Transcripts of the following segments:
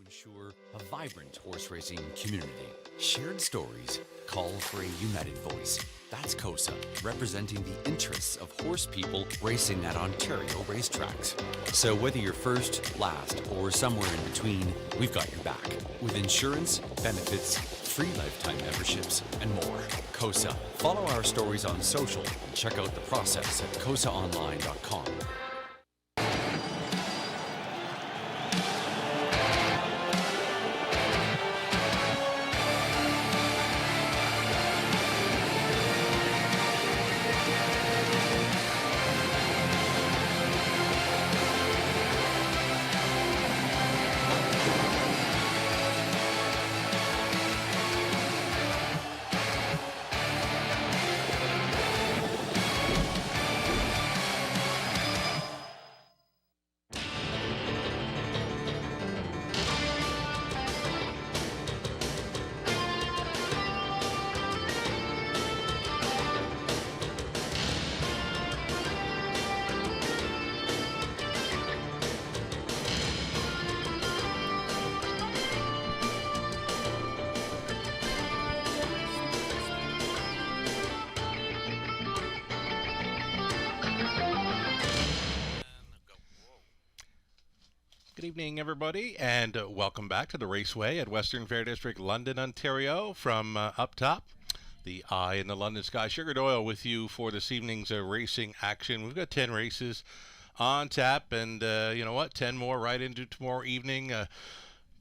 ensure a vibrant horse racing community. Shared stories call for a united voice. That's COSA, representing the interests of horse people racing at Ontario racetracks. So whether you're first, last, or somewhere in between, we've got your back. With insurance, benefits, free lifetime memberships, and more. COSA. Follow our stories on social and check out the process at cosaonline.com. Good evening, everybody, and welcome back to the Raceway at Western Fair District, London, Ontario. From up top, the eye in the London sky. Sugar Doyle with you for this evening's racing action. We've got 10 races on tap, and you know what? 10 more right into tomorrow evening.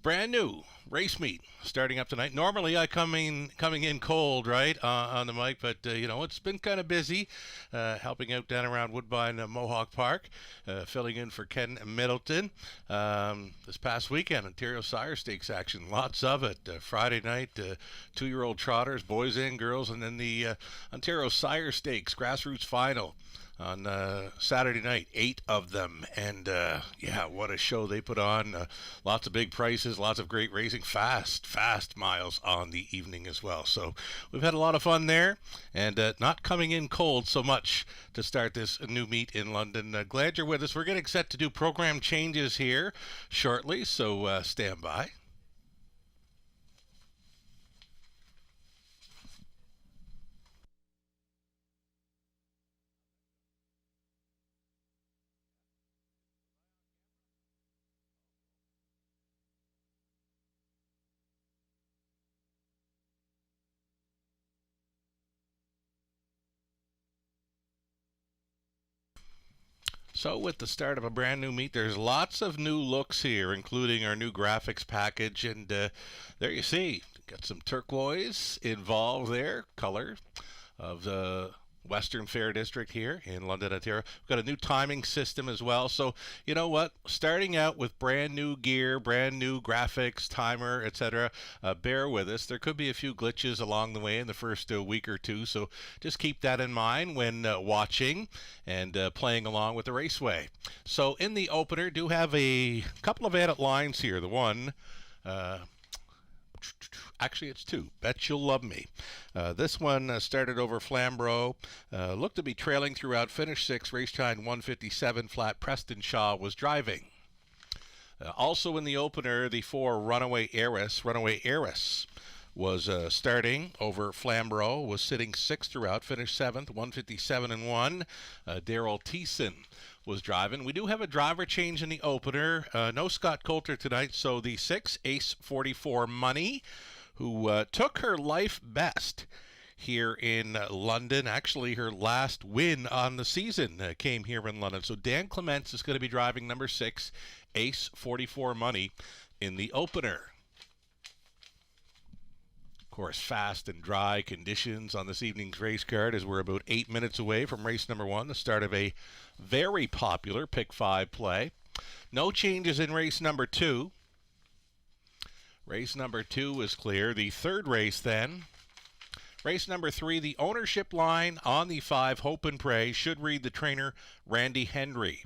Brand new race meet starting up tonight. Normally I coming in cold, right, on the mic, but you know, it's been kind of busy helping out down around Woodbine Mohawk Park, filling in for Ken Middleton. This past weekend, Ontario Sire Stakes action, lots of it. Friday night, 2-year-old trotters, boys and girls, and then the Ontario Sire Stakes grassroots final on Saturday night, 8 of them, and yeah, what a show they put on. Lots of big prices, lots of great racing, fast miles on the evening as well. So we've had a lot of fun there, and not coming in cold so much to start this new meet in London. Glad you're with us. We're getting set to do program changes here shortly, so stand by. So with the start of a brand new meet, there's lots of new looks here, including our new graphics package. And there you see, got some turquoise involved there, color of the Western Fair District here in London, Ontario. We've got a new timing system as well. So you know what? Starting out with brand new gear, brand new graphics, timer, etc. Bear with us. There could be a few glitches along the way in the first week or two. So just keep that in mind when watching and playing along with the Raceway. So in the opener, do have a couple of added lines here. The one. Actually, it's two. Bet You'll Love Me. This one started over Flamborough. Looked to be trailing throughout. Finished 6th. Race time 157 flat. Preston Shaw was driving. Also in the opener, the 4 Runaway Heiress. Runaway Heiress was starting over Flamborough. Was sitting 6th throughout. Finished 7th. 157 and 1. Daryl Thiessen was driving. We do have a driver change in the opener. No Scott Coulter tonight, so the 6 Ace 44 Money, who took her life best here in London. Actually, her last win on the season came here in London. So Dan Clements is going to be driving number 6 Ace 44 Money in the opener. Of course, fast and dry conditions on this evening's race card as we're about 8 minutes away from race number 1, the start of a very popular Pick 5 play. No changes in race number 2. Race number 2 is clear. The third race then. Race number 3, the ownership line on the 5 Hope and Pray should read the trainer Randy Henry.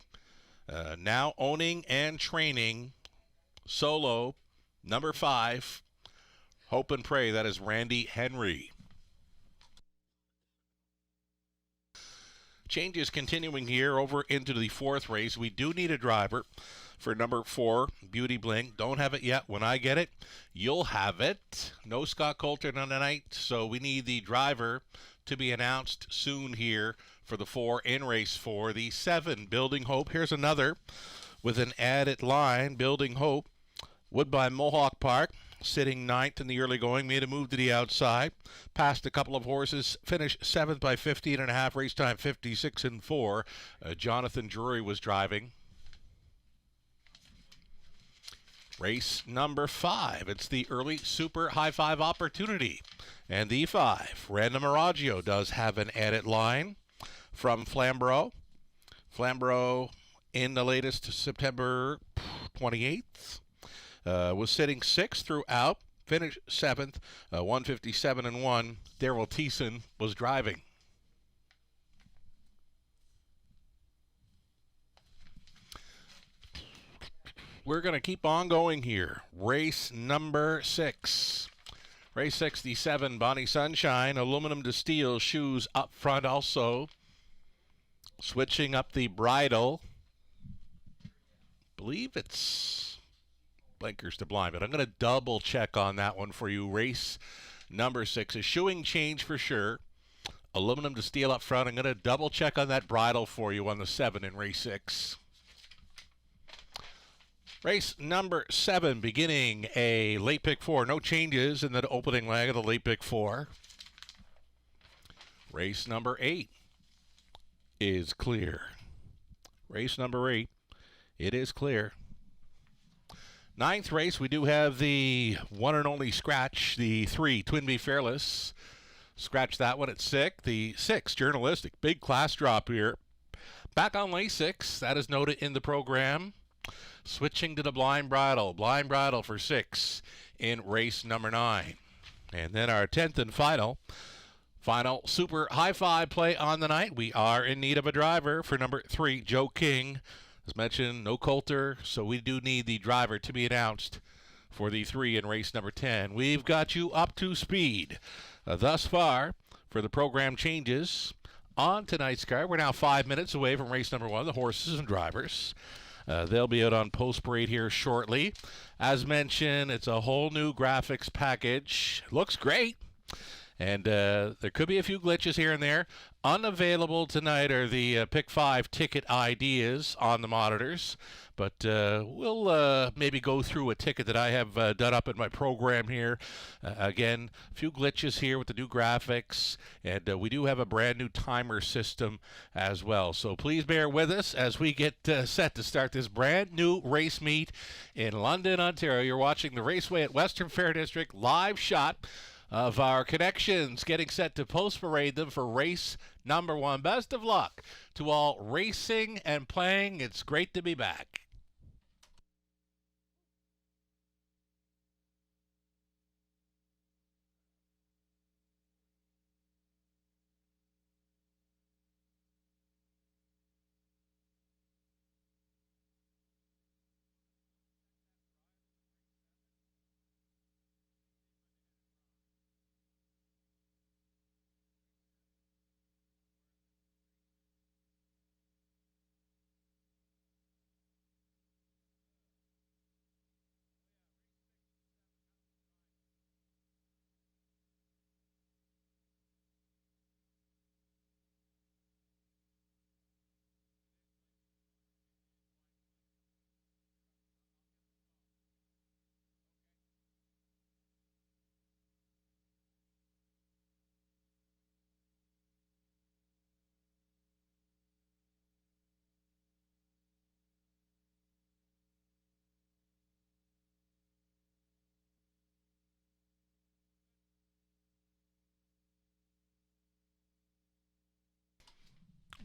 Now owning and training solo number 5 Hope and Pray. That is Randy Henry. Changes continuing here over into the fourth race. We do need a driver for number 4, Beauty Bling. Don't have it yet. When I get it, you'll have it. No Scott Coulter on the night, so we need the driver to be announced soon here for the 4 in race 4. The 7, Building Hope. Here's another with an added line, Building Hope. Woodbine Mohawk Park, sitting 9th in the early going, made a move to the outside, passed a couple of horses, finished 7th by 15.5, race time 56.4. Jonathan Drury was driving. Race number 5, it's the early Super High 5 opportunity. And the 5, Random Aragio, does have an added line from Flamborough. Flamborough in the latest September 28th. Was sitting 6th throughout, finished 7th, 157.1. Daryl Thiessen was driving. We're going to keep on going here. Race number 6. Race 67, Bonnie Sunshine, aluminum to steel, shoes up front also. Switching up the bridle. Believe it's blinkers to blind, but I'm going to double check on that one for you. Race number 6, a shoeing change for sure. Aluminum to steel up front. I'm going to double check on that bridle for you on the 7 in race 6. Race number 7, beginning a late pick 4. No changes in the opening leg of the late pick 4. Race number 8 is clear. Race number 8, it is clear. 9th race, we do have the one and only scratch, the 3, Twinbee Fearless. Scratch that one at 6. The 6, Journalistic. Big class drop here. Back on lane 6, that is noted in the program. Switching to the blind bridle. Blind bridle for 6 in race number 9. And then our 10th and final Super High 5 play on the night. We are in need of a driver for number 3, Joe King. As mentioned, no Coulter, so we do need the driver to be announced for the 3 in race number 10. We've got you up to speed thus far for the program changes on tonight's card. We're now 5 minutes away from race number 1, the horses and drivers. They'll be out on post parade here shortly. As mentioned, it's a whole new graphics package. Looks great. And there could be a few glitches here and there. Unavailable tonight are the Pick 5 ticket ideas on the monitors. But we'll maybe go through a ticket that I have done up in my program here. Again, a few glitches here with the new graphics. And we do have a brand new timer system as well. So please bear with us as we get set to start this brand new race meet in London, Ontario. You're watching the Raceway at Western Fair District live shot of our connections, getting set to post parade them for race number 1. Best of luck to all racing and playing. It's great to be back.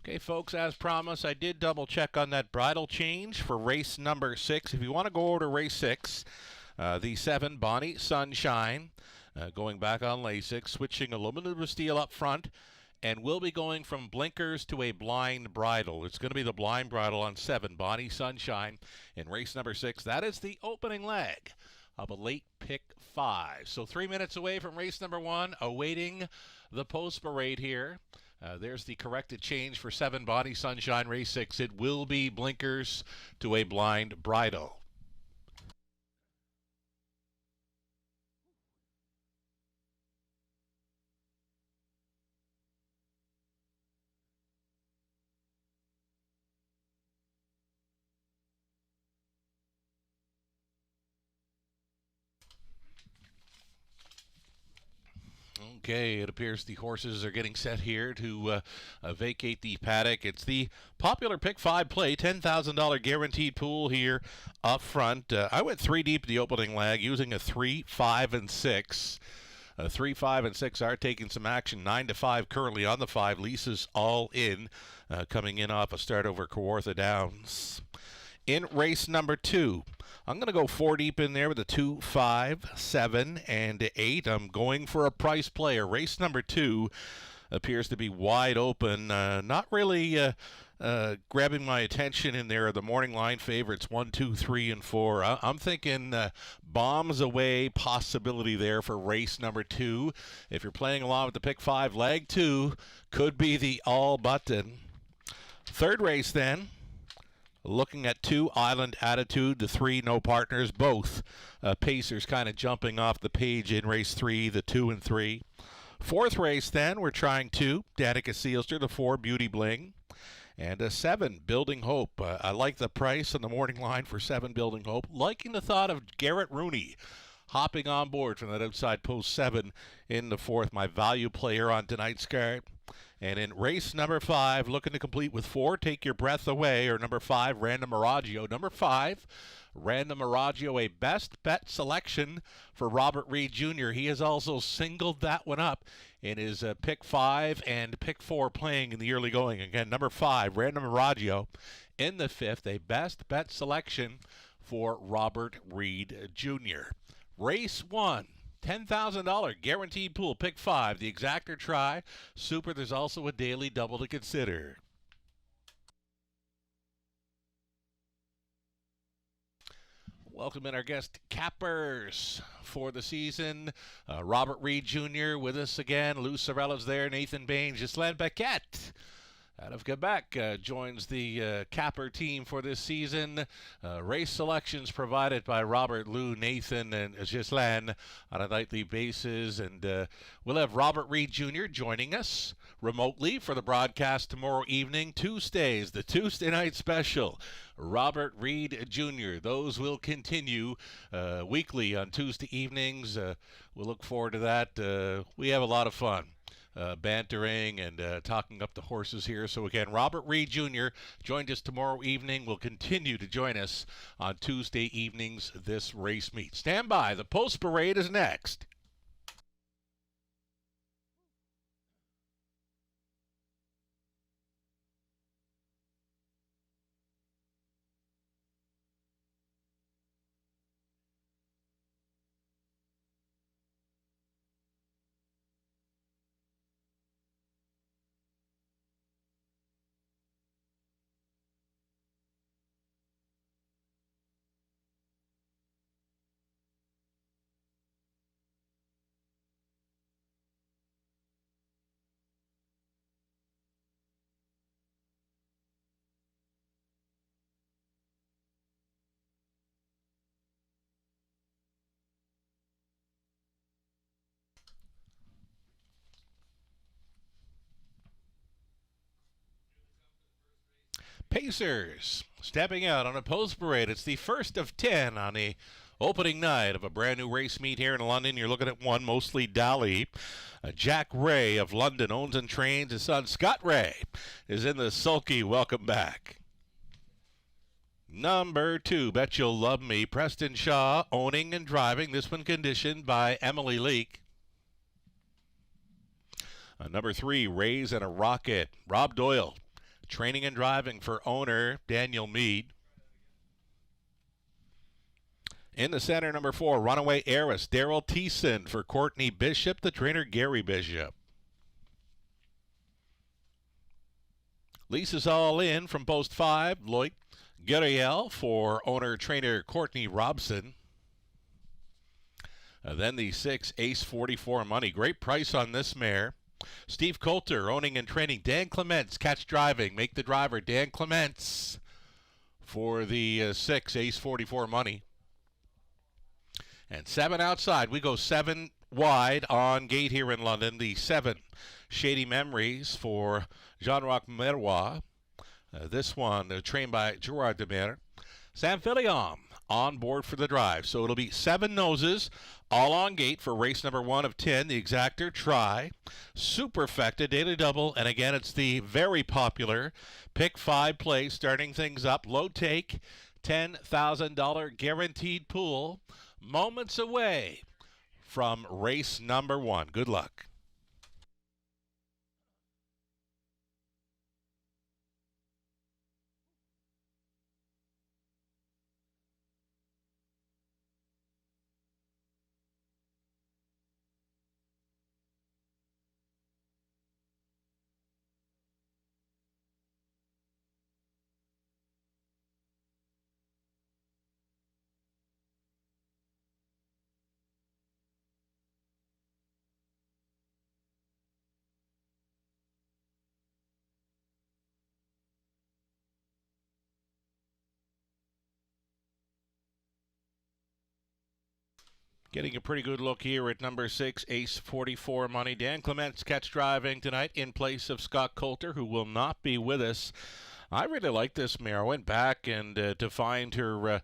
Okay, folks, as promised, I did double check on that bridle change for race number 6. If you want to go over to race 6, the 7, Bonnie Sunshine, going back on lane 6, switching aluminum to steel up front, and we'll be going from blinkers to a blind bridle. It's going to be the blind bridle on 7, Bonnie Sunshine, in race number 6. That is the opening leg of a late pick 5. So 3 minutes away from race number 1, awaiting the post parade here. There's the corrected change for 7 Bonnie Sunshine Race 6. It will be blinkers to a blind bridle. Okay, it appears the horses are getting set here to vacate the paddock. It's the popular Pick 5 play, $10,000 guaranteed pool here up front. I went 3 deep the opening leg using a 3, 5, and 6. 3, 5, and 6 are taking some action. 9 to 5 currently on the 5. Lisa's all in, coming in off a start over Kawartha Downs. In race number 2, I'm going to go 4 deep in there with a 2, 5, 7, and 8. I'm going for a price player. Race number 2 appears to be wide open. Not really grabbing my attention in there are the morning line favorites 1, 2, 3, and 4. I'm thinking bombs away possibility there for race number 2. If you're playing along with the Pick 5, leg 2 could be the all button. Third race then. Looking at 2, Island Attitude, the 3, No Partners, both pacers kind of jumping off the page in race 3, the 2 and 3. Fourth race then, we're trying 2, Danica Sealster, the 4, Beauty Bling, and a 7, Building Hope. I like the price on the morning line for 7, Building Hope. Liking the thought of Garrett Rooney hopping on board from that outside post 7 in the 4th, my value player on tonight's card. And in race number 5, looking to complete with 4, Take Your Breath Away, or number 5, Random Miraggio. Number 5, Random Miraggio, a best bet selection for Robert Reed Jr. He has also singled that one up in his Pick 5 and Pick 4 playing in the early going. Again, number 5, Random Miraggio in the 5th, a best bet selection for Robert Reed Jr. Race 1. $10,000 guaranteed pool, Pick 5, the exactor try. Super, there's also a daily double to consider. Welcome in our guest cappers for the season. Robert Reed Jr. with us again. Lou Sorella's there. Nathan Bain, Ghislaine Paquette out of Quebec joins the capper team for this season. Race selections provided by Robert, Lou, Nathan, and Ghislaine on a nightly basis. And we'll have Robert Reed Jr. joining us remotely for the broadcast tomorrow evening. Tuesdays, the Tuesday night special. Robert Reed Jr. Those will continue weekly on Tuesday evenings. We'll look forward to that. We have a lot of fun. Bantering and talking up the horses here. So again, Robert Reed Jr. joined us tomorrow evening. Will continue to join us on Tuesday evenings this race meet. Stand by. The post parade is next. Pacers stepping out on a post parade. It's the first of 10 on the opening night of a brand new race meet here in London. You're looking at one, mostly Dali. Jack Ray of London owns and trains his son Scott Ray is in the sulky. Welcome back. Number 2, Bet You'll Love Me. Preston Shaw owning and driving. This one conditioned by Emily Leake. Number 3, Rays and a Rocket. Rob Doyle training and driving for owner Daniel Mead. In the center, number 4, Runaway Heiress, Daryl Thiessen for Courtney Bishop, the trainer Gary Bishop. Lisa's All In from post 5, Lloyd Guriel for owner trainer Courtney Robson. Then the 6, Ace 44 Money. Great price on this mare. Steve Coulter, owning and training. Dan Clements, catch driving. Make the driver. Dan Clements for the 6, ace 44 money. And 7 outside. We go 7 wide on gate here in London. The 7, Shady Memories for Jean-Roch Miroir. This one trained by Gerard Demer. Sam Fillion on board for the drive. So it'll be 7 noses, all on gate for race number 1 of 10. The exactor try. Superfecta, daily double. And again, it's the very popular pick 5 play, starting things up. Low take, $10,000 guaranteed pool. Moments away from race number 1. Good luck. Getting a pretty good look here at number 6, ace 44 money. Dan Clements catch driving tonight in place of Scott Coulter, who will not be with us. I really like this mare. I went back and to find her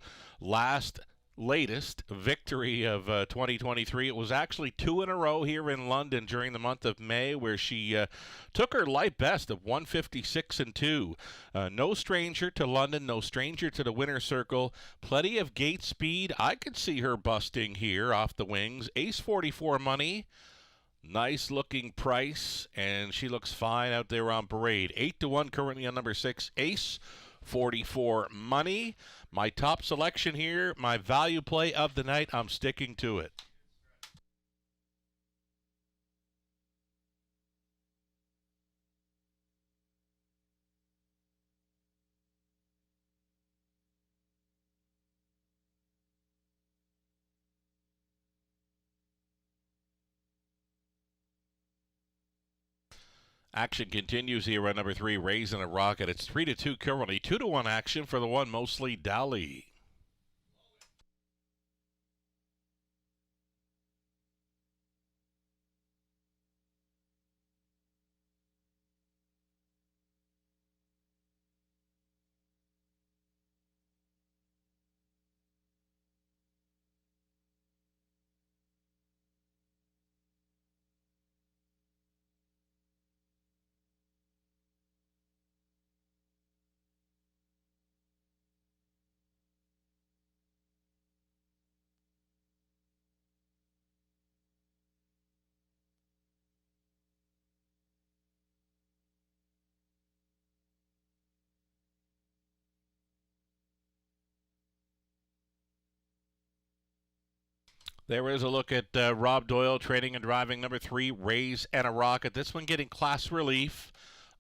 latest victory of 2023. It was actually 2 in a row here in London during the month of May, where she took her light best of 156-2. No stranger to London, no stranger to the winner's circle. Plenty of gate speed. I could see her busting here off the wings. Ace 44 money. Nice looking price, and she looks fine out there on parade. 8-1 currently on number 6, ace 44 money. My top selection here, my value play of the night, I'm sticking to it. Action continues here on number 3, Raising a Rocket. It's 3-2 currently. 2-1 action for the one, mostly Dali. There is a look at Rob Doyle training and driving number 3, Raise and a Rocket. This one getting class relief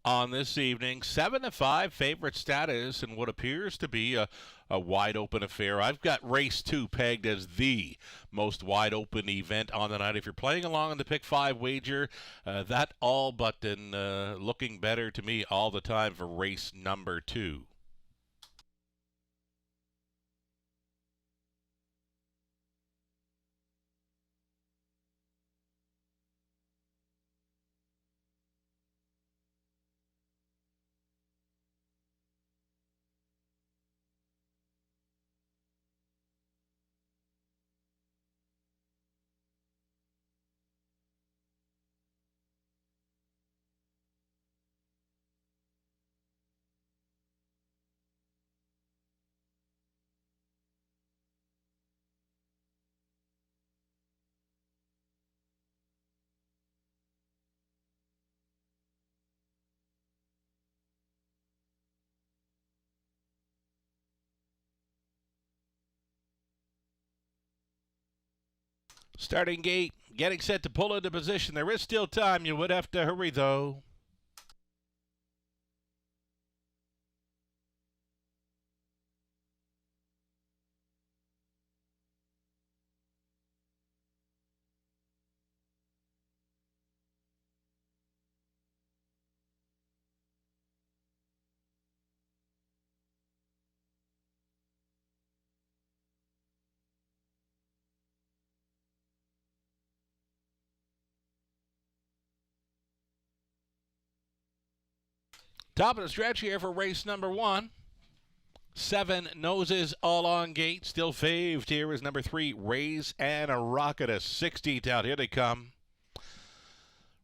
on this evening. 7-5 favorite status in what appears to be a wide open affair. I've got race 2 pegged as the most wide open event on the night. If you're playing along in the pick 5 wager, that all button looking better to me all the time for race number 2. Starting gate, getting set to pull into position. There is still time. You would have to hurry, though. Top of the stretch here for race number 1. 7 Noses All on Gate. Still faved here is number 3, Raise and a Rocket, a 60th out. Here they come.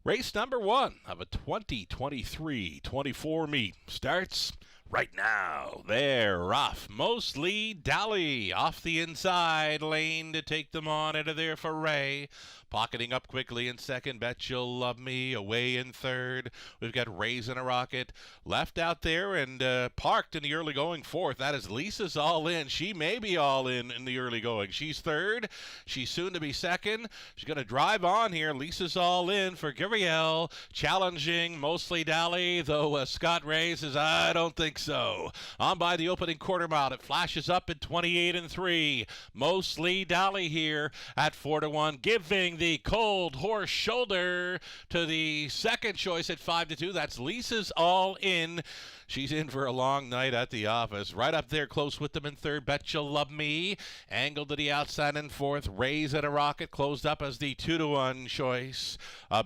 Race number 1 of a 2023-24 meet starts right now. They're off. Mostly Dolly off the inside lane to take them on into their foray. Pocketing up quickly in second, Bet You'll Love Me. Away in third, we've got Raisin' a Rocket. Left out there and parked in the early going fourth. That is Lisa's All In. She may be all in the early going. She's third. She's soon to be second. She's going to drive on here. Lisa's All In for Guriel. Challenging Mostly Dolly, though Scott Ray says, I don't think so. On by the opening quarter mile. It flashes up at 28 and 3. Mostly Dolly here at 4-1, giving the cold horse shoulder to the second choice at 5-2. That's Lisa's All In. She's in for a long night at the office. Right up there close with them in third, Bet You'll Love Me. Angled to the outside in fourth. Raise and a Rocket closed up as the 2-1 choice.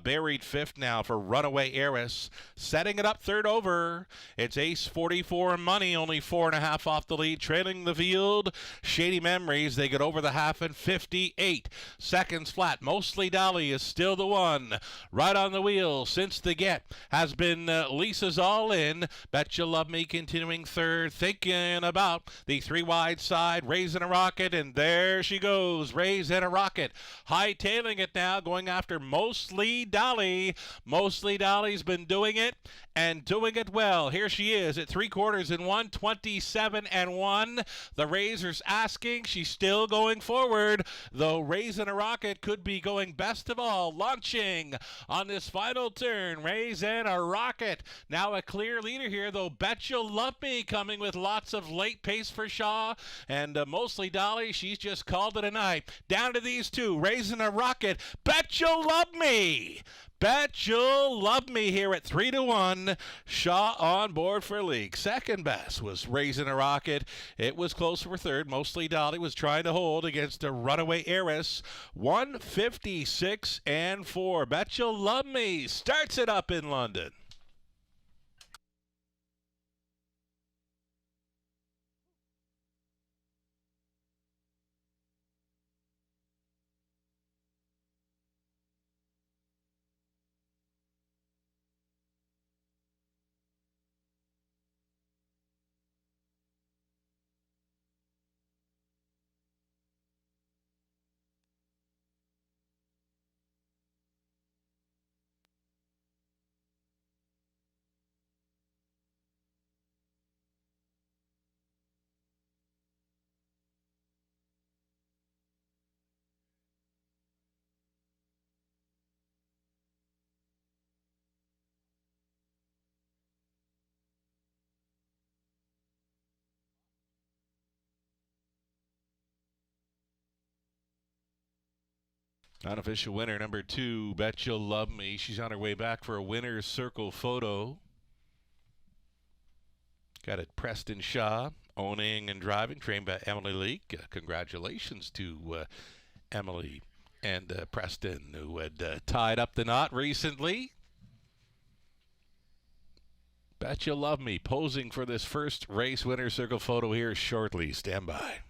Buried fifth now for Runaway Heiress. Setting it up third over. It's Ace 44 Money, only 4.5 off the lead. Trailing the field, Shady Memories. They get over the half in 58 seconds flat. Mostly Dolly is still the one. Right on the wheel since the get has been Lisa's All In. Bet You'll Love Me continuing third, thinking about the 3 wide side, Raising a Rocket, and there she goes, Raising a Rocket, hightailing it now, going after Mostly Dolly. Mostly Dolly's been doing it, and doing it well. Here she is at 3/4 in 1:27 and 1. The Razor's asking, she's still going forward, though Raising a Rocket could be going best of all. Launching on this final turn, Raising a Rocket, now a clear leader here, though Bet You'll Love Me coming with lots of late pace for Shaw, and Mostly Dolly, she's just called it a night. Down to these two, Raising a Rocket, Bet You'll Love Me. Bet You'll Love Me here at 3-1. Shaw on board for league. Second best was Raising a Rocket. It was close for third. Mostly Dolly was trying to hold against a Runaway Heiress. 156 and 4. Bet You'll Love Me starts it up in London. Unofficial winner number 2, Bet You'll Love Me. She's on her way back for a winner's circle photo. Got it, Preston Shaw, owning and driving, trained by Emily Leake. Congratulations to Emily and Preston, who had tied up the knot recently. Bet You'll Love Me posing for this first race winner's circle photo here shortly. Stand by.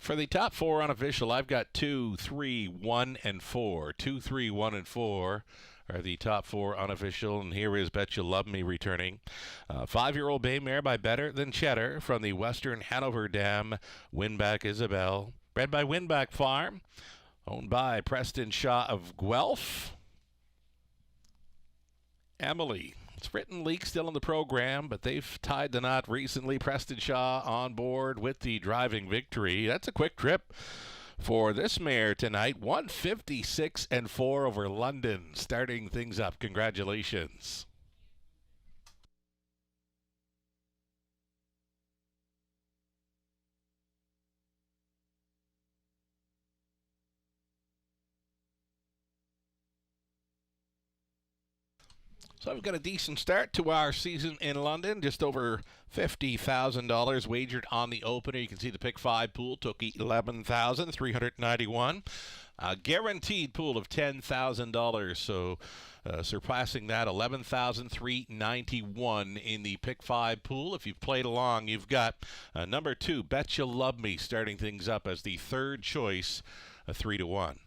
For the top 4 unofficial, I've got 2, 3, 1, and 4. 2, 3, 1, and 4 are the top 4 unofficial, and here is Bet You'll Love Me returning. 5-year-old bay mare by Better Than Cheddar from the Western Hanover Dam, Winback Isabel. Bred by Winback Farm, owned by Preston Shaw of Guelph. Emily. It's written Leak still in the program, but they've tied the knot recently. Preston Shaw on board with the driving victory. That's a quick trip for this mare tonight. 156 and 4 over London, starting things up. Congratulations. So we've got a decent start to our season in London. Just over $50,000 wagered on the opener. You can see the pick 5 pool took 11,391. A guaranteed pool of $10,000. So surpassing that, $11,391 in the pick 5 pool. If you've played along, you've got number 2, Bet You Love Me, starting things up as the third choice, 3-1.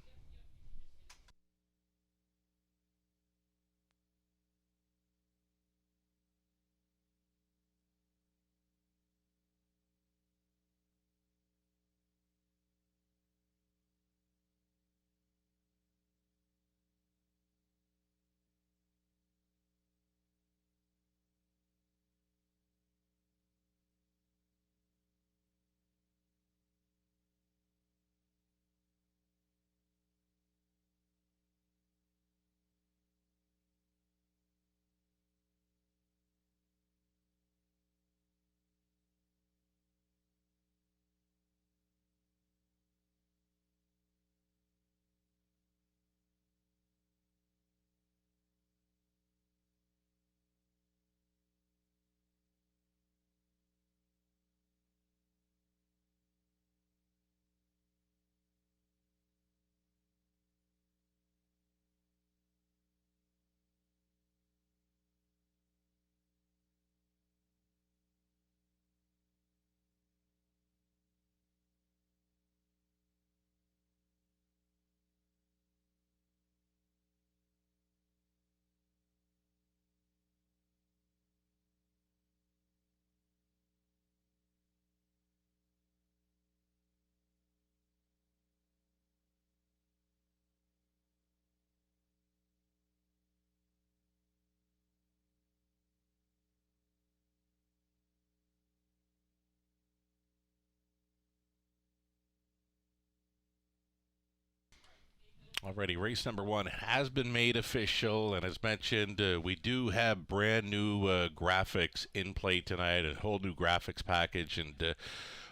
Already, race number 1 has been made official, and as mentioned, we do have brand new graphics in play tonight, a whole new graphics package, and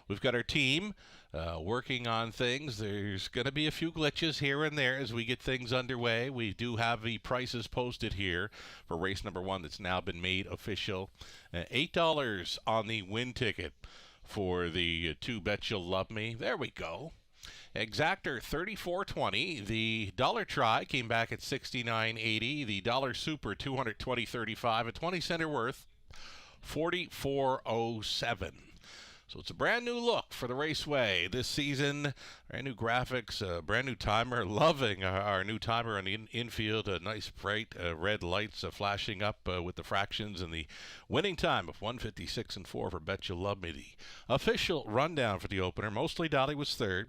we've got our team working on things. There's going to be a few glitches here and there as we get things underway. We do have the prices posted here for race number 1 that's now been made official. $8 on the win ticket for the 2 Bet You'll Love Me. There we go. Exactor $34.20. The dollar try came back at $69.80. The dollar super $220.35. A 20 center worth $44.07. So it's a brand new look for the Raceway this season. Brand new graphics, brand new timer. Loving our new timer on the infield. Nice bright red lights flashing up with the fractions, and the winning time of 1:56 and 4 for Bet You Love Me. The official rundown for the opener. Mostly Dolly was third.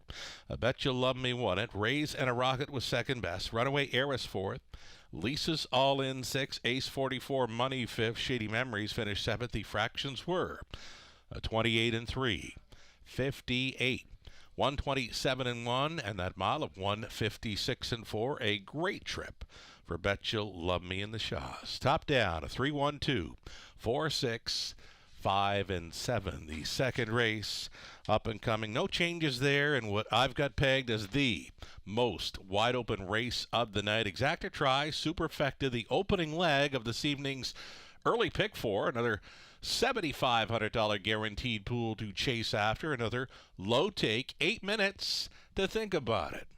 Bet You Love Me won it. Raise and a Rocket was second best. Runaway Heiress fourth. Lisa's All In 6th. Ace 44 Money 5th. Shady Memories finished 7th. The fractions were 28 and 3, 58, 127 and 1, and that mile of 156 and 4. A great trip for Bet You'll Love Me in the Shaws. Top down, a 3-1-2, 4, 6, 5, and 7. The second race up and coming. No changes there, and what I've got pegged as the most wide open race of the night. Exactor try, superfecta, the opening leg of this evening's early pick 4. Another $7,500 guaranteed pool to chase after. Another low take. 8 minutes to think about it.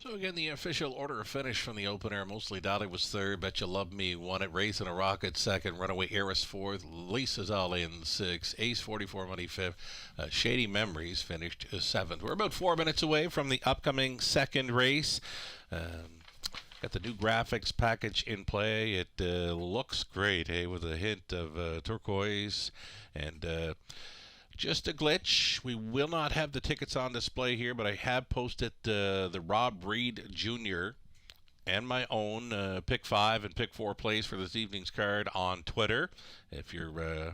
So again, the official order of finish from the opener: Mostly Dolly was third, Bet You Love Me won it, Racing a Rocket second, Runaway Heiress fourth, Lisa's All In sixth, Ace 44 Money fifth, Shady Memories finished seventh. We're about 4 minutes away from the upcoming second race. Got the new graphics package in play. It looks great, with a hint of turquoise and just a glitch. We will not have the tickets on display here, but I have posted the Rob Reed Jr. and my own pick 5 and pick 4 plays for this evening's card on Twitter. If you're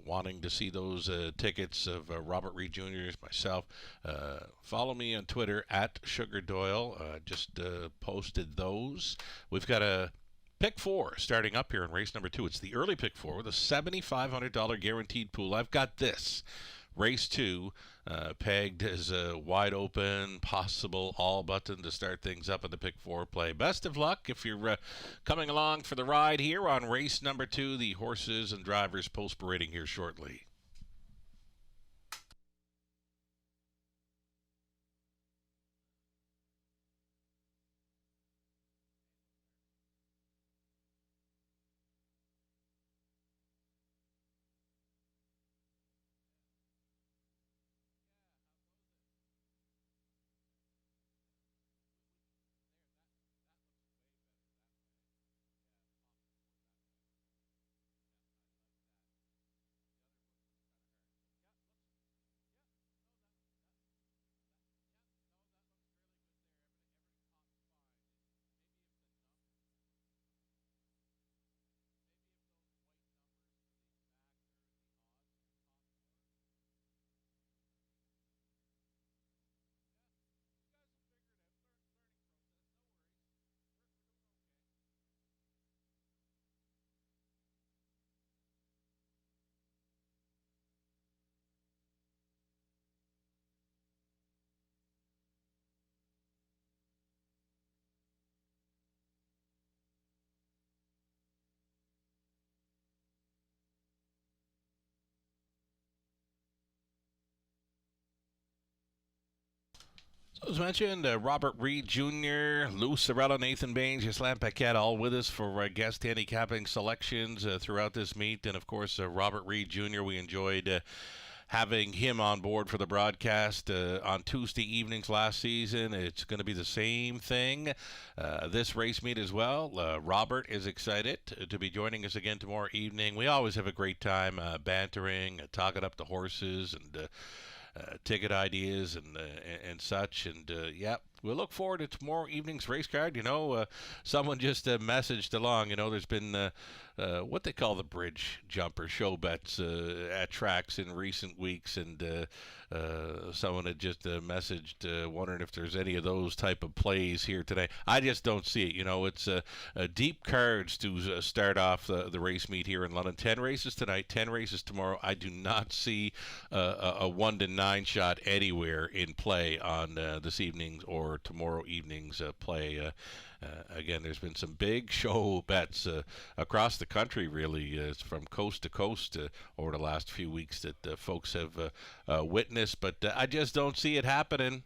wanting to see those tickets of Robert Reed Jr. myself, follow me on Twitter at Sugar Doyle. Just posted those. We've got a pick 4 starting up here in race number 2. It's the early pick 4 with a $7,500 guaranteed pool. I've got this. Race 2 pegged as a wide open, possible all button to start things up in the pick 4 play. Best of luck if you're coming along for the ride here on race number 2. The horses and drivers post parading here shortly. So as mentioned, Robert Reed Jr., Lou Sorello, Nathan Baines, Yaslan Paquette, all with us for guest handicapping selections throughout this meet. And, of course, Robert Reed Jr., we enjoyed having him on board for the broadcast on Tuesday evenings last season. It's going to be the same thing this race meet as well. Robert is excited to be joining us again tomorrow evening. We always have a great time bantering, talking up the horses, and ticket ideas and such. And yeah, we'll look forward to tomorrow evening's race card. Someone just messaged along. There's been what they call the bridge jumper show bets at tracks in recent weeks, and someone had just messaged wondering if there's any of those type of plays here today. I just don't see it. It's deep cards to start off the race meet here in London. 10 races tonight, 10 races tomorrow. I do not see a 1-9 shot anywhere in play on this evening's or tomorrow evening's play. Again, there's been some big show bets across the country, really, from coast to coast over the last few weeks that folks have witnessed. But I just don't see it happening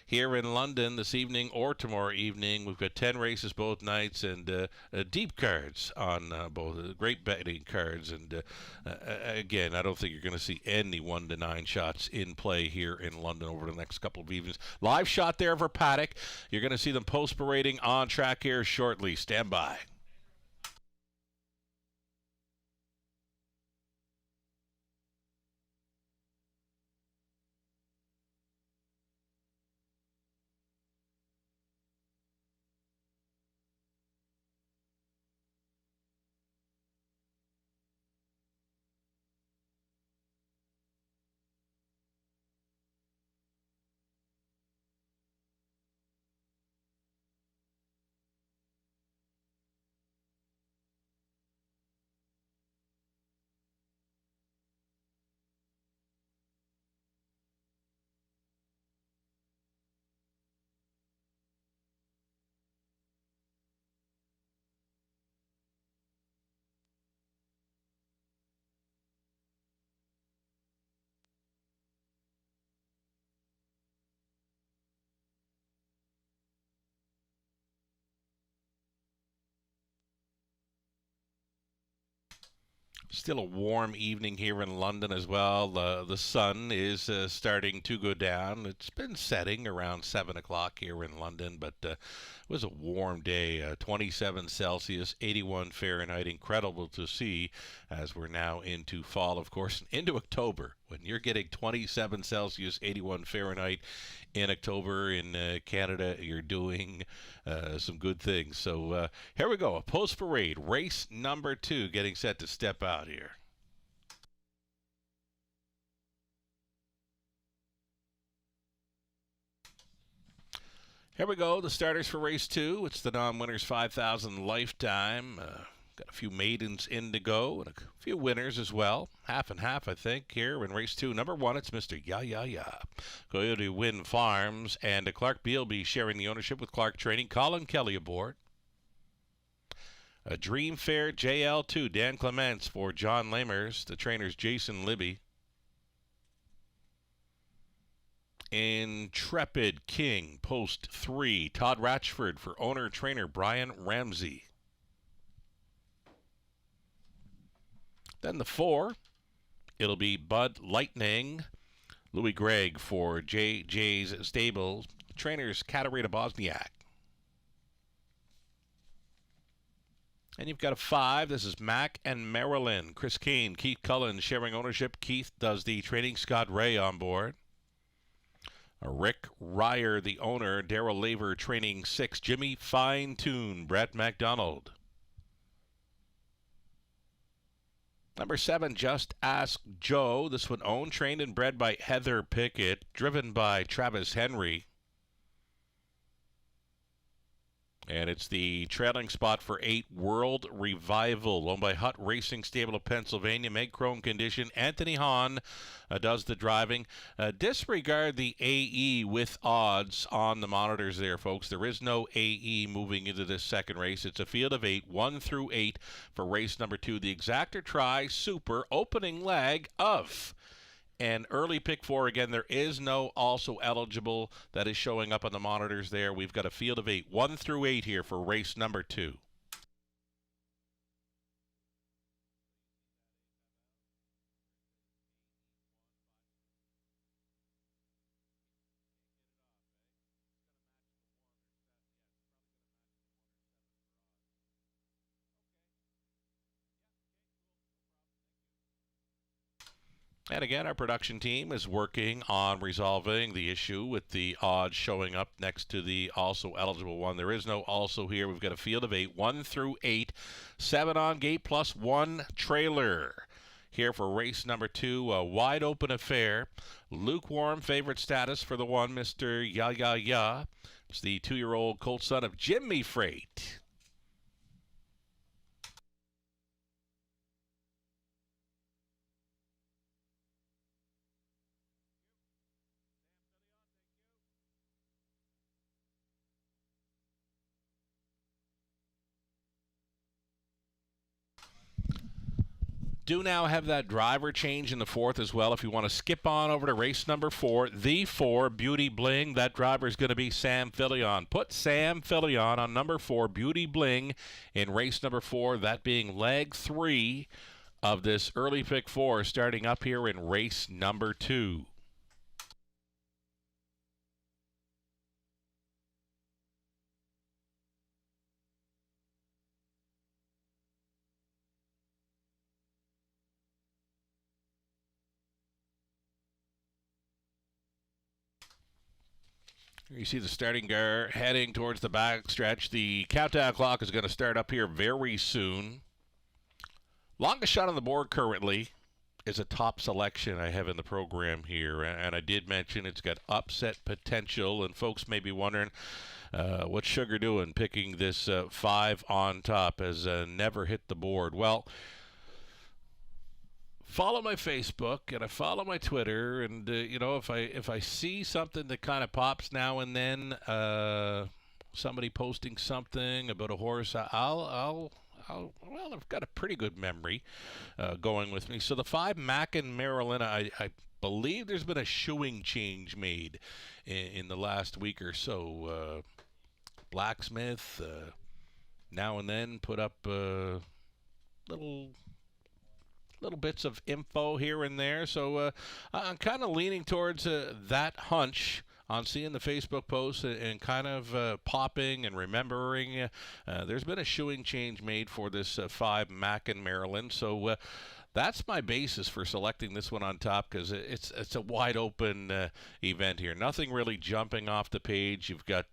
here in London this evening or tomorrow evening. We've got 10 races both nights, and deep cards on both, great betting cards. And again, I don't think you're going to see any 1-9 shots in play here in London over the next couple of evenings. Live shot there for Paddock. You're going to see them post parading on track here shortly. Stand by. Still a warm evening here in London as well. The sun is starting to go down. It's been setting around 7 o'clock here in London, but it was a warm day. 27 Celsius, 81 Fahrenheit. Incredible to see as we're now into fall, of course, into October. When you're getting 27 Celsius, 81 Fahrenheit in October in Canada, you're doing some good things. So here we go. A post parade race number 2 getting set to step out here. Here we go. The starters for race 2. It's the non-winners 5,000 lifetime. Got a few maidens in to go and a few winners as well. Half and half, I think, here in race 2. Number 1, it's Mr. Ya. Coyote Wind Farms and Clark Bealby sharing the ownership with Clark Training. Colin Kelly aboard. A Dream Fair JL2, Dan Clements for John Lamers. The trainers Jason Libby. Intrepid King, Post 3, Todd Ratchford for owner-trainer Brian Ramsey. Then the 4, it'll be Bud Lightning, Louis Gregg for JJ's Stables, trainers Katarina Bosniak. And you've got a 5, this is Mac and Marilyn, Chris Kane, Keith Cullen sharing ownership. Keith does the training, Scott Ray on board. Rick Ryer, the owner, Daryl Laver training 6, Jimmy Fine Tune, Brett McDonald. Number 7, Just Ask Joe. This one owned, trained, and bred by Heather Pickett, driven by Travis Henry. And it's the trailing spot for 8, World Revival, owned by Hutt Racing Stable of Pennsylvania. Meg Chrome condition. Anthony Hahn does the driving. Disregard the AE with odds on the monitors there, folks. There is no AE moving into this second race. It's a field of 8, 1 through 8 for race number 2. The Exactor Tri Super opening leg of and early pick 4. Again, there is no also eligible that is showing up on the monitors there. We've got a field of 8, 1 through 8 here for race number 2. And again, our production team is working on resolving the issue with the odds showing up next to the also eligible one. There is no also here. We've got a field of 8, 1 through 8, 7 on gate plus 1 trailer. Here for race number 2, a wide open affair. Lukewarm favorite status for the one, Mr. Ya. It's the 2-year-old colt son of Jimmy Freight. Do now have that driver change in the 4th as well. If you want to skip on over to race number 4, the 4, Beauty Bling. That driver is going to be Sam Filion. Put Sam Filion on number 4, Beauty Bling, in race number 4, that being leg 3 of this early pick 4, starting up here in race number 2. You see the starting car heading towards the back stretch. The countdown clock is going to start up here very soon. Longest shot on the board currently is a top selection I have in the program here. And I did mention it's got upset potential. And folks may be wondering, what's Sugar doing picking this 5 on top? Has never hit the board. Well, follow my Facebook and I follow my Twitter, and if I see something that kind of pops now and then, somebody posting something about a horse, I'll I've got a pretty good memory going with me. So the 5 Mac and Marilyn, I believe there's been a shoeing change made in the last week or so. Blacksmith now and then put up little little bits of info here and there. So I'm kind of leaning towards that hunch on seeing the Facebook posts and kind of popping and remembering. There's been a shoeing change made for this 5 Mac in Maryland. So that's my basis for selecting this one on top because it's a wide open event here. Nothing really jumping off the page. You've got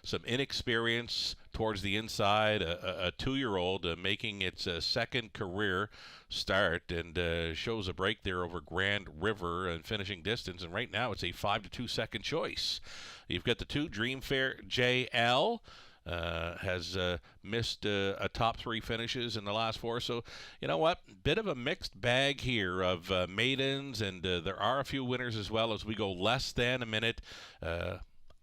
some inexperience towards the inside, a 2-year-old making its second career start and shows a break there over Grand River and finishing distance. And right now it's a 5 to 2 second choice. You've got the 2 Dreamfair JL. Has missed a top 3 finishes in the last 4. So, you know what? Bit of a mixed bag here of maidens, and there are a few winners as well as we go less than a minute.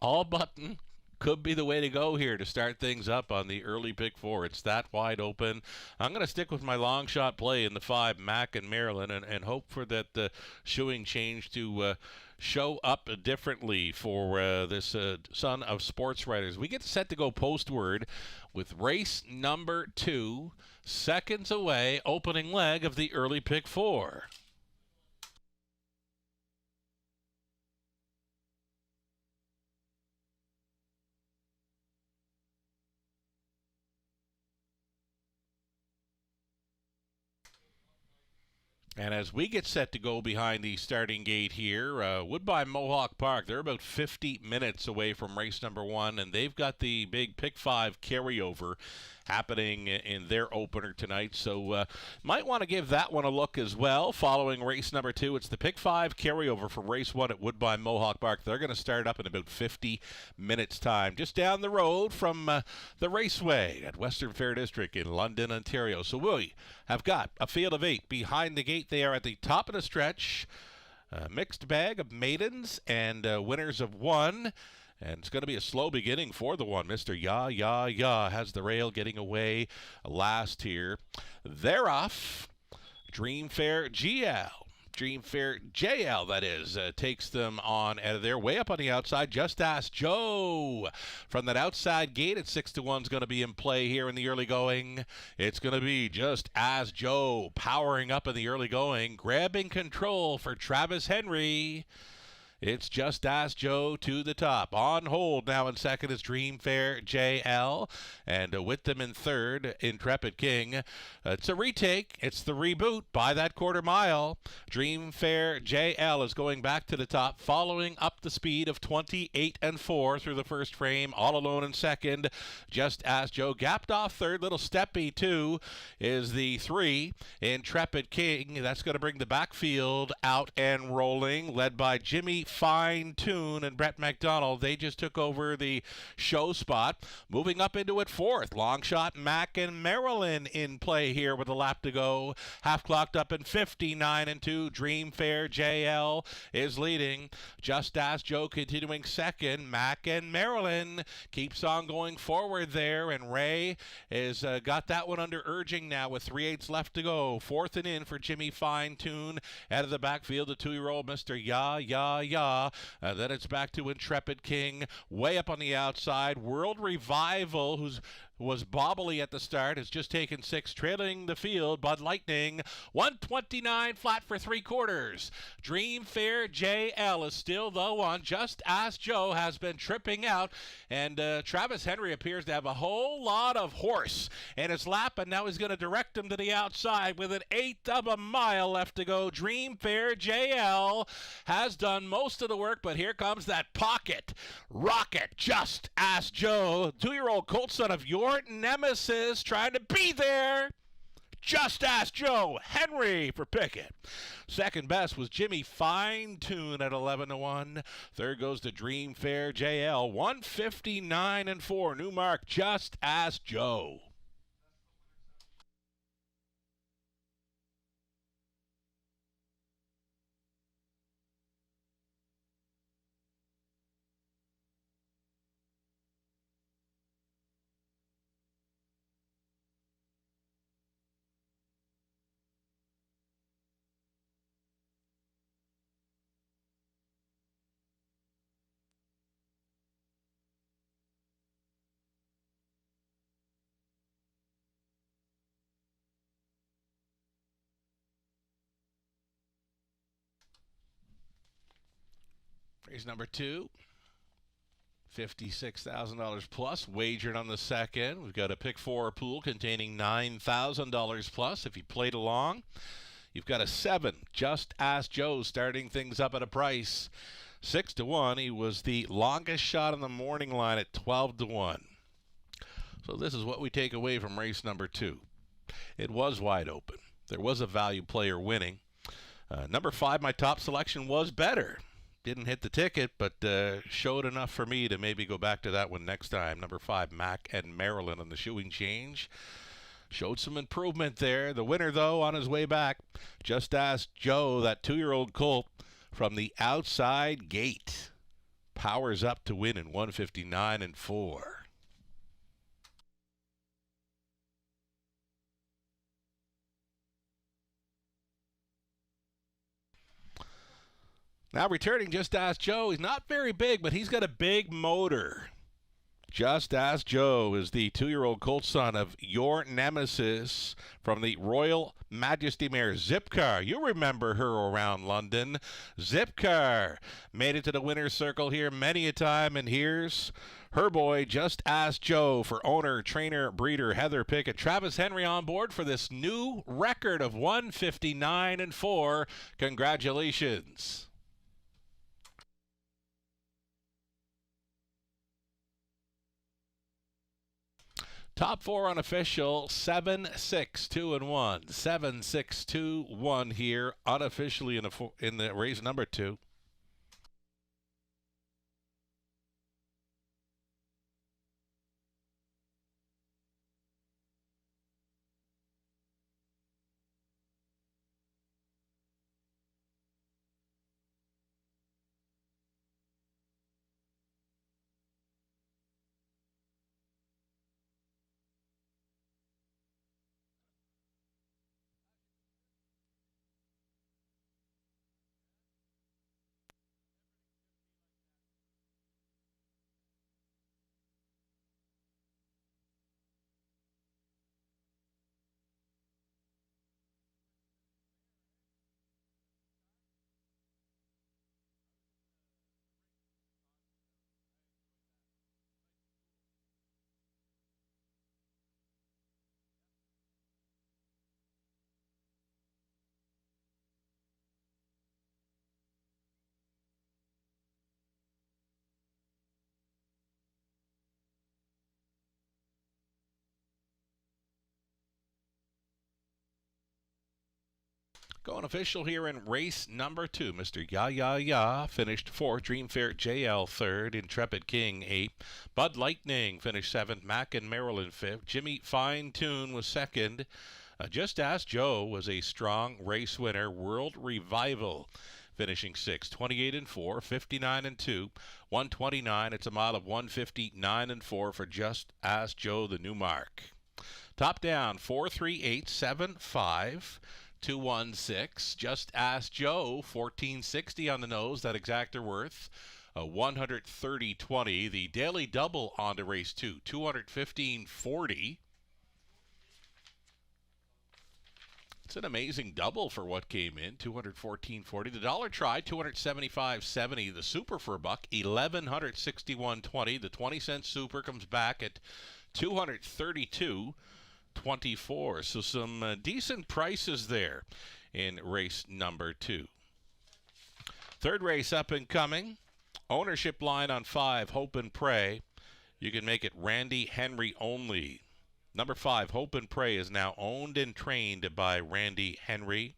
All button could be the way to go here to start things up on the early pick 4. It's that wide open. I'm going to stick with my long shot play in the 5 Mac and Maryland and hope for that shoeing change to show up differently for this son of sports writers. We get set to go postward with race number 2, seconds away, opening leg of the early pick 4. And as we get set to go behind the starting gate here, Woodbine Mohawk Park, they're about 50 minutes away from race number 1, and they've got the big Pick 5 carryover happening in their opener tonight. So might want to give that one a look as well. Following race number 2, it's the Pick 5 carryover for race 1 at Woodbine Mohawk Park. They're going to start up in about 50 minutes time, just down the road from the raceway at Western Fair District in London, Ontario. So we have got a field of 8 behind the gate. They are at the top of the stretch. A mixed bag of maidens and winners of 1. And it's going to be a slow beginning for the one. Mr. Ya has the rail getting away last here. They're off. Dreamfair GL. Dreamfair JL, that is, takes them on out of there. Way up on the outside, Just Ask Joe. From that outside gate at 6 to 1 is going to be in play here in the early going. It's going to be Just Ask Joe powering up in the early going, grabbing control for Travis Henry. It's Just Ask Joe to the top. On hold now in second is Dreamfair JL. And with them in third, Intrepid King. It's a retake. It's the reboot by that quarter mile. Dreamfair JL is going back to the top, following up the speed of 28 and 4 through the first frame. All alone in second. Just Ask Joe gapped off third. Little steppy 2 is the 3. Intrepid King. That's going to bring the backfield out and rolling, led by Jimmy Fine Tune and Brett McDonald. They just took over the show spot. Moving up into it fourth, long shot Mac and Maryland in play here with a lap to go. Half clocked up in 59 and 2. Dreamfair JL is leading. Just Ask Joe continuing second. Mac and Maryland keeps on going forward there, and Ray has got that one under urging now with 3/8 left to go. Fourth and in for Jimmy Fine Tune out of the backfield. The 2-year-old Mr. Ya. Then it's back to Intrepid King, way up on the outside. World Revival, was bobbly at the start, has just taken 6, trailing the field. Bud Lightning, 129 flat for 3/4. Dreamfair JL is still the one. Just Ask Joe has been tripping out, and Travis Henry appears to have a whole lot of horse in his lap, and now he's going to direct him to the outside with an 1/8 of a mile left to go. Dreamfair JL has done most of the work, but here comes that pocket rocket. Just Ask Joe, 2-year-old colt son of your nemesis, trying to be there. Just Ask Joe. Henry for Pickett. Second best was Jimmy Fine Tune at 11 to 1. Third goes to Dreamfair JL, 159 and 4. New mark, Just Ask Joe. Race number 2. $56,000 plus wagered on the second. We've got a pick 4 pool containing $9,000 plus. If you played along, you've got a 7. Just Ask Joe starting things up at a price 6-1. He was the longest shot on the morning line at 12-1. So this is what we take away from race number 2. It was wide open. There was a value player winning. Number 5, my top selection, was better. Didn't hit the ticket, but showed enough for me to maybe go back to that one next time. Number 5, Mac and Maryland on the shoeing change. Showed some improvement there. The winner, though, on his way back, Just Ask Joe, that 2-year-old colt from the outside gate. Powers up to win in 159-4. Now returning, Just Ask Joe. He's not very big, but he's got a big motor. Just Ask Joe is the 2-year-old colt son of Your Nemesis from the Royal Majesty mare Zipcar. You remember her around London. Zipcar made it to the winner's circle here many a time, and here's her boy, Just Ask Joe, for owner, trainer, breeder Heather Pickett. Travis Henry on board for this new record of 159-4. Congratulations. Top 4 unofficial, 7-6-2-1. 7-6-2-1 here, unofficially in the race number 2. Going official here in race number 2. Mr. Ya Ya Ya finished 4th. Dream Fair JL 3rd. Intrepid King 8th. Bud Lightning finished 7th. Mac and Maryland 5th. Jimmy Fine Tune was 2nd. Just Ask Joe was a strong race winner. World Revival finishing 6th. 28-4. 59-2. 129. It's a mile of 159-4 for Just Ask Joe, the new mark. Top down 43875. 216. Just Ask Joe, 1460 on the nose. That exactor worth 130.20. The daily double on to race 2, 215.40. It's an amazing double for what came in, 214.40. The dollar try, 275.70. The super for a buck, 1161.20. The 20-cent super comes back at 232.24. So some decent prices there in race number 2. Third race up and coming. Ownership line on 5, Hope and Pray. You can make it Randy Henry only. Number 5, Hope and Pray, is now owned and trained by Randy Henry.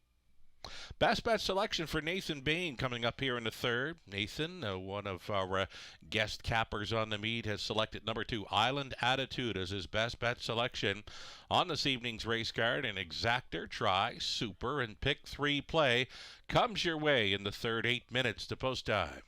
Best bet selection for Nathan Bain coming up here in the 3rd. Nathan, one of our guest cappers on the meet, has selected number 2, Island Attitude, as his best bet selection on this evening's race card. An exactor, try, super, and pick 3 play comes your way in the 3rd, 8 minutes to post time.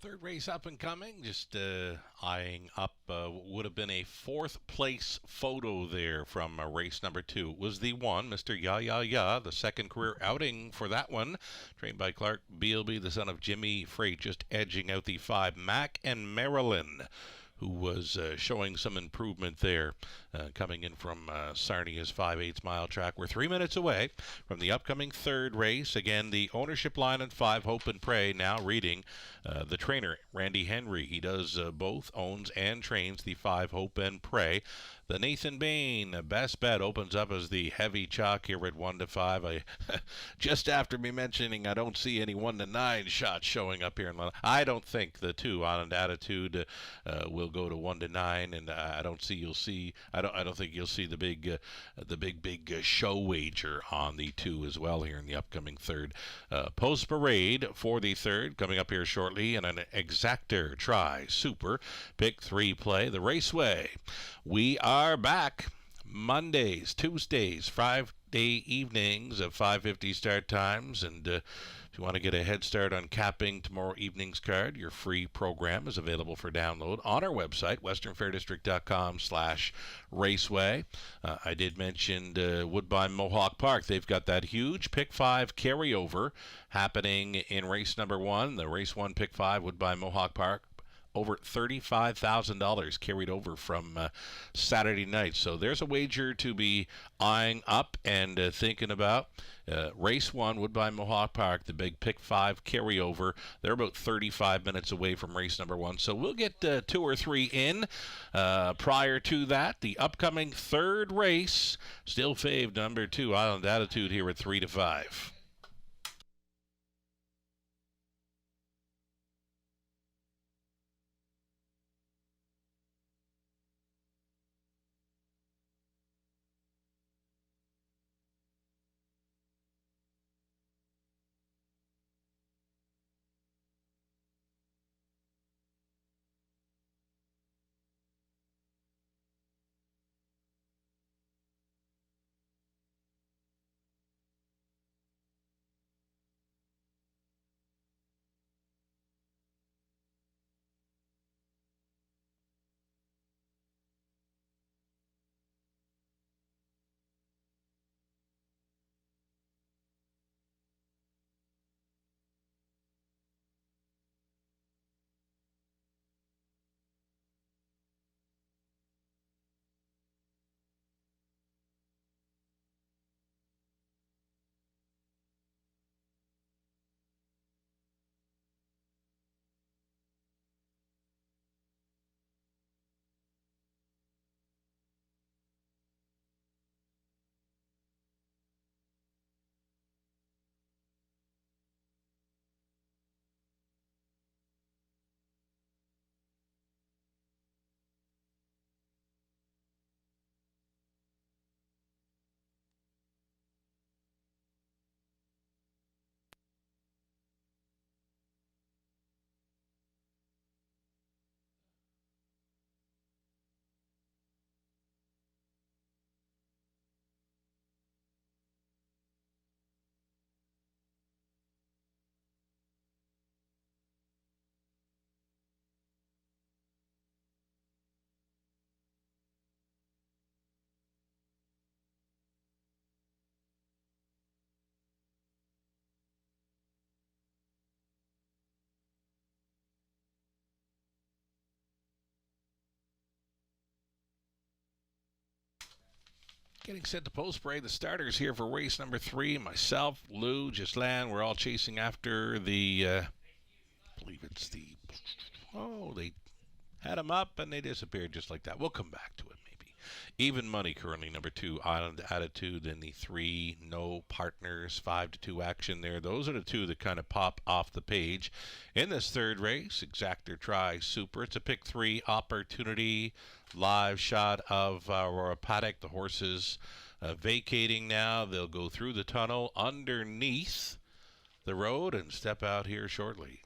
Third race up and coming, just eyeing up what would have been a fourth place photo there from race number 2. It was the one, Mr. Ya Ya Ya, the second career outing for that one. Trained by Clark Bealby, the son of Jimmy Freight, just edging out the 5. Mac and Marilyn, who was showing some improvement there, coming in from Sarnia's 5/8 mile track. We're 3 minutes away from the upcoming third race. Again, the ownership line at 5, Hope and Pray, now reading the trainer, Randy Henry. He does both, owns and trains the 5, Hope and Pray. The Nathan Bain best bet opens up as the heavy chalk here at 1 to 5. Just after me mentioning I don't see any 1 to 9 shots showing up here in London. I don't think the 2 Island Attitude will go to 1 to 9, and I don't think you'll see the big show wager on the 2 as well here in the upcoming third. Post Parade for the third coming up here shortly, and an Exactor Try Super pick 3 play. The Raceway. We are back Mondays, Tuesdays, Friday evenings at 5:50 start times. And if you want to get a head start on capping tomorrow evening's card, your free program is available for download on our website, westernfairdistrict.com/raceway. I did mention Woodbine Mohawk Park. They've got that huge pick 5 carryover happening in race number 1. The race 1 pick 5, Woodbine Mohawk Park. Over $35,000 carried over from Saturday night. So there's a wager to be eyeing up and thinking about. Race 1, Woodbine Mohawk Park, the big pick 5 carryover. They're about 35 minutes away from race number 1. So we'll get 2 or 3 in prior to that. The upcoming third race, still fave number 2, Island Attitude here at 3 to 5. Getting set to post parade. The starters here for race number 3. Myself, Lou, Gislan, we're all chasing after the, I believe it's the, they had him up and they disappeared just like that. We'll come back to it maybe. Even money currently, number 2, Island Attitude, and the 3, No Partners, 5 to 2 action there. Those are the 2 that kind of pop off the page. In this third race, Exactor Try Super. It's a pick 3 opportunity. Live shot of Aurora Paddock. The horses vacating now. They'll go through the tunnel underneath the road and step out here shortly.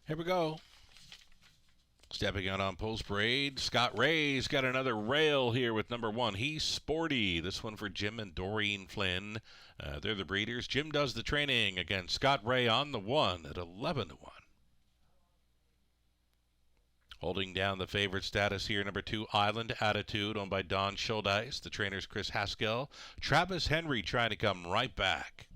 Here we go. Stepping out on Post Parade, Scott Ray's got another rail here with number 1. He's Sporty. This one for Jim and Doreen Flynn. They're the breeders. Jim does the training against Scott Ray on the 1 at 11 to 1. Holding down the favorite status here, number 2, Island Attitude, owned by Don Schuldeis. The trainer's Chris Haskell. Travis Henry trying to come right back.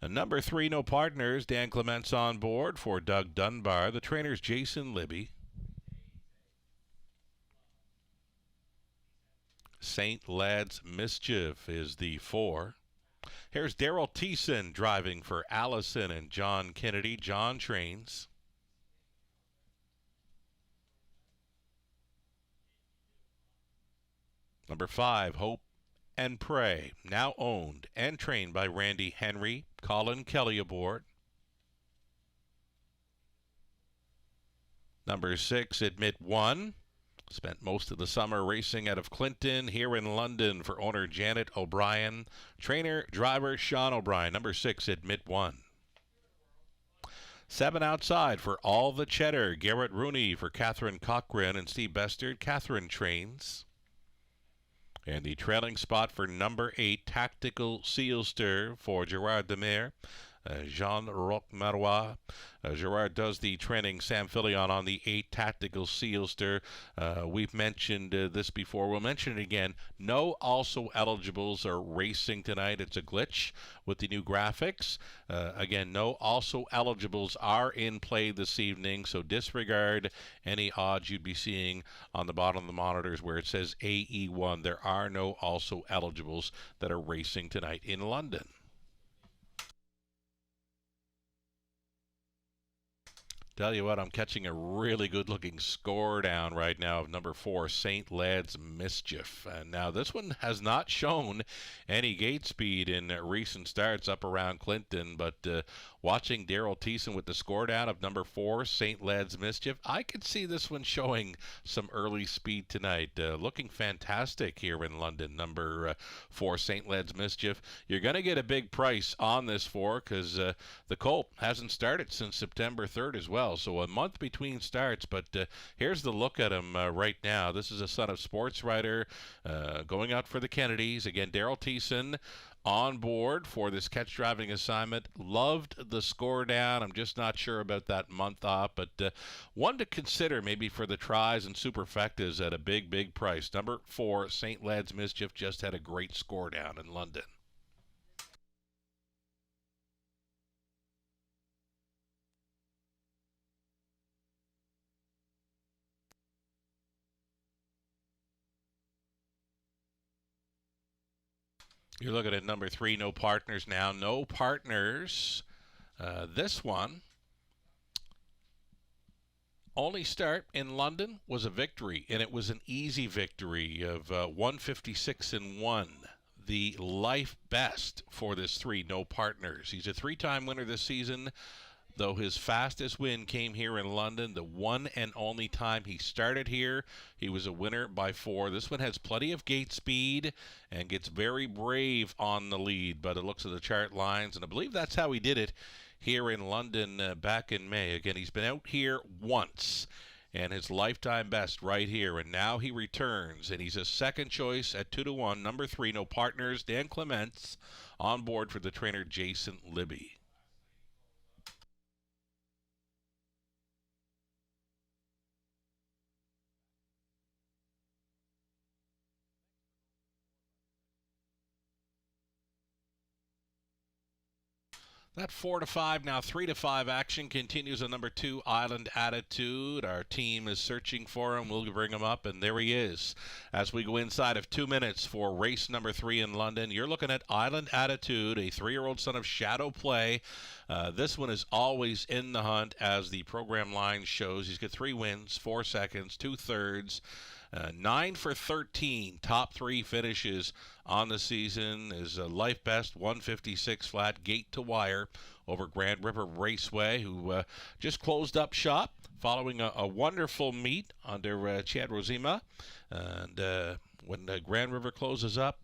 And number 3, No Partners. Dan Clements on board for Doug Dunbar. The trainer's Jason Libby. St. Lad's Mischief is the 4. Here's Daryl Thiessen driving for Allison and John Kennedy. John trains. Number 5, Hope and Pray, now owned and trained by Randy Henry. Colin Kelly aboard. Number 6, Admit One. Spent most of the summer racing out of Clinton, here in London for owner Janet O'Brien. Trainer, driver Sean O'Brien. Number 6, Admit One. 7 outside for All the Cheddar. Garrett Rooney for Catherine Cochran and Steve Bestard. Catherine trains. And the trailing spot for number 8, Tactical Sealster for Gerard Demare. Jean-Roch Marois. Gerard does the training. Sam Filion on the 8, Tactical Sealster. We've mentioned this before. We'll mention it again. No also eligibles are racing tonight. It's a glitch with the new graphics. Again, no also eligibles are in play this evening, so disregard any odds you'd be seeing on the bottom of the monitors where it says AE1. There are no also eligibles that are racing tonight in London. Tell you what, I'm catching a really good-looking score down right now of number 4, St. Lad's Mischief. And now this one has not shown any gate speed in recent starts up around Clinton, but watching Daryl Thiessen with the score down of number 4, St. Lad's Mischief, I could see this one showing some early speed tonight. Looking fantastic here in London, number 4, St. Lad's Mischief. You're going to get a big price on this 4 because the Colt hasn't started since September 3rd as well. So a month between starts, but here's the look at him right now. This is a son of sports writer going out for the Kennedys. Again, Daryl Thiessen on board for this catch driving assignment. Loved the score down. I'm just not sure about that month off, but one to consider maybe for the tries and superfectas at a big price. Number 4, St. Lad's Mischief, just had a great score down in London. You're looking at number 3, No Partners now. No Partners. This one, only start in London was a victory, and it was an easy victory of 156-1. The life best for this 3, No Partners. He's a 3-time winner this season, though his fastest win came here in London. The one and only time he started here, he was a winner by 4. This one has plenty of gate speed and gets very brave on the lead, but it looks at the chart lines, and I believe that's how he did it here in London back in May. Again, he's been out here once, and his lifetime best right here, and now he returns, and he's a second choice at 2-1. Number 3, No Partners. Dan Clements on board for the trainer Jason Libby. That 4-5, now 3-5 action continues on number 2, Island Attitude. Our team is searching for him. We'll bring him up, and there he is. As we go inside of 2 minutes for race number 3 in London, you're looking at Island Attitude, a 3-year-old son of Shadow Play. This one is always in the hunt, as the program line shows. He's got 3 wins, 4 seconds, 2 thirds. 9 for 13, top 3 finishes on the season. Is a life best 156 flat, gate to wire over Grand River Raceway, who just closed up shop following a wonderful meet under Chad Rosima. And when Grand River closes up,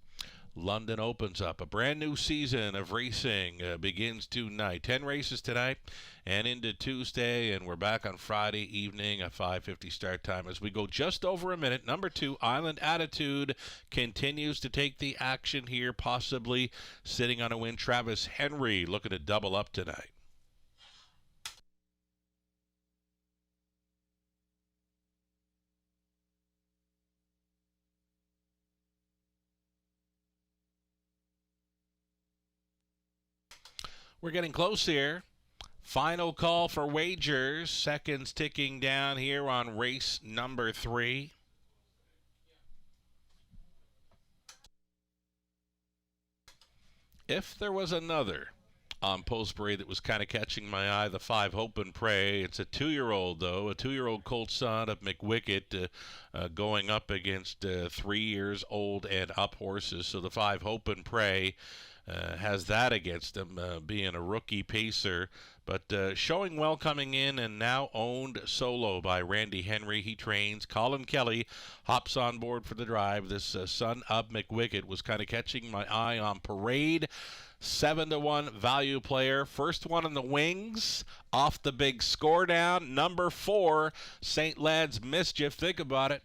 London opens up. A brand new season of racing begins tonight. 10 races tonight and into Tuesday, and we're back on Friday evening at 5:50 start time as we go just over a minute. Number 2, Island Attitude, continues to take the action here, possibly sitting on a win. Travis Henry looking to double up tonight. We're getting close here. Final call for wagers. Seconds ticking down here on race number 3. If there was another on Postbury that was kind of catching my eye, the 5 Hope and Pray. It's a 2-year-old, though, a 2-year-old colt son of McWickett going up against 3 years old and up horses. So the 5 Hope and Pray has that against him, being a rookie pacer, but showing well coming in and now owned solo by Randy Henry. He trains. Colin Kelly hops on board for the drive. This son of McWickett was kind of catching my eye on Parade. 7-1 value player. First one in the wings off the big score down. Number 4, St. Lad's Mischief. Think about it.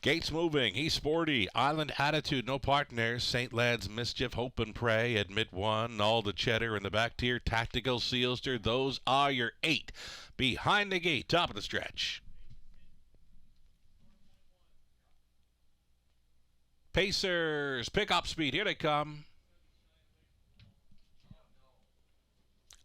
Gates moving. He's sporty. Island Attitude, no partners. St. Lad's Mischief, Hope and Pray, Admit One, All the Cheddar in the back tier. Tactical Sealster. Those are your 8. Behind the gate, top of the stretch. Pacers, pick up speed. Here they come.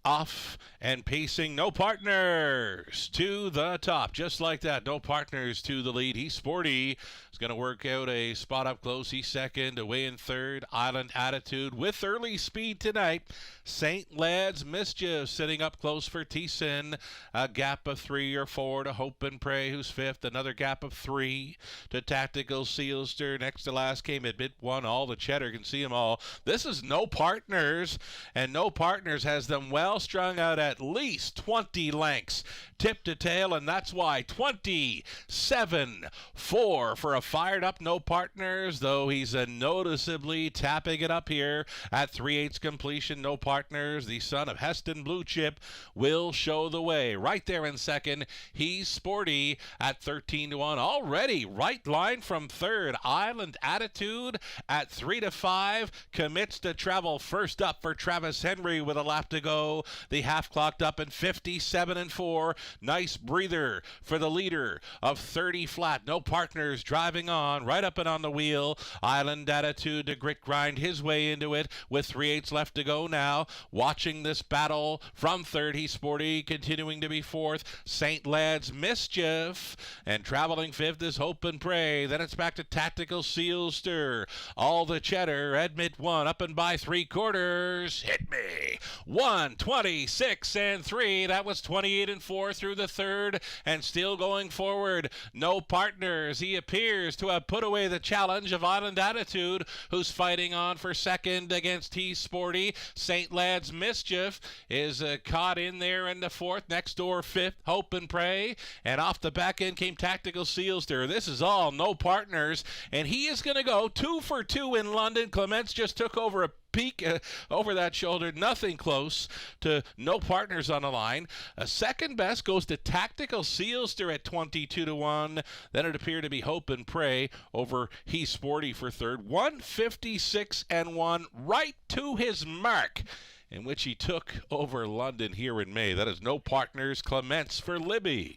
Off and pacing, no partners to the top. Just like that, no partners to the lead. He's sporty. He's going to work out a spot up close. He's second, away in third. Island Attitude with early speed tonight. St. Lad's Mischief sitting up close for Thiessen. A gap of 3 or 4 to Hope and Pray, who's 5th. Another gap of 3 to Tactical Sealster. Next to last came Admit One. All the Cheddar, can see them all. This is no partners, and no partners has them well strung out at least 20 lengths tip to tail, and that's why 27-4 for a fired up no partners, though he's noticeably tapping it up here at 3/8 completion. No partners, the son of Heston Blue Chip, will show the way. Right there in second, he's sporty at 13-1. Already right line from third. Island Attitude at 3-5 commits to travel first up for Travis Henry with a lap to go. The half clocked up in 57-4. Nice breather for the leader of 30 flat. No partners driving on, right up and on the wheel. Island Attitude to grit grind his way into it with 3/8 left to go now. Watching this battle from third, he's sporty, continuing to be fourth. St. Lad's Mischief, and traveling fifth is Hope and Pray. Then it's back to Tactical Sealster. All the Cheddar, Admit One, up and by 3/4. Hit me. 1:26-3. That was 28-4 through the third, and still going forward. No partners. He appears to have put away the challenge of Island Attitude, who's fighting on for second against T Sporty. St. Lad's Mischief is caught in there in the fourth. Next door, fifth, Hope and Pray. And off the back end came Tactical Sealster. This is all no partners, and he is going to go 2 for 2 in London. Clements just took over a peek over that shoulder. Nothing close to no partners on the line. Second best goes to Tactical Sealster at 22-1. Then it appeared to be Hope and Pray over He's Sporty for third. 156-1, right to his mark, in which he took over London here in May. That is no partners. Clements for Libby.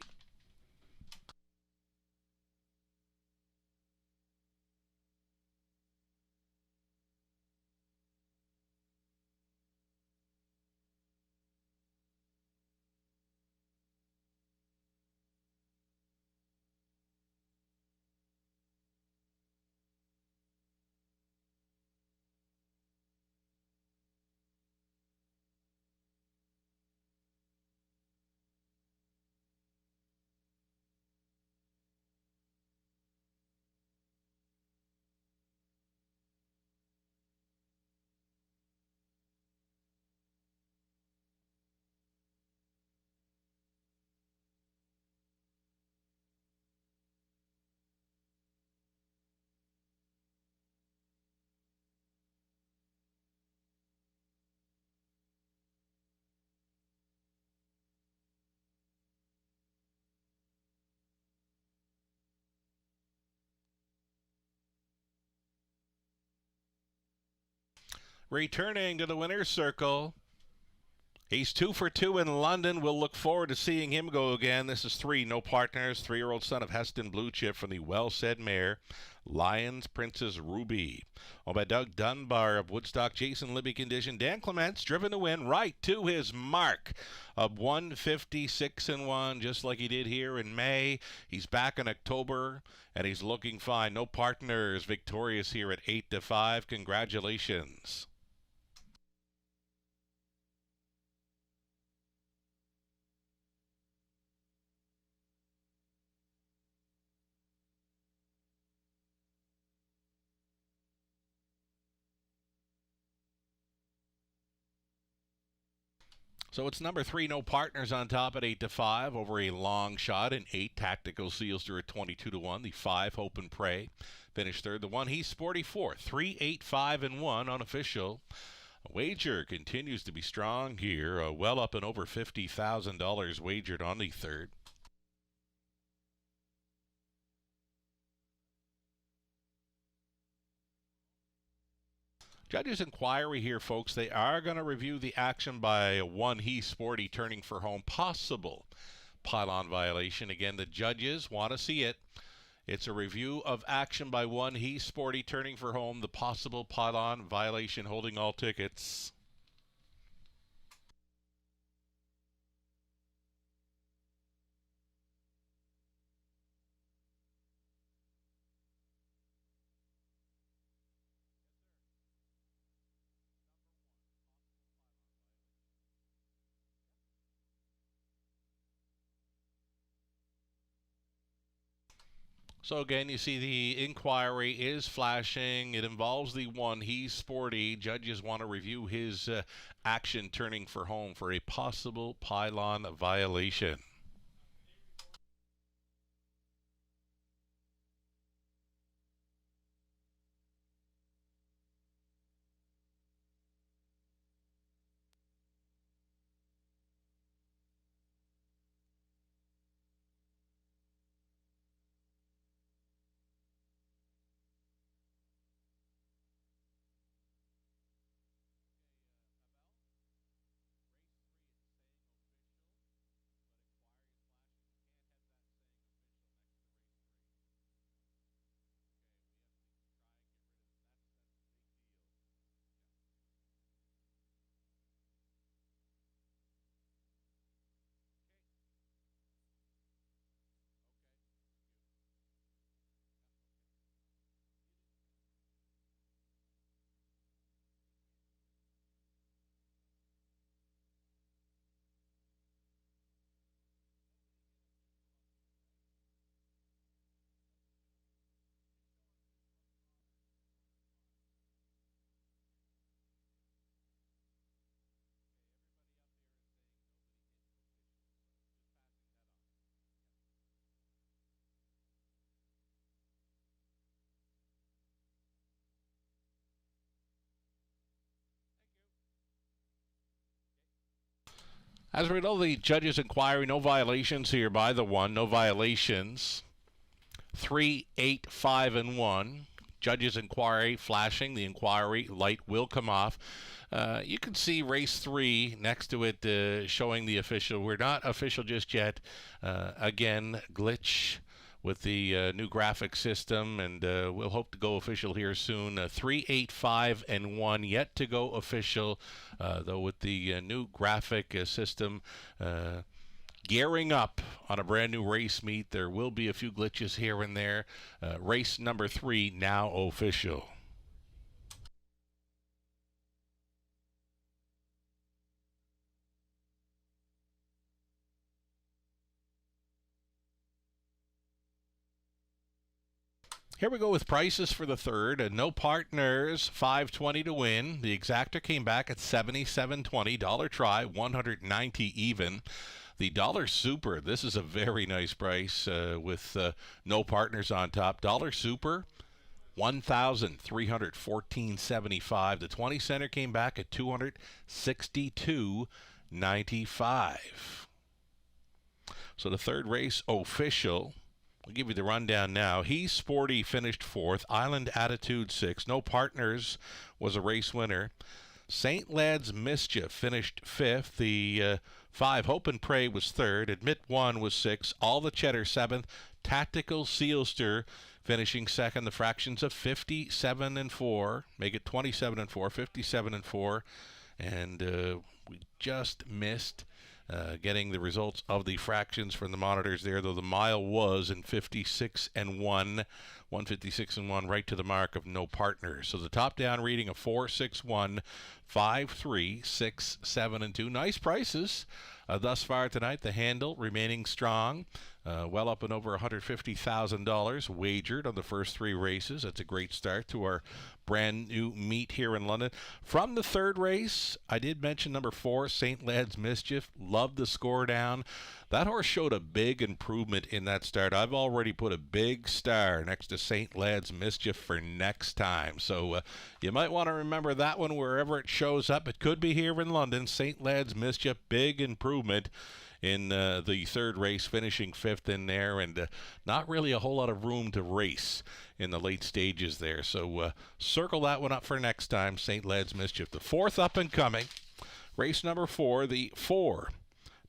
Returning to the winner's circle. He's 2 for 2 in London. We'll look forward to seeing him go again. This is 3, No Partners, 3-year-old son of Heston Blue Chip from the well-said mare, Lions Princess Ruby. Owned by Doug Dunbar of Woodstock, Jason Libby condition. Dan Clements driven to win right to his mark of 156-1, just like he did here in May. He's back in October, and he's looking fine. No Partners victorious here at 8-5. Congratulations. So it's number 3, No Partners on top at 8-5 over a long shot. And 8, Tactical Seals through at 22-1. The 5, Hope and Pray finished third. The 1, He's Sporty fourth. 3, 8, 5, and 1 unofficial. Wager continues to be strong here. Well up and over $50,000 wagered on the third. Judges' inquiry here, folks. They are going to review the action by 1, He's Sporty turning for home. Possible pylon violation. Again, the judges want to see it. It's a review of action by 1, He's Sporty turning for home. The possible pylon violation, holding all tickets. So again, you see the inquiry is flashing. It involves the 1, He's Sporty. Judges want to review his action turning for home for a possible pylon violation. As a result of the judge's inquiry, no violations here by the 1. No violations. 3, 8, 5, and 1. Judge's inquiry flashing. The inquiry light will come off. You can see race 3 next to it showing the official. We're not official just yet. Again, glitch with the new graphic system, and we'll hope to go official here soon. 3, 8, 5, and 1 yet to go official, though with the new graphic system gearing up on a brand new race meet, there will be a few glitches here and there. Race number 3 now official. Here we go with prices for the third. No Partners, $5.20 to win. The exactor came back at $77.20. Dollar try, $190 even. The Dollar Super, this is a very nice price with No Partners on top. Dollar Super, $1,314.75. The 20 center came back at $262.95. So the third race official. I'll give you the rundown now. He's Sporty finished fourth. Island Attitude sixth. No Partners was a race winner. St. Lad's Mischief finished fifth. The 5 Hope and Pray was third. Admit One was sixth. All the Cheddar seventh. Tactical Sealster finishing second. The fractions of 57 and 4 make it 27 and 4, 57 and 4, and we just missed getting the results of the fractions from the monitors there, though the mile was in 56 and 1, 156 and 1, right to the mark of No Partners. So the top down reading of 4, 6, 1, 5, 3, 6, 7, and 2. Nice prices thus far tonight. The handle remaining strong. Well up and over $150,000 wagered on the first 3 races. That's a great start to our brand new meet here in London. From the third race, I did mention number 4, St. Lad's Mischief. Loved the score down. That horse showed a big improvement in that start. I've already put a big star next to St. Lad's Mischief for next time. So you might want to remember that one wherever it shows up. It could be here in London. St. Lad's Mischief, big improvement in the third race, finishing fifth in there, and not really a whole lot of room to race in the late stages there. So circle that one up for next time, St. Lad's Mischief. The fourth up and coming, race number 4, the 4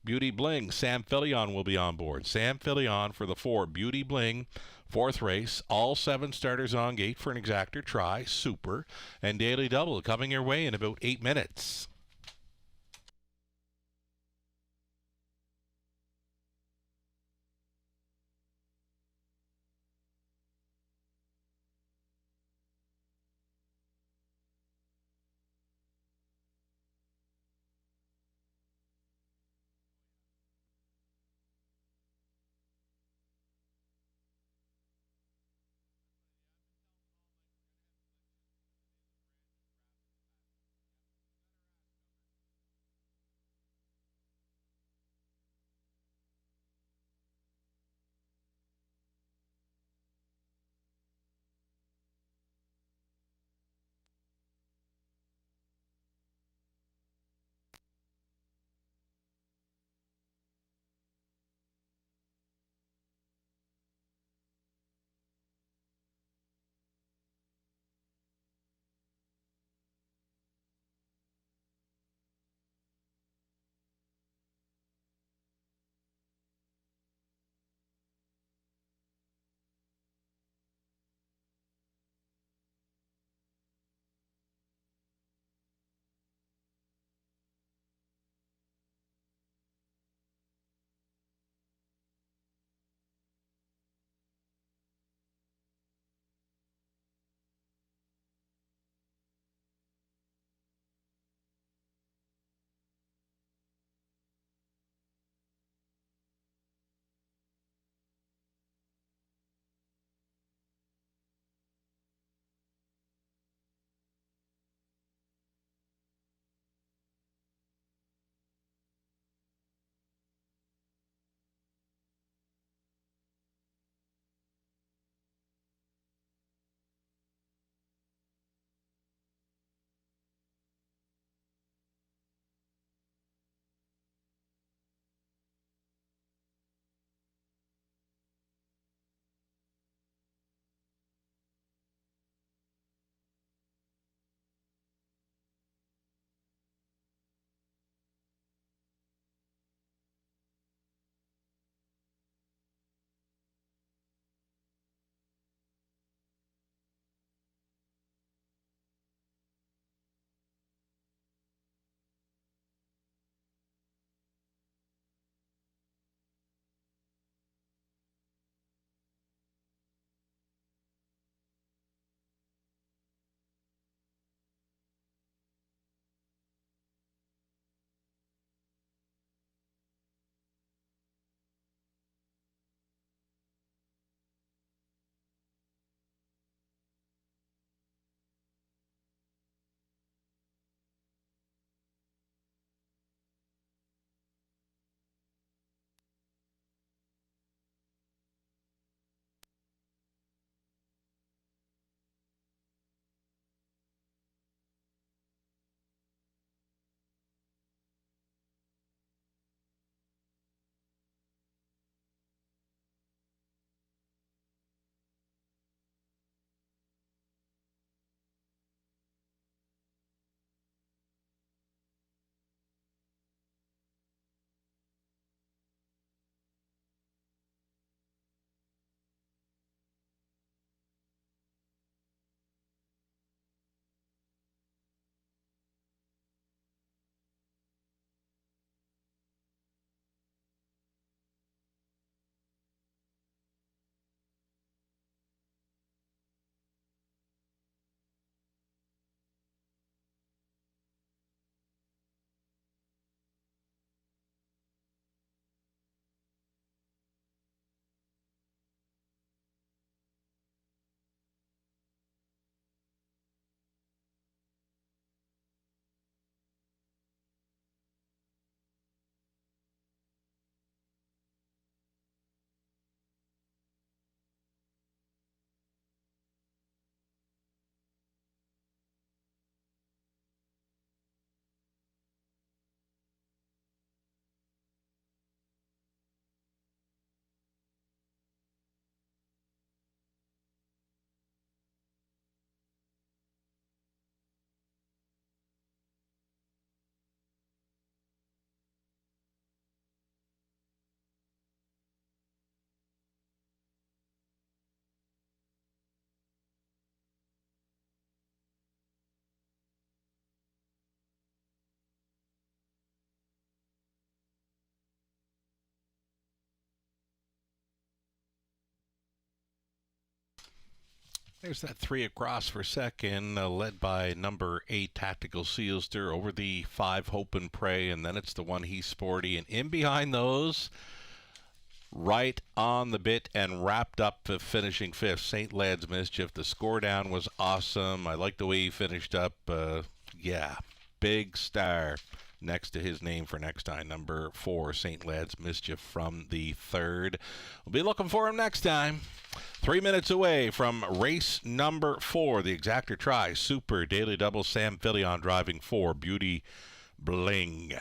Beauty Bling. Sam Filion will be on board. Sam Filion for the 4 Beauty Bling. Fourth race, all 7 starters on gate for an exactor try, super, and daily double coming your way in about 8 minutes. There's that 3 across for second, led by number 8, Tactical Sealster, over the 5, Hope and Pray, and then it's the 1, He's Sporty. And in behind those, right on the bit and wrapped up, finishing 5th, St. Led's Mischief. The score down was awesome. I like the way he finished up. Yeah, big star next to his name for next time, number 4, St. Led's Mischief from the 3rd. We'll be looking for him next time. 3 minutes away from race number 4, the Exactor Try Super Daily Double. Sam Fillion driving 4, Beauty Bling.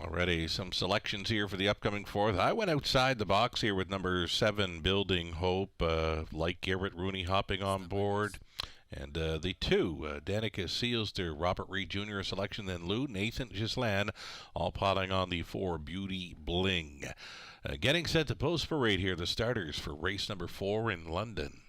Already some selections here for the upcoming 4th. I went outside the box here with number 7, Building Hope, like Garrett Rooney hopping on board. And the 2, Danica Sealster, Robert Reed Jr. selection, then Lou, Nathan Gislan, all piling on the 4, Beauty Bling. Getting set to post parade here, the starters for race number 4 in London.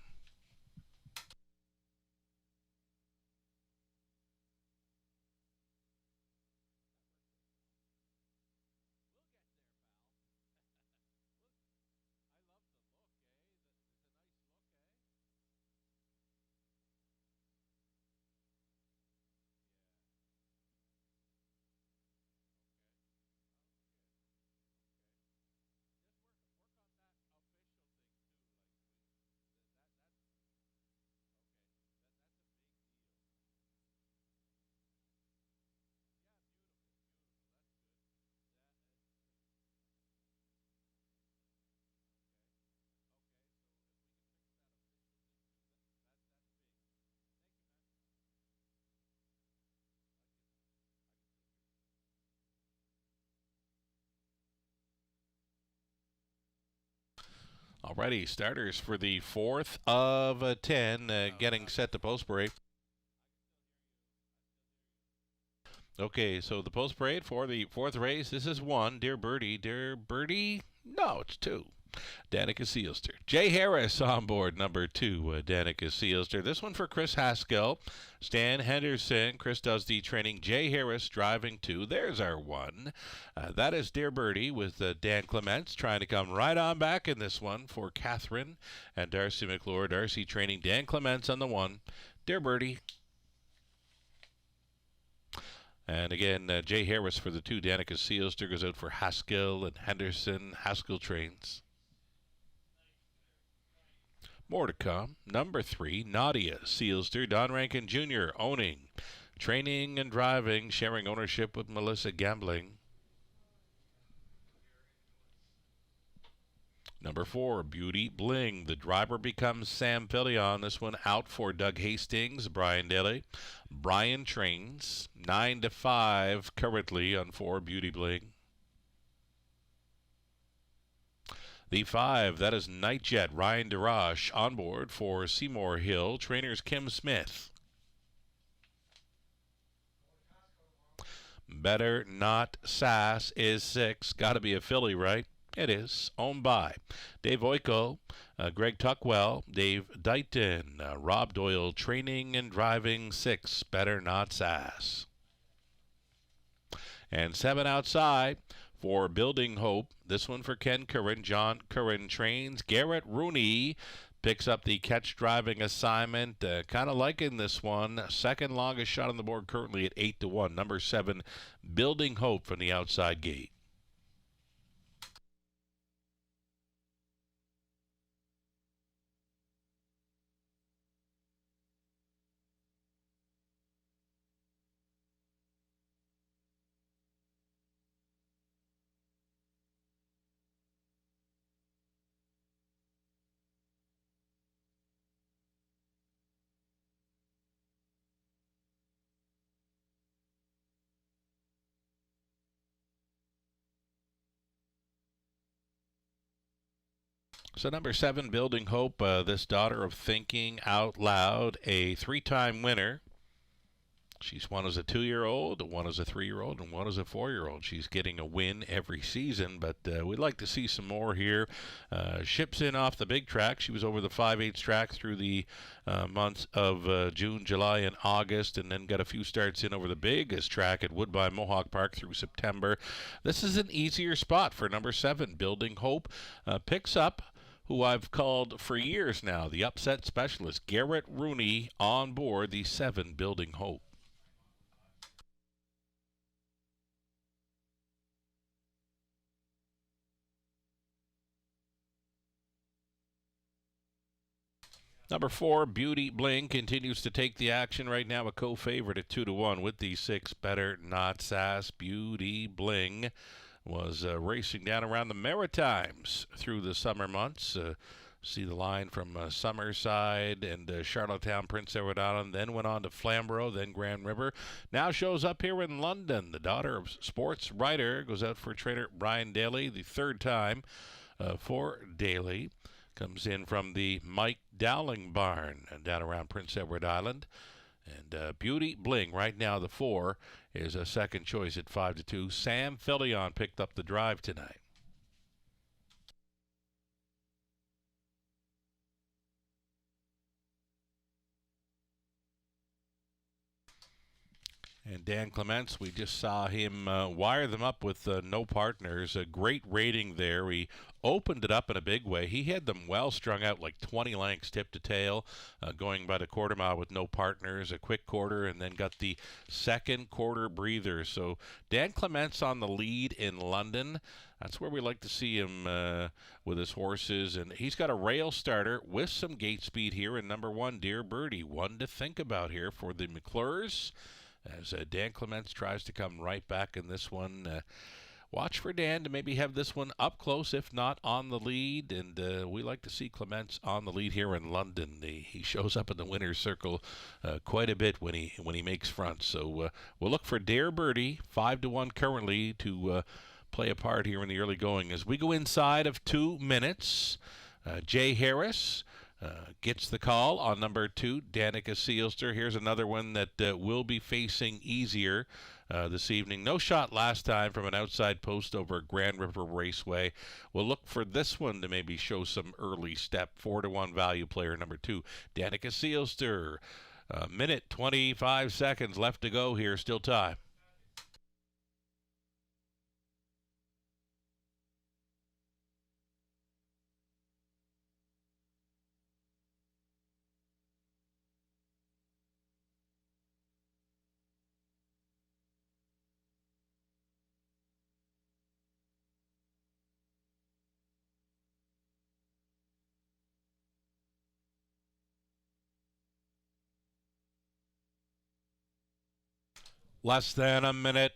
Alrighty, starters for the 4th of 10, getting set to post parade. Okay, so the post parade for the 4th race. This is 1, Dear Birdie. Dear Birdie? No, it's 2. Danica Seelster. Jay Harris on board, number 2, Danica Seelster. This one for Chris Haskell. Stan Henderson. Chris does the training. Jay Harris driving 2. There's our 1. That is Dear Birdie with Dan Clements trying to come right on back in this one for Catherine and Darcy McClure. Darcy training Dan Clements on the 1. Dear Birdie. And again, Jay Harris for the 2. Danica Seelster goes out for Haskell and Henderson. Haskell trains. More to come. Number 3, Nadia Seelster. Don Rankin Jr. owning. Training and driving. Sharing ownership with Melissa Gambling. Number 4, Beauty Bling. The driver becomes Sam Fillion. This one out for Doug Hastings, Brian Daly. Brian trains 9-5 currently on 4, Beauty Bling. The 5, that is Nightjet, Ryan DeRoche on board for Seymour Hill. Trainers Kim Smith. Better Not Sass is 6. Got to be a filly, right? It is. Owned by Dave Oiko, Greg Tuckwell, Dave Dighton, Rob Doyle, training and driving 6, Better Not Sass. And 7 outside for Building Hope. This one for Ken Curran. John Curran trains. Garrett Rooney picks up the catch driving assignment. Kind of liking this one. Second longest shot on the board currently at 8-1. Number 7, Building Hope from the outside gate. So number 7, Building Hope, this daughter of thinking out loud, a 3-time winner. She's one as a 2-year-old, one as a 3-year-old, and one as a 4-year-old. She's getting a win every season, but we'd like to see some more here. Ships in off the big track. She was over the 5/8 track through the months of June, July, and August, and then got a few starts in over the biggest track at Woodbine Mohawk Park through September. This is an easier spot for number 7, Building Hope. Picks up who I've called for years now, the upset specialist, Garrett Rooney, on board the 7, Building Hope. Number 4, Beauty Bling, continues to take the action right now, a co-favorite at 2-1 with the 6, Better Not Sass. Beauty Bling was racing down around the Maritimes through the summer months. See the line from Summerside and Charlottetown, Prince Edward Island, then went on to Flamborough, then Grand River. Now shows up here in London. The daughter of sports writer goes out for trainer Brian Daly, the 3rd time for Daly. Comes in from the Mike Dowling barn down around Prince Edward Island. And Beauty Bling, right now the 4, is a second choice at 5-2. Sam Fillion picked up the drive tonight. And Dan Clements, we just saw him wire them up with no partners. A great rating there. He opened it up in a big way. He had them well strung out, like 20 lengths tip to tail, going by the quarter mile with no partners, a quick quarter, and then got the second quarter breather. So Dan Clements on the lead in London. That's where we like to see him with his horses. And he's got a rail starter with some gate speed here in number 1, Dear Birdie. One to think about here for the McClures, as Dan Clements tries to come right back in this one. Watch for Dan to maybe have this one up close, if not on the lead. And we like to see Clements on the lead here in London. He shows up in the winner's circle quite a bit when he makes front. So we'll look for Dare Birdie, 5-1 currently, to play a part here in the early going. As we go inside of 2 minutes, Jay Harris Gets the call on number 2, Danica Seelster. Here's another one that will be facing easier this evening. No shot last time from an outside post over Grand River Raceway. We'll look for this one to maybe show some early step. 4-1 value player number 2, Danica Seelster. A minute 25 seconds left to go here. Still time. Less than a minute.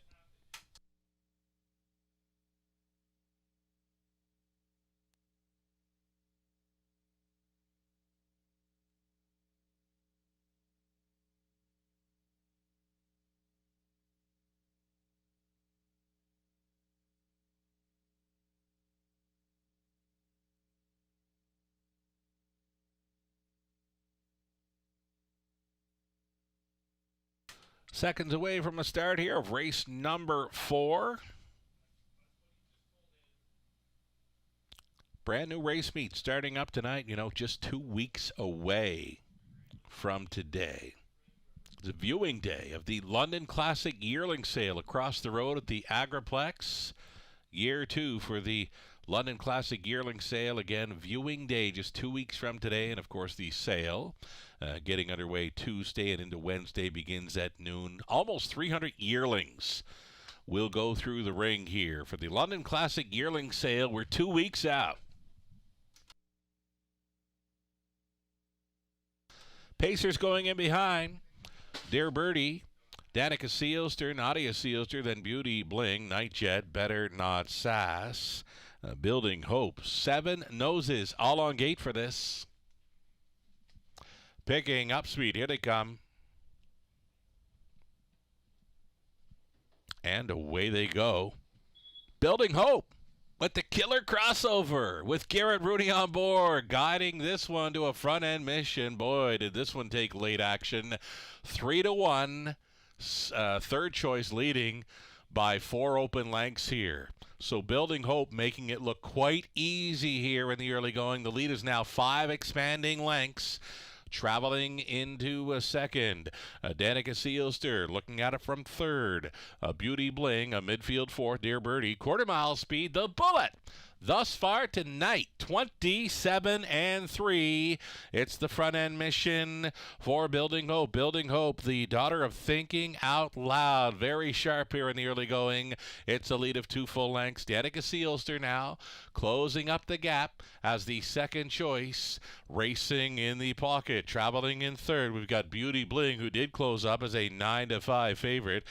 Seconds away from a start here of race number 4. Brand new race meet starting up tonight, just 2 weeks away from today. It's a viewing day of the London Classic Yearling Sale across the road at the Agriplex. Year 2 for the London Classic Yearling Sale. Again, viewing day just 2 weeks from today. And, of course, the sale getting underway Tuesday and into Wednesday begins at noon. Almost 300 yearlings will go through the ring here for the London Classic Yearling Sale. We're 2 weeks out. Pacers going in behind. Dear Birdie, Danica Seelster, Nadia Seelster, then Beauty Bling, Nightjet, Better Not Sass, Building Hope. 7 noses all on gate for this. Picking up speed. Here they come. And away they go. Building Hope with the killer crossover with Garrett Rooney on board, guiding this one to a front-end mission. Boy, did this one take late action. 3-1. Third choice leading by 4 open lengths here. So Building Hope making it look quite easy here in the early going. The lead is now 5 expanding lengths. Traveling into a second, Danica Seelster looking at it from third. Beauty Bling, a midfield fourth. Dear Birdie, quarter-mile speed, the Bullet. Thus far tonight, 27-3. It's the front-end mission for Building Hope. Building Hope, the daughter of thinking out loud. Very sharp here in the early going. It's a lead of 2 full lengths. Danica Seelster now closing up the gap as the second choice, racing in the pocket. Traveling in third, we've got Beauty Bling, who did close up as a 9-5 favorite.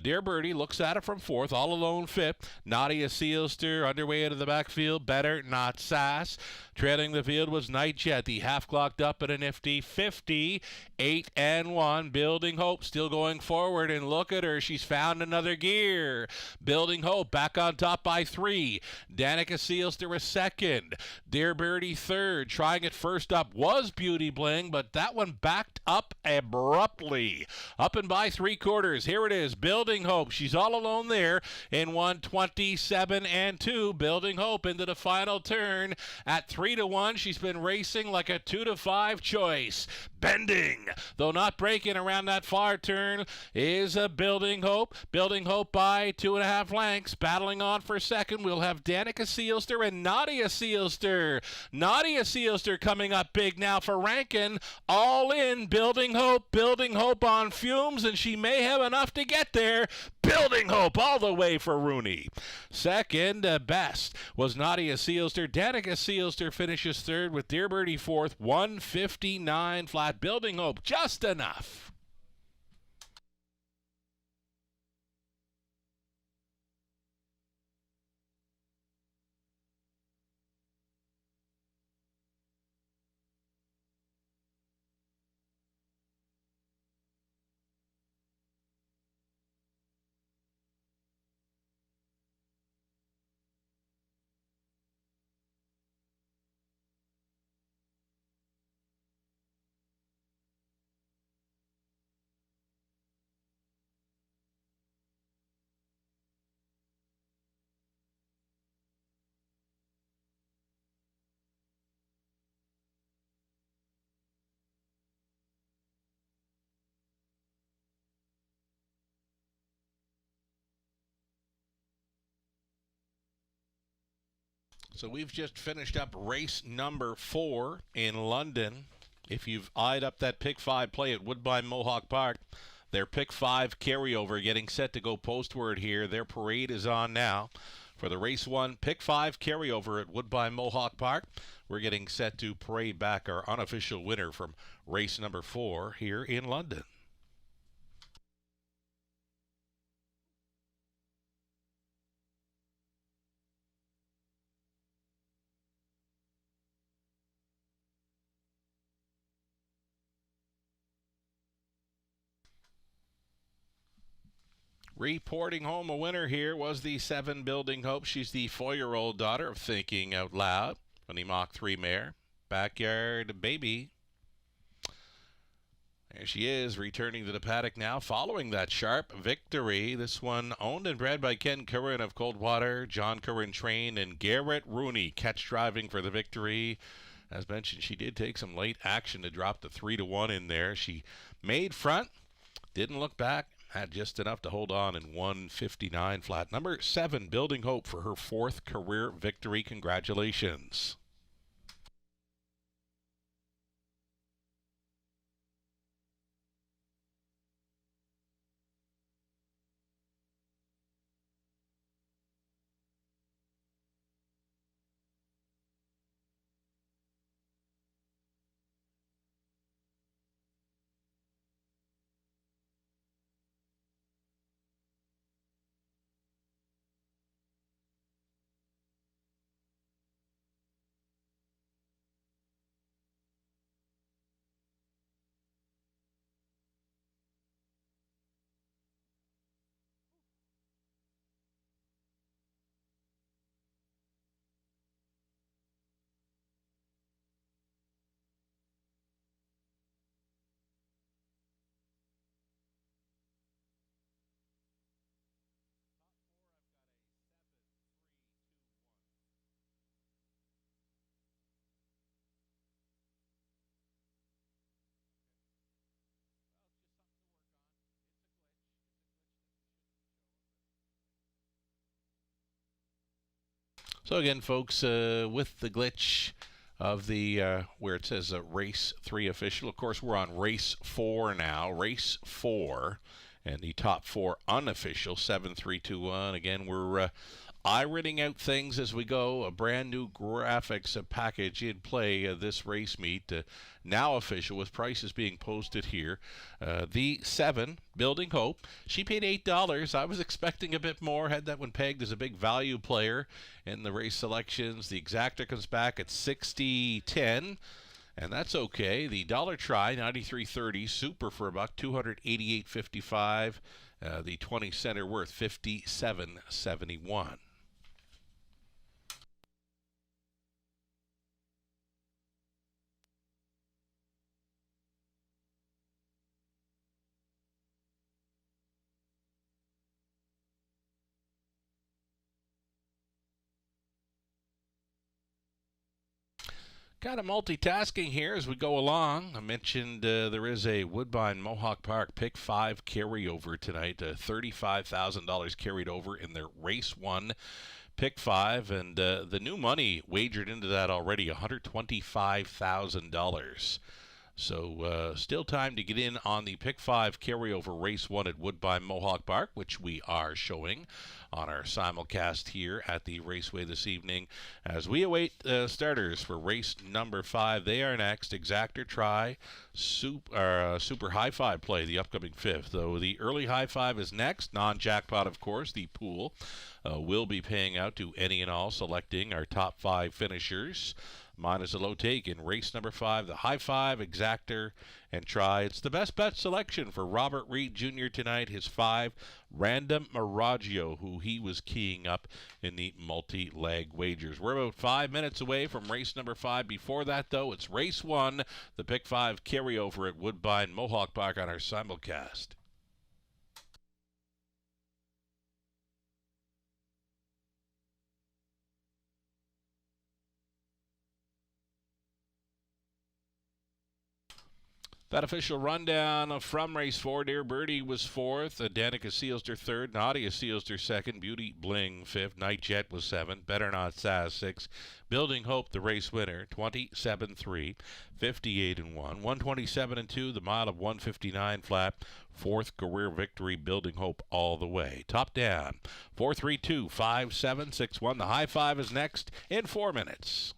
Dear Birdie looks at it from fourth, all alone fifth. Nadia Seelster underway into the backfield. Better Not Sass. Trailing the field was Nightjet. The half clocked up at a nifty 58-1. Building Hope still going forward, and look at her. She's found another gear. Building Hope back on top by 3. Danica Seelster a second. Dear Birdie third. Trying it first up was Beauty Bling, but that one backed up abruptly. Up and by 3/4. Here it is. Building Hope. She's all alone there in 1:27-2. Building Hope into the final turn at 3-1. She's been racing like a 2-5 choice. Bending, though not breaking around that far turn, is a Building Hope. Building Hope by 2.5 lengths. Battling on for second. We'll have Danica Seelster and Nadia Seelster. Nadia Seelster coming up big now for Rankin. All in. Building Hope. Building Hope on fumes, and she may have enough to get there. Building Hope all the way for Rooney. Second best was Nadia Seelster. Danica Seelster finishes third with Dear Birdie fourth. 1:59 flat. Building Hope just enough. So we've just finished up race number 4 in London. If you've eyed up that pick 5 play at Woodbine Mohawk Park, their pick 5 carryover getting set to go postward here. Their parade is on now. For the race 1 pick 5 carryover at Woodbine Mohawk Park, we're getting set to parade back our unofficial winner from race number 4 here in London. Reporting home a winner here was the 7 Building Hope. She's the 4-year-old daughter of Thinking Out Loud. When he Mach 3 mare. Backyard Baby. There she is, returning to the paddock now, following that sharp victory. This one owned and bred by Ken Curran of Coldwater, John Curran trained, and Garrett Rooney catch driving for the victory. As mentioned, she did take some late action to drop the 3-1 in there. She made front, didn't look back, had just enough to hold on in 159 flat. Number 7, Building Hope for her 4th career victory. Congratulations. So again, folks, with the glitch of the where it says race 3 official, of course we're on race 4 now. Race 4, and the top 4 unofficial, 7, 3, 2, 1. Again, we're ironing out things as we go. A brand new graphics package in play this race meet. Now official with prices being posted here. The 7, Building Hope. She paid $8. I was expecting a bit more. Had that one pegged as a big value player in the race selections. The exacta comes back at $60.10. And that's okay. The dollar try, $93.30. Super for a buck, $288.55. The 20 center worth, $57.71. Kind of multitasking here as we go along. I mentioned there is a Woodbine Mohawk Park Pick 5 carryover tonight. $35,000 carried over in their Race 1 Pick 5. And the new money wagered into that already, $125,000. So still time to get in on the Pick 5 carryover Race 1 at Woodbine Mohawk Park, which we are showing on our simulcast here at the Raceway this evening as we await starters for race number 5. They are next. Exactor Try, Super High Five play, the upcoming 5th. Though the early High Five is next. Non-jackpot, of course. The pool will be paying out to any and all, selecting our top 5 finishers. Mine is a low take in race number 5, the High Five, Exactor, and Try. It's the best bet selection for Robert Reed Jr. tonight. His 5, Random Miraggio, who he was keying up in the multi-leg wagers. We're about 5 minutes away from race number 5. Before that, though, it's race 1, the Pick 5 carryover at Woodbine Mohawk Park on our simulcast. Beneficial rundown from race 4. Dear Birdie was 4th. Danica Sealster 3rd. Nadia Sealster 2nd. Beauty Bling 5th. Night Jet was 7th. Better Not Sass 6th. Building Hope, the race winner, 27-3, 58-1. 127-2, the mile of 159 flat. 4th career victory, Building Hope all the way. Top down, 4-3-2-5-7-6-1. The high five is next in 4 minutes.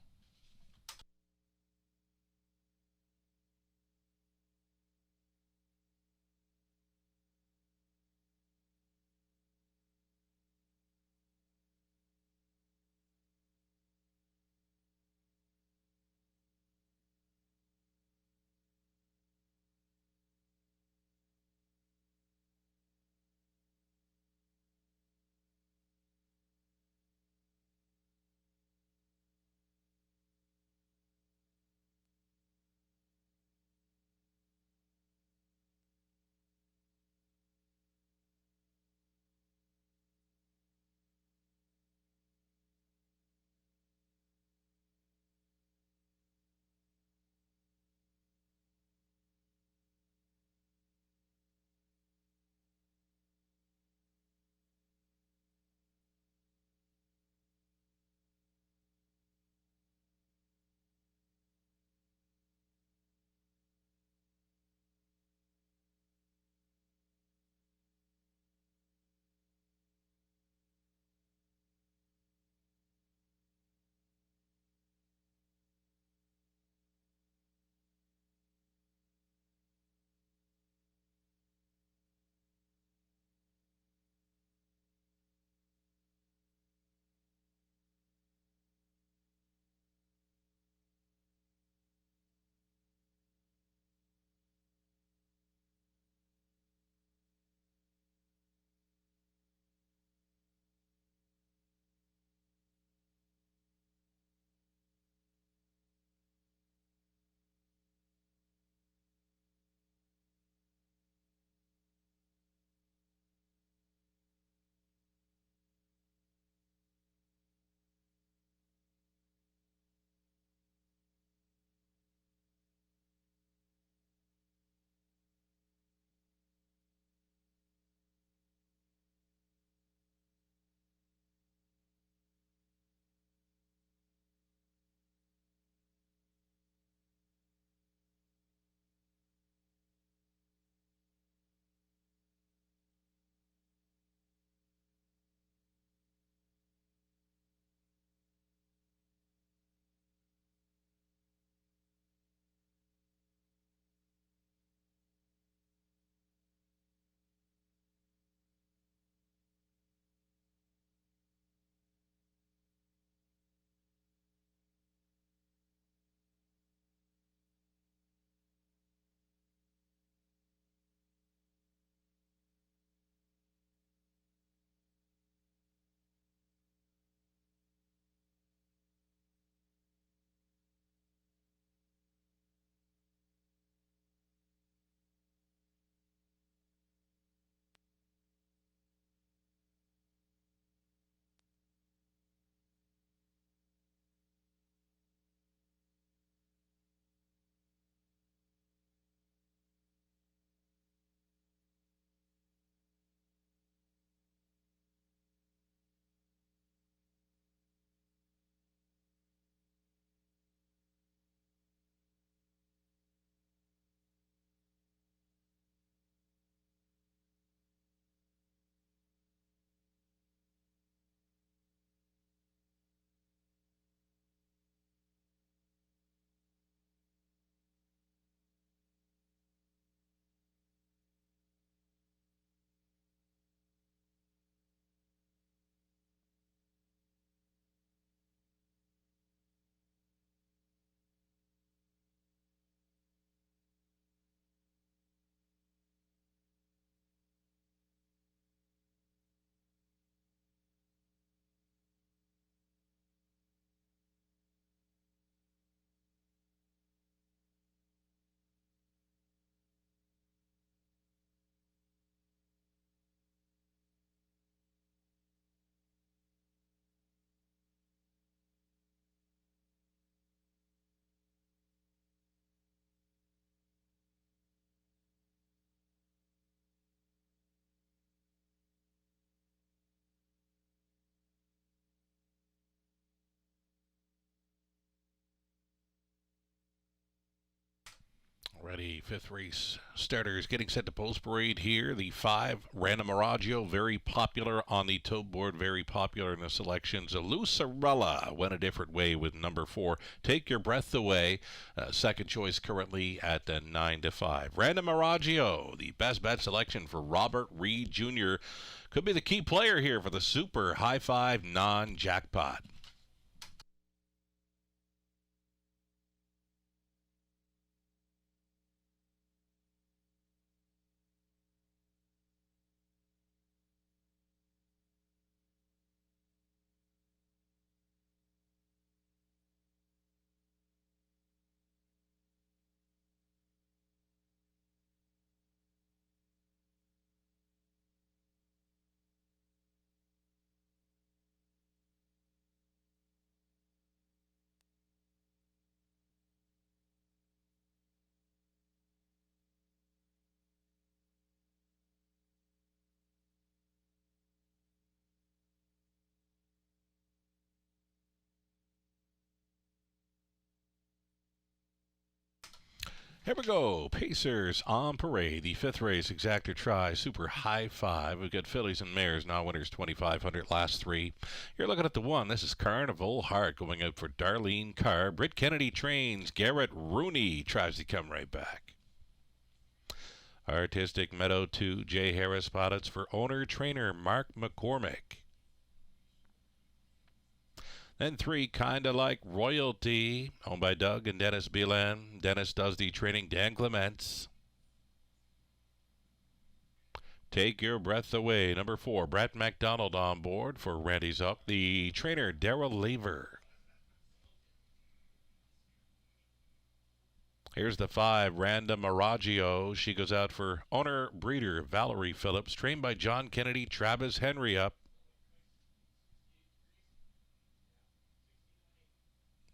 Alrighty, fifth race starters getting set to post parade here. The 5, Random Miraggio, very popular on the tote board, very popular in the selections. Lucerella went a different way with number 4, Take Your Breath Away. Second choice currently at 9 to 5. Random Miraggio, the best bet selection for Robert Reed Jr. Could be the key player here for the Super High 5 non-jackpot. Here we go. Pacers on parade. The 5th race, Exactor Try, Super High 5. We've got fillies and mares, now winners 2,500, last 3. You're looking at the 1. This is Carnival Heart going out for Darlene Carr. Britt Kennedy trains. Garrett Rooney tries to come right back. Artistic Meadow 2, Jay Harris spotteds for owner-trainer Mark McCormick. Then 3, Kinda Like Royalty, owned by Doug and Dennis Belan. Dennis does the training, Dan Clements. Take Your Breath Away, number 4, Brett McDonald on board for Randy's Hook. The trainer, Daryl Lever. Here's the 5, Random Miraggio. She goes out for owner breeder Valerie Phillips, trained by John Kennedy, Travis Henry up.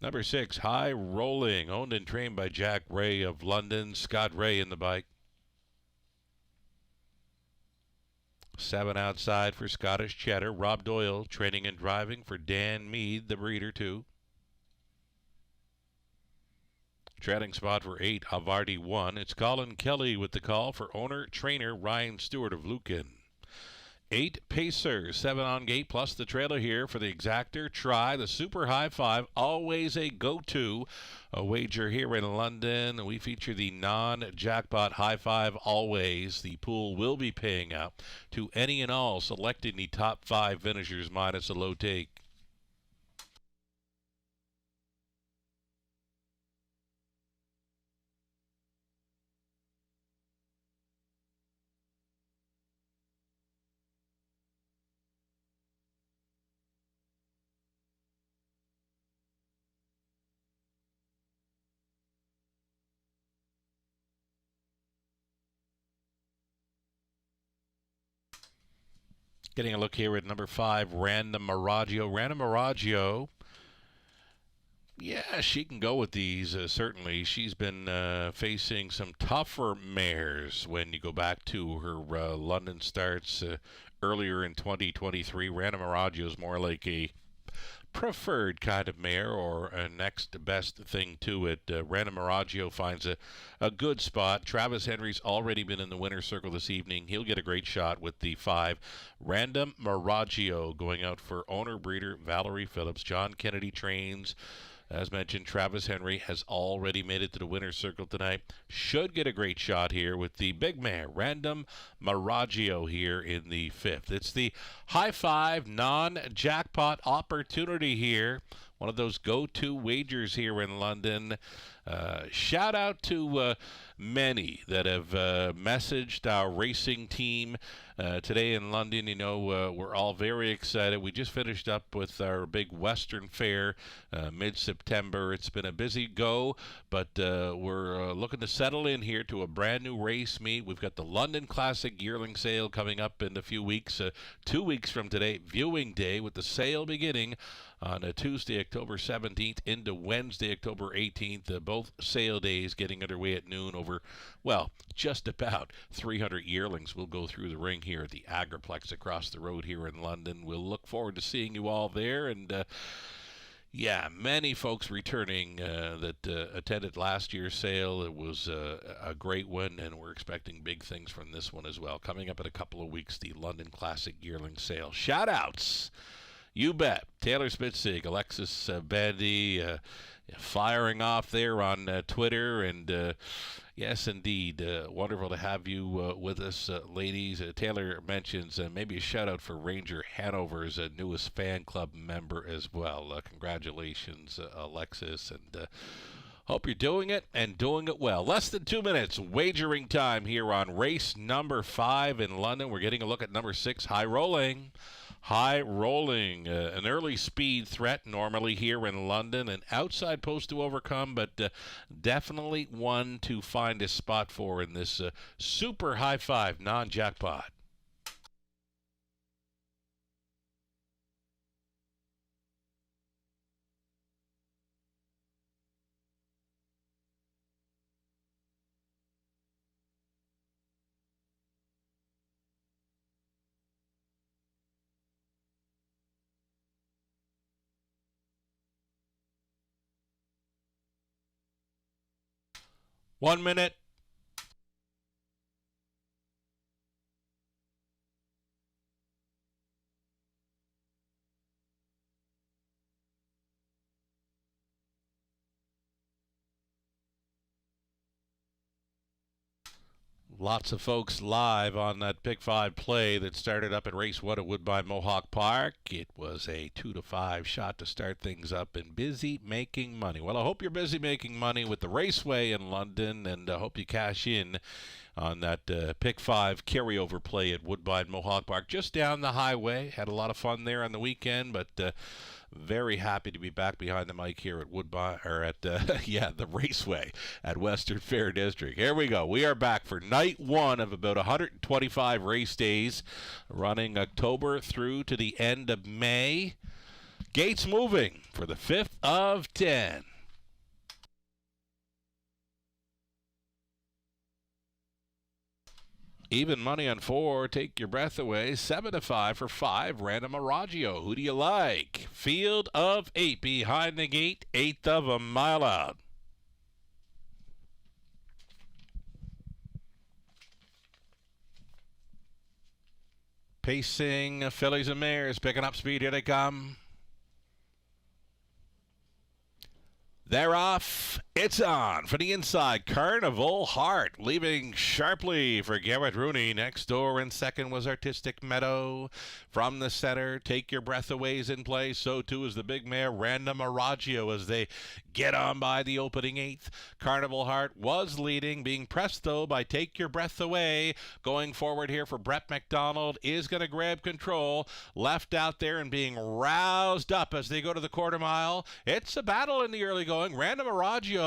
Number 6, High Rolling, owned and trained by Jack Ray of London. Scott Ray in the bike. 7 outside for Scottish Cheddar. Rob Doyle training and driving for Dan Mead, the breeder, too. Trailing spot for 8, Havarti 1. It's Colin Kelly with the call for owner-trainer Ryan Stewart of Lucan. 8, Pacers, 7 on gate, plus the trailer here for the Exactor Try, the Super High 5, always a go-to. A wager here in London. We feature the non-jackpot High 5 always. The pool will be paying out to any and all selecting the top 5 finishers minus a low take. Getting a look here at number 5, Random Miraggio. Random Miraggio, yeah, she can go with these, certainly. She's been facing some tougher mares when you go back to her London starts earlier in 2023. Random Miraggio is more like a preferred kind of mare or a next best thing to it. Random Miraggio finds a good spot. Travis Henry's already been in the winner's circle this evening. He'll get a great shot with the 5, Random Miraggio, going out for owner breeder Valerie Phillips. John Kennedy trains. As mentioned, Travis Henry has already made it to the winner's circle tonight. Should get a great shot here with the big mare, Random Miraggio, here in the 5th. It's the High 5 non-jackpot opportunity here. One of those go-to wagers here in London. Shout out to many that have messaged our racing team today in London. You know, we're all very excited. We just finished up with our big Western Fair mid-September. It's been a busy go, but we're looking to settle in here to a brand new race meet. We've got the London Classic yearling sale coming up in a few weeks. 2 weeks from today, viewing day, with the sale beginning on Tuesday, October 17th into Wednesday, October 18th. Both sale days getting underway at noon. Over, well, just about 300 yearlings will go through the ring here at the Agriplex across the road here in London. We'll look forward to seeing you all there. And Yeah, many folks returning that attended last year's sale. It was a great one, and we're expecting big things from this one as well. Coming up in a couple of weeks, the London Classic Yearling Sale. Shout-outs! You bet. Taylor Spitzig, Alexis Bandy, firing off there on Twitter. And yes, indeed, wonderful to have you with us, ladies. Taylor mentions maybe a shout-out for Ranger Hanover's newest fan club member as well. Congratulations, Alexis. And hope you're doing it and doing it well. Less than 2 minutes wagering time here on race number 5 in London. We're getting a look at number 6, High Rolling. High Rolling, an early speed threat normally here in London, an outside post to overcome, but definitely one to find a spot for in this super high 5 non-jackpot. One minute. Lots of folks live on that Pick 5 play that started up in race 1 at Woodbine Mohawk Park. It was a 2-5 shot to start things up and busy making money. Well, I hope you're busy making money with the Raceway in London, and I hope you cash in on that Pick 5 carryover play at Woodbine Mohawk Park just down the highway. Had a lot of fun there on the weekend, but very happy to be back behind the mic here at Woodbine, or at the Raceway at Western Fair District. Here we go. We are back for night 1 of about 125 race days, running October through to the end of May. Gates moving for the 5th of 10. Even money on 4, take your breath away. 7-5 for 5, Random Aragio. Who do you like? Field of 8 behind the gate, 1/8 of a mile out. Pacing fillies and mares, picking up speed. Here they come. They're off. It's on for the inside. Carnival Heart leaving sharply for Garrett Rooney. Next door in second was Artistic Meadow. From the center, Take Your Breath Away is in play. So too is the big mare Random Aragio as they get on by the opening 8th. Carnival Heart was leading, being pressed though by Take Your Breath Away. Going forward here for Brett McDonald is going to grab control. Left out there and being roused up as they go to the quarter mile. It's a battle in the early going. Random Aragio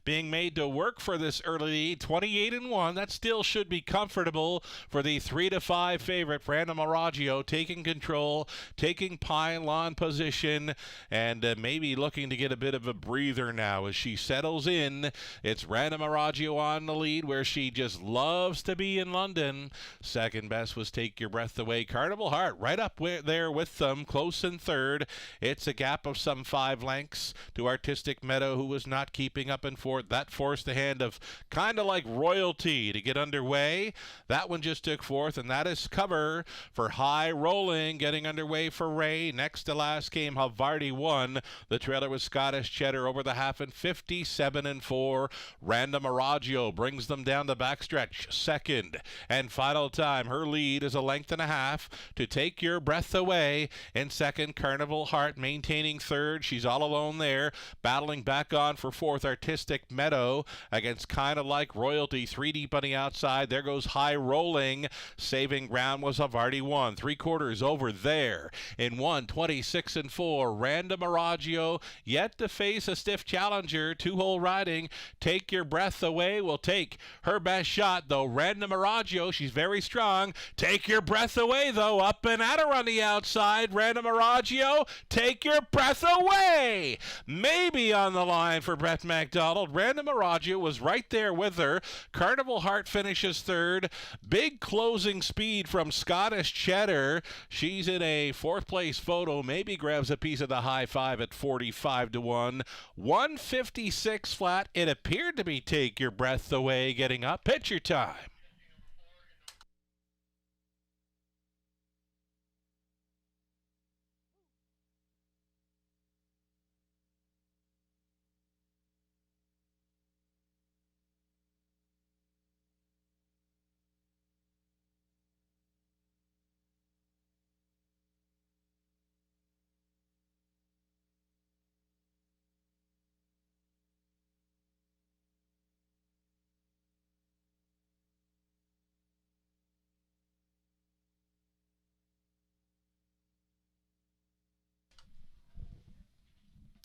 being made to work for this early lead, 28-1. That still should be comfortable for the 3-5 favorite. Random Aragio taking control, taking pylon position, and maybe looking to get a bit of a breather now as she settles in. It's Random Aragio on the lead, where she just loves to be in London. Second best was Take Your Breath Away. Carnival Heart right up there with them, close in third. It's a gap of some 5 lengths to Artistic Meadow, who was not keeping up in fourth. That forced the hand of kind of like Royalty to get underway. That one just took fourth, and that is cover for High Rolling getting underway for Ray. Next to last came Havarti 1. The trailer was Scottish Cheddar over the half and 57-4. Random Aragio brings them down the backstretch. Second and final time. Her lead is a length and a half to Take Your Breath Away. In second, Carnival Heart maintaining third. She's all alone there, battling back on for fourth. Artistic Meadow against Kind of Like Royalty. 3 deep on the outside. There goes High Rolling. Saving ground was Havarti 1. 3/4 over there in 1:26-4. Random Aragio yet to face a stiff challenger. 2-hole riding. Take Your Breath Away will take her best shot, though. Random Aragio, she's very strong. Take Your Breath Away, though, up and at her on the outside. Random Aragio, Take Your Breath Away. Maybe on on the line for Brett McDonald. Random Aragio was right there with her. Carnival Heart finishes third. Big closing speed from Scottish Cheddar. She's in a fourth place photo. Maybe grabs a piece of the high five at 45 to 1. 156 flat. It appeared to be Take Your Breath Away getting up. Picture time.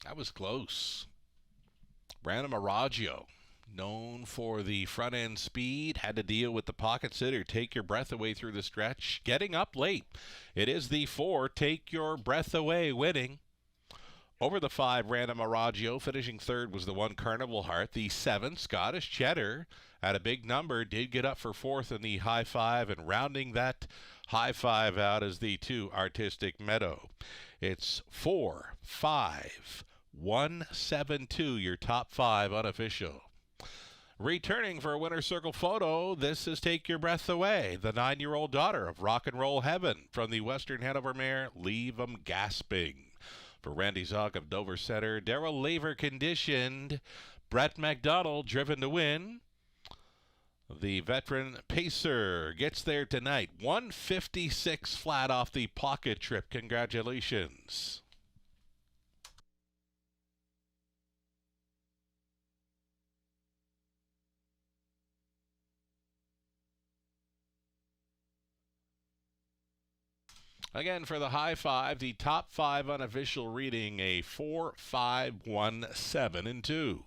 That was close. Brandon Aragio, known for the front end speed, had to deal with the pocket sitter. Take Your Breath Away through the stretch. Getting up late. It is the 4, Take Your Breath Away, winning. Over the 5, Random Aragio. Finishing third was the 1, Carnival Heart. The 7, Scottish Cheddar, at a big number, did get up for fourth in the high five, and rounding that high five out is the 2, Artistic Meadow. It's 4, 5, 1, 7, 2, your top 5 unofficial. Returning for a winner's circle photo, this is Take Your Breath Away, the 9-year-old daughter of Rock and Roll Heaven from the Western Hanover mare, Leave 'Em Gasping. For Randy Zock of Dover Center, Daryl Laver conditioned, Brett McDonald driven to win. The veteran pacer gets there tonight. 156 flat off the pocket trip. Congratulations. Again, for the high five, the top 5 unofficial reading, a 4, 5, 1, 7, and 2.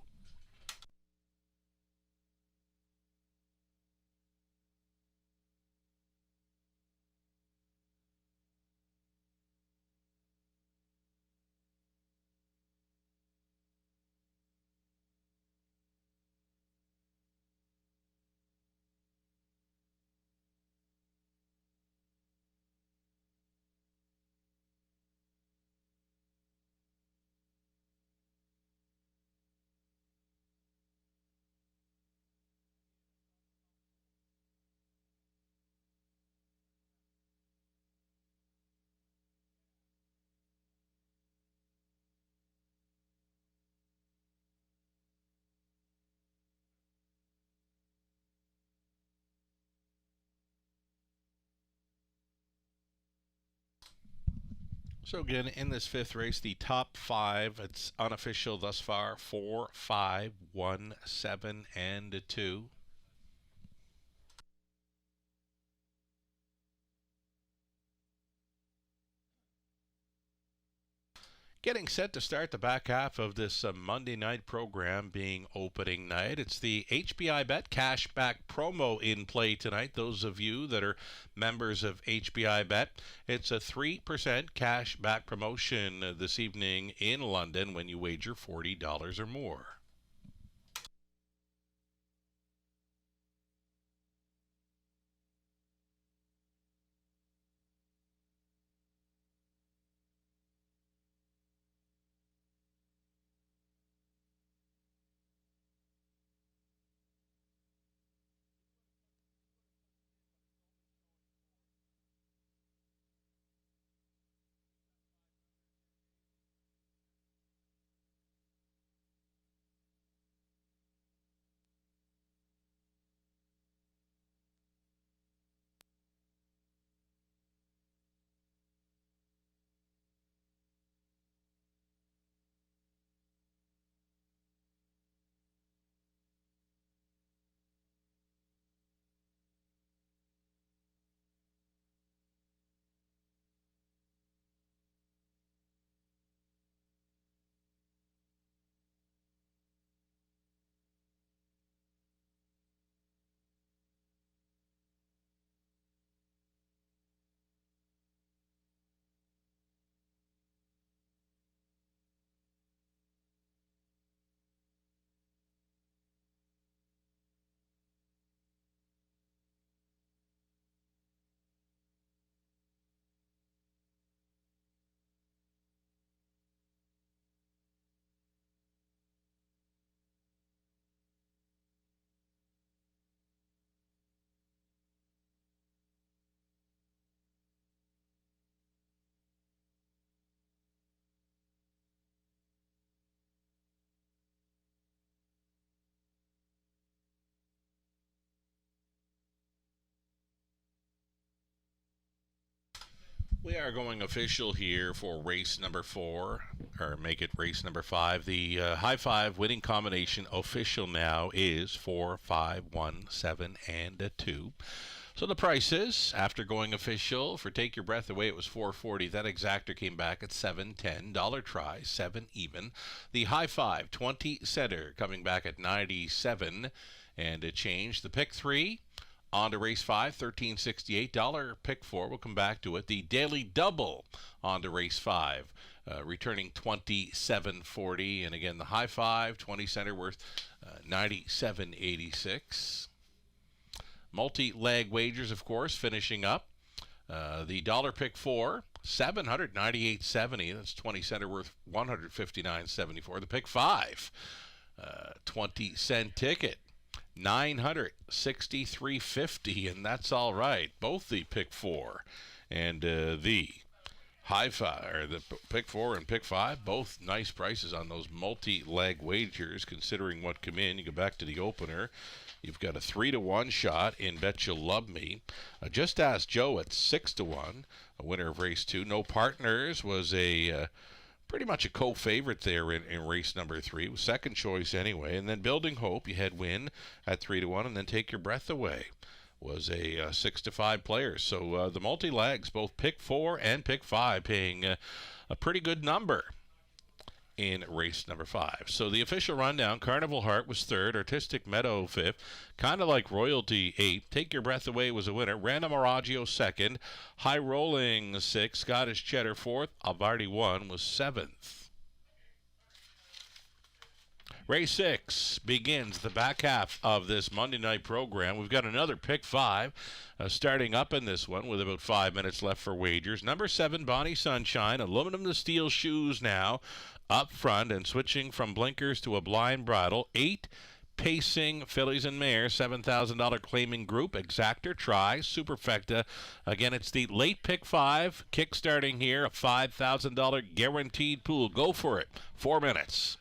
So again, in this 5th race, the top 5, it's unofficial thus far, 4, 5, 1, 7, and 2. Getting set to start the back half of this Monday night program, being opening night. It's the HBI Bet Cashback promo in play tonight. Those of you that are members of HBI Bet, it's a 3% cashback promotion this evening in London when you wager $40 or more. We are going official here for race number 4, or make it race number 5. The high five winning combination official now is 4, 5, 1, 7, and a 2. So the prices, after going official, for Take Your Breath Away, it was $4.40. That exactor came back at $7.10. Dollar try, 7 even. The high five, 20 center, coming back at 97 and a change. The pick 3, on to race 5, $13.68. Pick 4, we'll come back to it. The daily double on to race 5, returning $27.40. And again, the high five, 20 center, worth $97.86. Multi-leg wagers, of course, finishing up. The dollar pick 4, $798.70. That's 20 center, worth $159.74. The pick 5, 20 cent ticket, $963.50, and that's all right. Both the pick 4 and the high five, or the pick 4 and pick 5, both nice prices on those multi-leg wagers, considering what come in. You go back to the opener. You've got a 3-to-1 shot in Bet You Love Me. Just Ask Joe at 6-to-1, a winner of race 2. No Partners was a pretty much a co-favorite there in race number 3. It was second choice anyway. And then Building Hope, you had win at 3-to-1, and then Take Your Breath Away was a 6-to-5 player. So the multi-legs, both pick 4 and pick 5, paying a pretty good number in race number 5. So the official rundown: Carnival Heart was 3rd, Artistic Meadow 5th, Kind of Like Royalty 8th, Take Your Breath Away was a winner, Random Araggio 2nd, High Rolling 6th, Scottish Cheddar 4th, Alvardi 1 was 7th. Race 6 begins the back half of this Monday night program. We've got another pick 5 starting up in this one with about 5 minutes left for wagers. Number 7, Bonnie Sunshine, aluminum to steel shoes now up front and switching from blinkers to a blind bridle. 8, Pacing Fillies and Mares, $7,000 claiming group. Exactor Try, Superfecta. Again, it's the late pick 5, kick-starting here, a $5,000 guaranteed pool. Go for it. 4 minutes.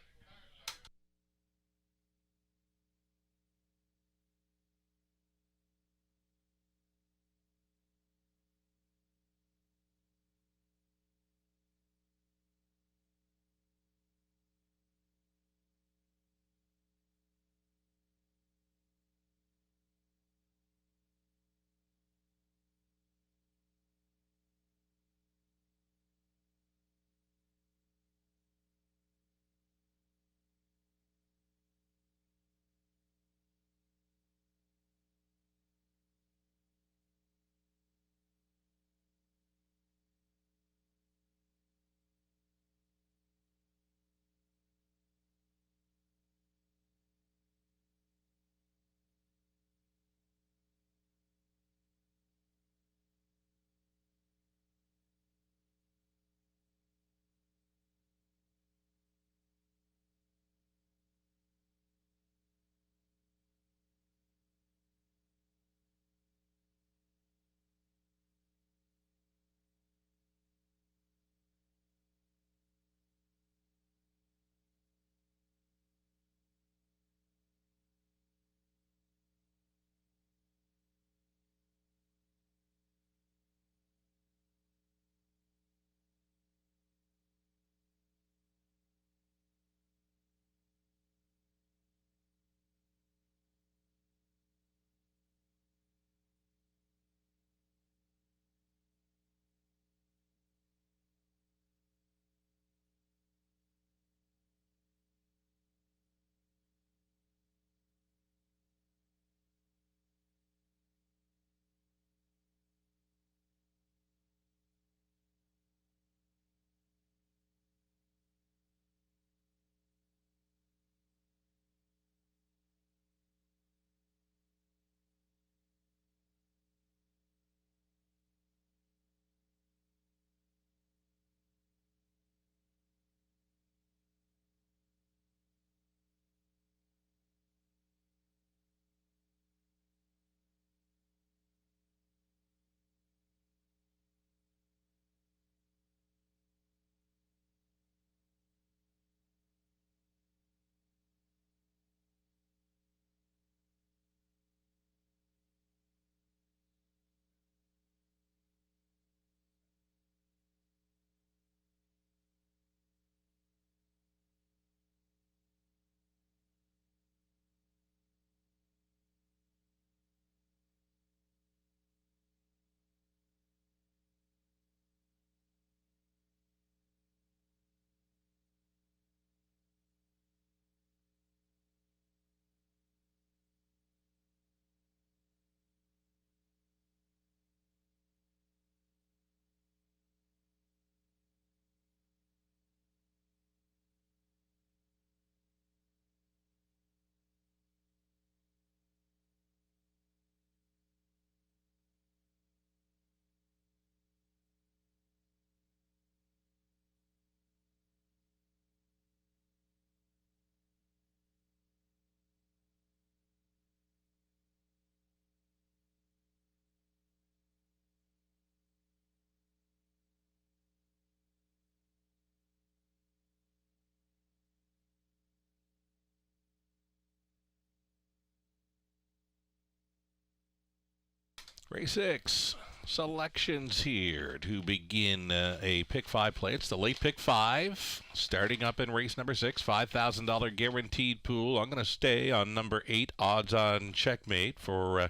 Race 6. Selections here to begin a pick 5 play. It's the late pick 5. Starting up in race number 6, $5,000 guaranteed pool. I'm going to stay on number 8, odds on checkmate for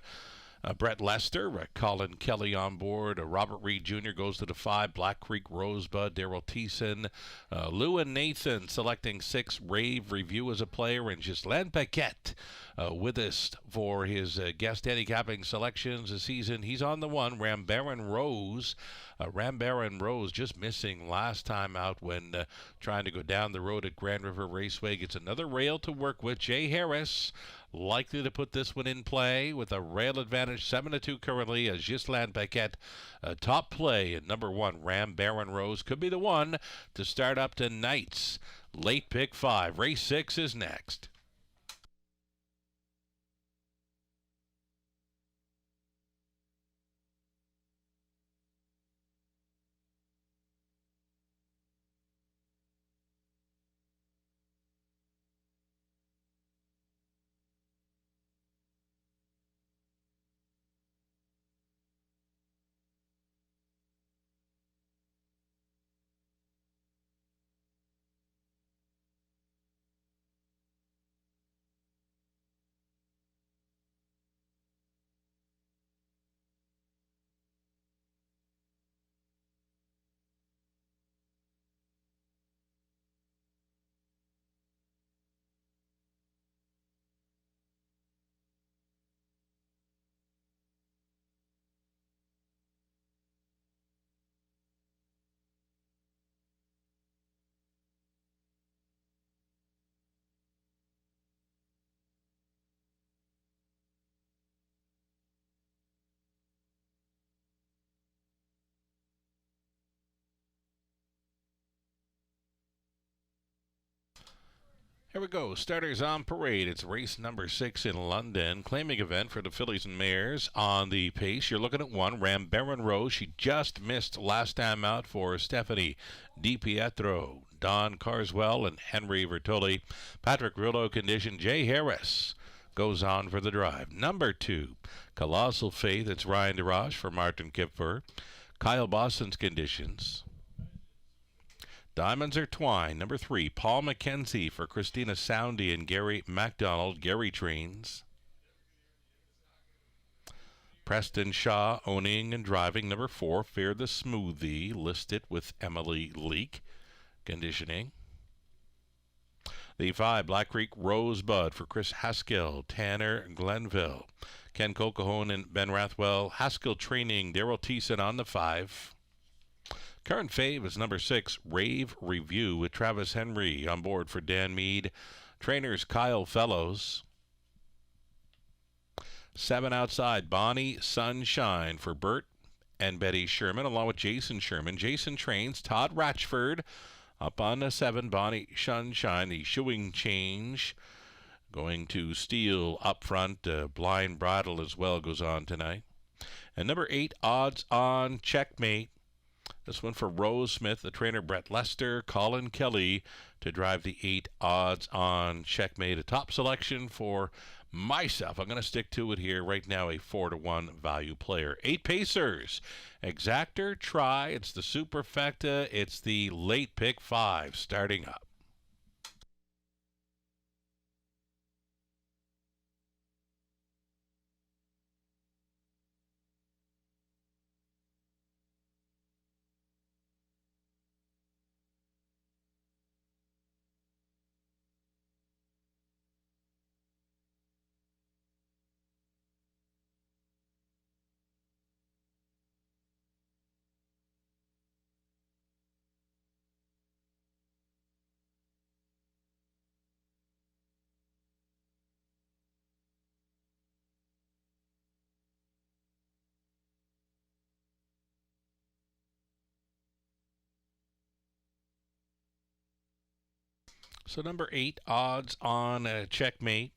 Brett Lester, Colin Kelly on board. Robert Reed Jr. goes to the 5. Black Creek Rosebud, Daryl Thiessen. Lou and Nathan selecting 6. Rave Review as a player. And Ghislaine Paquette with us for his guest handicapping selections this season. He's on the 1. Rambaran Rose. Rambaran Rose just missing last time out when trying to go down the road at Grand River Raceway. Gets another rail to work with. Jay Harris likely to put this one in play with a rail advantage, 7-2 currently, as Ghislaine Paquette top play in number 1. Rambaran Rose could be the one to start up tonight's late pick 5. Race 6 is next. Here we go. Starters on parade. It's race number 6 in London. Claiming event for the fillies and mares on the pace. You're looking at 1. Rambaran Rose. She just missed last time out for Stephanie DiPietro, Don Carswell, and Henry Vertoli. Patrick Rillo condition. Jay Harris goes on for the drive. Number 2, Colossal Faith. It's Ryan DeRoche for Martin Kipfer. Kyle Boston's conditions. Diamonds Are Twine. Number 3, Paul McKenzie for Christina Soundy and Gary MacDonald. Gary Trains. Preston Shaw owning and driving. Number 4, Fear the Smoothie. Listed with Emily Leake. Conditioning. The 5, Black Creek Rosebud for Chris Haskell, Tanner Glenville. Ken Colquhoun and Ben Rathwell. Haskell training. Daryl Thiessen on the 5. Current fave is number 6, Rave Review with Travis Henry on board for Dan Mead. Trainers Kyle Fellows. 7 outside, Bonnie Sunshine for Bert and Betty Sherman along with Jason Sherman. Jason trains. Todd Ratchford up on the 7, Bonnie Sunshine. The shoeing change going to Steele up front. Blind Bridle as well goes on tonight. And number 8, Odds on Checkmate. This one for Rose Smith, the trainer Brett Lester, Colin Kelly to drive the 8, Odds on Checkmate. A top selection for myself. I'm going to stick to it here right now, a 4-1 value player. 8 pacers. Exactor, Try. It's the Superfecta. It's the late pick 5 starting up. So number 8, Odds on Checkmate.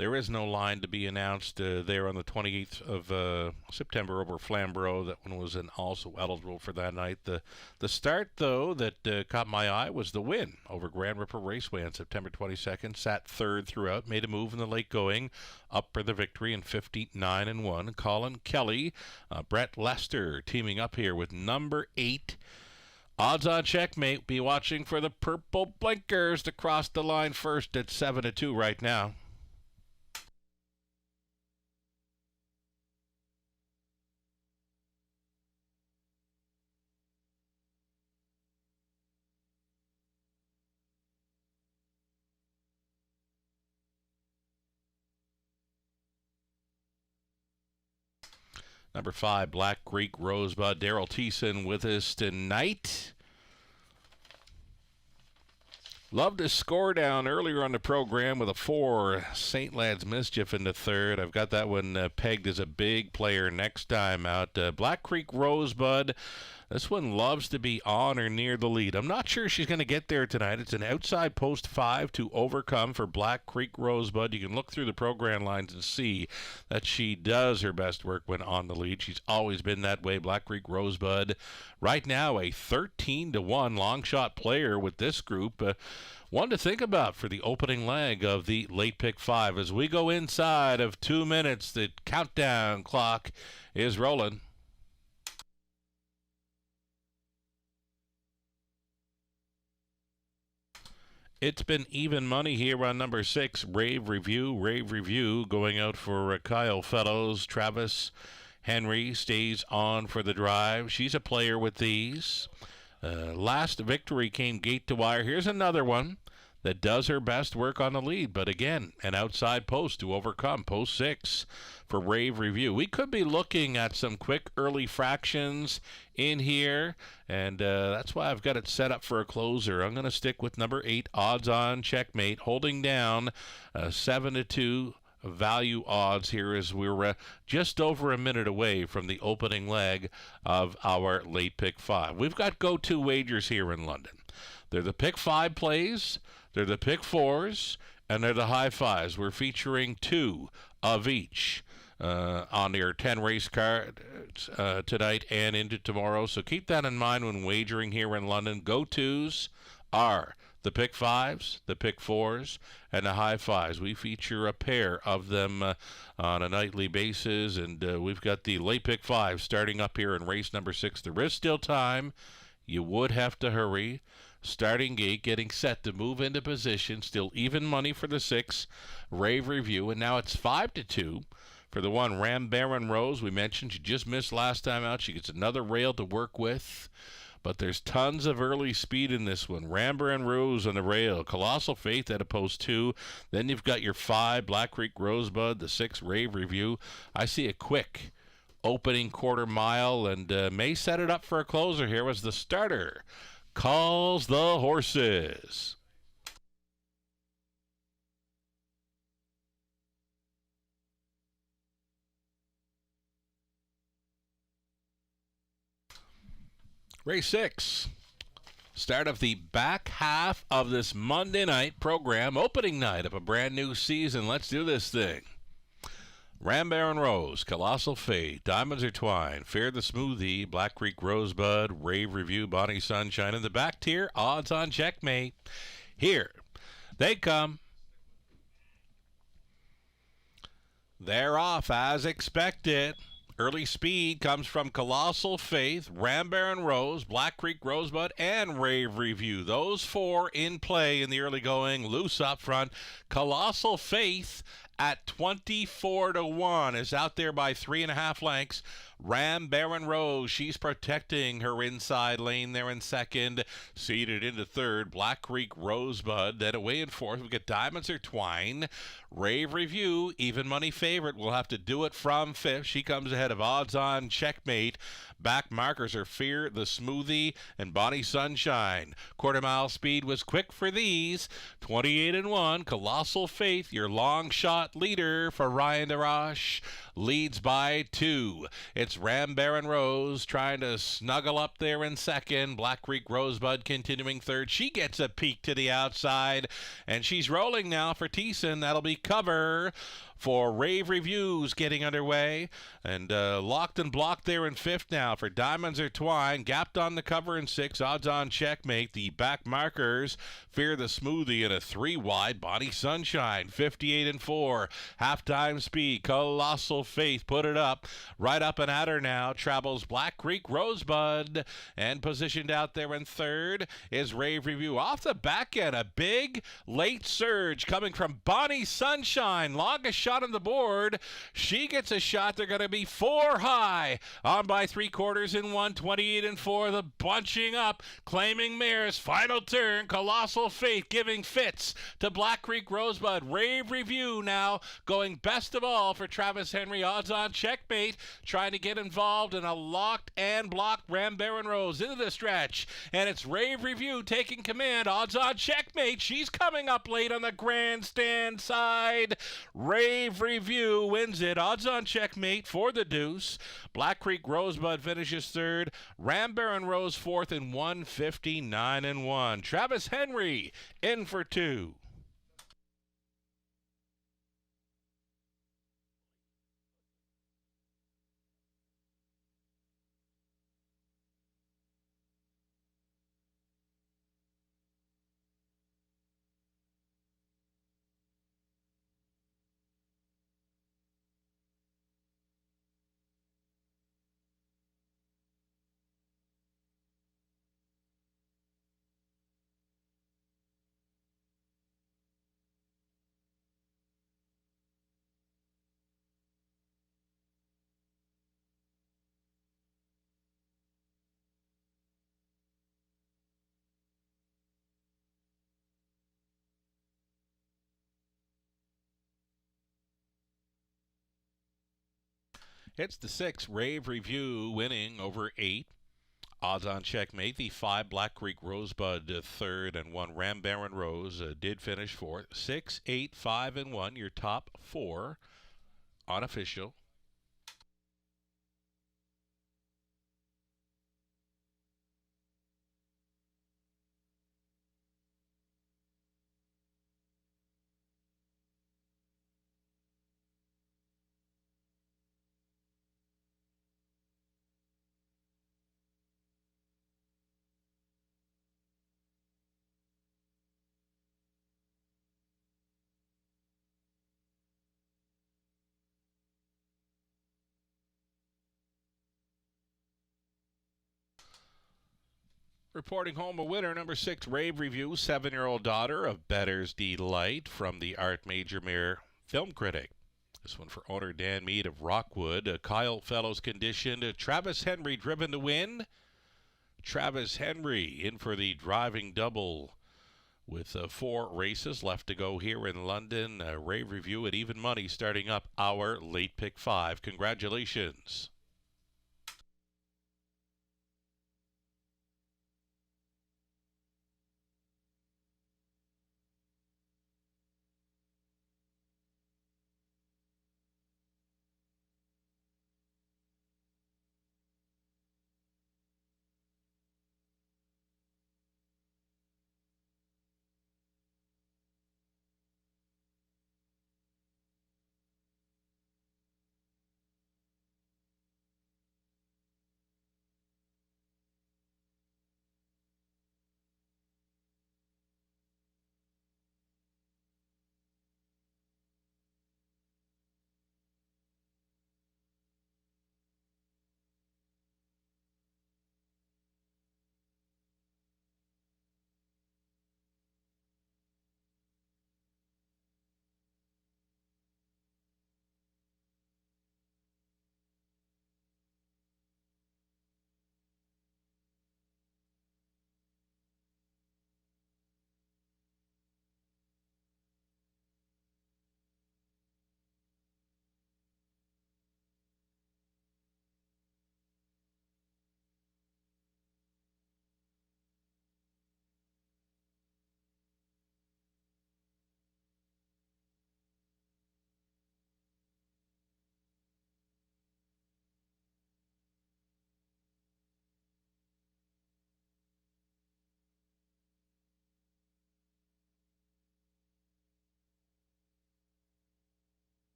There is no line to be announced there on the 28th of September over Flamborough. That one was also eligible for that night. The start, though, that caught my eye was the win over Grand Ripper Raceway on September 22nd. Sat third throughout, made a move in the late going, up for the victory in 59-1. Colin Kelly, Brett Lester teaming up here with number 8. Odds on checkmate. Be watching for the purple blinkers to cross the line first at 7-2 right now. Number 5, Black Creek Rosebud. Daryl Thiessen with us tonight. Loved to score down earlier on the program with a 4. St. Lad's Mischief in the third. I've got that one pegged as a big player next time out. Black Creek Rosebud. This one loves to be on or near the lead. I'm not sure she's going to get there tonight. It's an outside post 5 to overcome for Black Creek Rosebud. You can look through the program lines and see that she does her best work when on the lead. She's always been that way. Black Creek Rosebud right now a 13-1 long shot player with this group. One to think about for the opening leg of the late pick 5. As we go inside of 2 minutes, the countdown clock is rolling. It's been even money here on number 6, Rave Review. Rave Review going out for Kyle Fellows. Travis Henry stays on for the drive. She's a player with these. Last victory came gate to wire. Here's another one that does her best work on the lead, but again, an outside post to overcome. Post 6 for Rave Review. We could be looking at some quick early fractions in here, and that's why I've got it set up for a closer. I'm going to stick with number 8, Odds On Checkmate, holding down 7-2 value odds here as we're just over a minute away from the opening leg of our late pick 5. We've got go-to wagers here in London. They're the pick 5 plays, they're the pick 4s, and they're the high 5s. We're featuring 2 of each on your 10 race card tonight and into tomorrow. So keep that in mind when wagering here in London. Go-tos are the pick 5s, the pick 4s, and the high 5s. We feature a pair of them on a nightly basis, and we've got the late pick 5 starting up here in race number 6. There is still time. You would have to hurry. Starting gate, getting set to move into position. Still even money for the 6, Rave Review. And now it's 5-2 for the 1, Ram Baron Rose. We mentioned she just missed last time out. She gets another rail to work with. But there's tons of early speed in this one. Ram Baron Rose on the rail. Colossal Faith at a post 2. Then you've got your 5, Black Creek Rosebud. The 6, Rave Review. I see a quick opening quarter mile and may set it up for a closer here as the starter calls the horses. Race 6. Start of the back half of this Monday night program, opening night of a brand new season. Let's do this thing. Ram Baron Rose, Colossal Fate, Diamonds Are Twine, Fair the Smoothie, Black Creek Rosebud, Rave Review, Bonnie Sunshine. In the back tier, Odds On Checkmate. Here they come. They're off as expected. Early speed comes from Colossal Faith, Ram Baron Rose, Black Creek Rosebud, and Rave Review. Those 4 in play in the early going. Loose up front. Colossal Faith at 24-1 is out there by 3.5 lengths. Ram Baron Rose, she's protecting her inside lane there in second. Seated into third, Black Creek Rosebud. Then away in fourth, we get Diamonds Are Twine. Rave Review, even money favorite, will have to do it from fifth. She comes ahead of Odds On Checkmate. Back markers are Fear the Smoothie and Bonnie Sunshine. Quarter mile speed was quick for these. 28-1, Colossal Faith, your long shot leader for Ryan DeRoche, leads by 2. It's It's Ram Baron Rose trying to snuggle up there in second. Black Creek Rosebud continuing third. She gets a peek to the outside, and she's rolling now for Thiessen. That'll be cover for Rave Reviews getting underway. And locked and blocked there in fifth now for Diamonds Are Twine. Gapped on the cover in six. Odds on checkmate. The back markers Fear the Smoothie in a 3-wide. Bonnie Sunshine 58 and 4. Halftime speed. Colossal Faith put it up. Right up and at her now. Travels Black Creek Rosebud. And positioned out there in third is Rave Review. Off the back end, a big late surge coming from Bonnie Sunshine. Longest shot on the board. She gets a shot. They're going to be 4 high. On by 3/4 in 1. 28 and 4. The bunching up. Claiming mares. Final turn. Colossal Faith giving fits to Black Creek Rosebud. Rave Review now going best of all for Travis Henry. Odds on checkmate. Trying to get involved in a locked and blocked Ram Baron Rose into the stretch. And it's Rave Review taking command. Odds on checkmate. She's coming up late on the grandstand side. Rave Review wins it. Odds on checkmate for the deuce. Black Creek Rosebud finishes third. Ram Baron Rose fourth in 159 and 1. Travis Henry in for 2. It's the 6 Rave Review winning over 8. Odds on checkmate. The 5 Black Creek Rosebud third, and 1 Ram Baron Rose did finish fourth. 6, 8, 5, and 1. Your top 4 unofficial. Reporting home a winner, number 6, Rave Review, 7-year-old daughter of Better's Delight from the Art Major Mere film critic. This one for owner Dan Mead of Rockwood. Kyle Fellows conditioned. Travis Henry driven to win. Travis Henry in for the driving double with 4 races left to go here in London. Rave Review at even money starting up our late pick 5. Congratulations.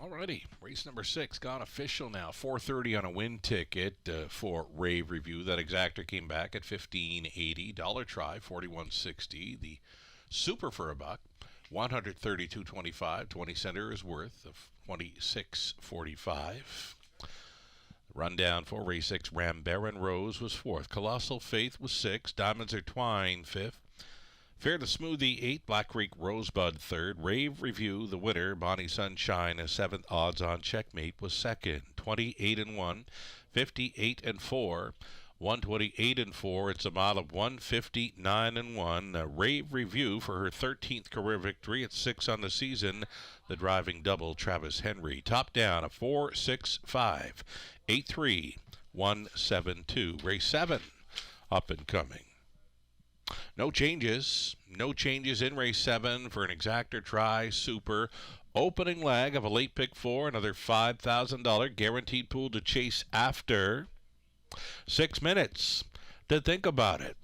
Alrighty, race number 6 gone official now. 4:30 on a win ticket for Rave Review. That exactor came back at $15.80. Dollar try 41.60. The super for a buck 132.25. 20 center is worth of 26.45. Rundown for race 6. Ram Baron Rose was 4th. Colossal Faith was 6th. Diamonds Are Twine 5th. Fair to Smoothie 8th, Black Creek Rosebud 3rd, Rave Review the winner, Bonnie Sunshine a 7th, Odds on Checkmate was 2nd, 28-1, 58-4, 128-4. It's a mile of 159-1. Rave Review for her 13th career victory at 6 on the season. The driving double, Travis Henry, top down a 4.65, 8.3, 1.72. Race 7 up and coming. No changes. No changes in race 7 for an exactor try super. Opening leg of a late pick 4. Another $5,000 guaranteed pool to chase after. 6 minutes to think about it.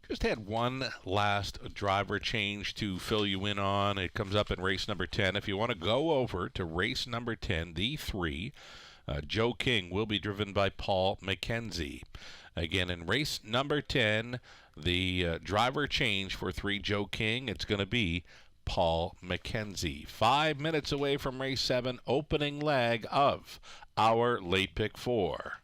Just had one last driver change to fill you in on. It comes up in race number 10. If you want to go over to race number 10, the 3, Joe King will be driven by Paul McKenzie. Again, in race number 10, the driver change for 3 Joe King, it's going to be Paul McKenzie. 5 minutes away from race 7, opening leg of our late pick 4.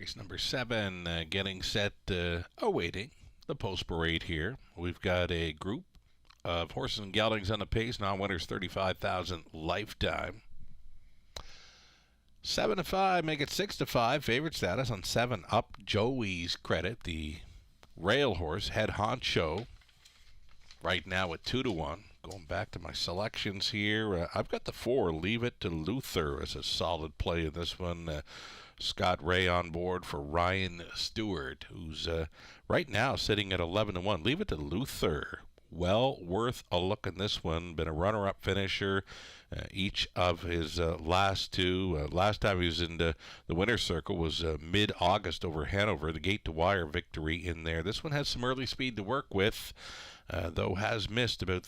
Race number 7 getting set, awaiting the post parade here. We've got a group of horses and geldings on the pace. Non-winners 35,000 lifetime. 7 to 5, make it 6 to 5. Favorite status on 7 up. Joey's Credit, the rail horse, head honcho, right now at 2 to 1. Going back to my selections here, I've got the 4, Leave It to Luther, as a solid play in this one. Scott Ray on board for Ryan Stewart, who's right now sitting at 11 to 1. Leave It to Luther, well worth a look in this one. Been a runner-up finisher each of his last 2. Last time he was in the winner's circle was mid-August over Hanover, the gate-to-wire victory in there. This one has some early speed to work with, though has missed about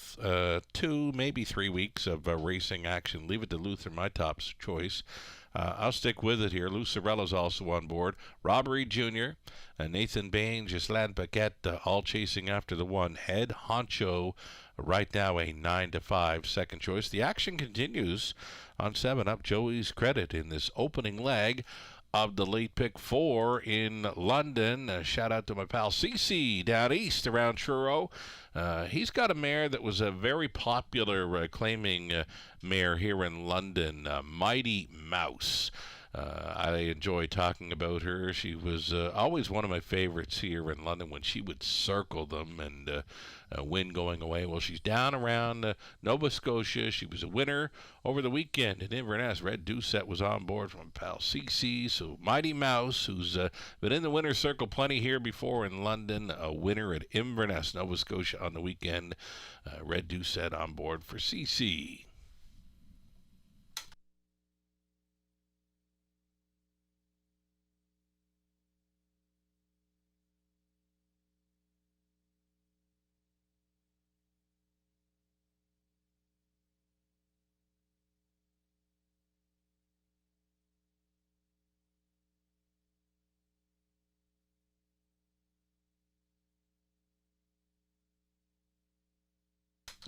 2, maybe 3 weeks of racing action. Leave It to Luther, my top choice. I'll stick with it here. Lucarella's also on board. Robbery Jr., Nathan Bain, Ghislaine Paquette, all chasing after the 1. Head honcho right now a 9 to 5 second choice. The action continues on 7 up. Joey's Credit in this opening leg of the late pick 4 in London. Shout out to my pal CC down east around Truro. He's got a mare that was a very popular claiming mare here in London, Mighty Mouse. I enjoy talking about her. She was always one of my favorites here in London when she would circle them and win going away. Well, she's down around Nova Scotia. She was a winner over the weekend in Inverness. Red Doucette was on board from pal CC. So Mighty Mouse, who's been in the winner's circle plenty here before in London, a winner at Inverness, Nova Scotia on the weekend. Red Doucette on board for CC.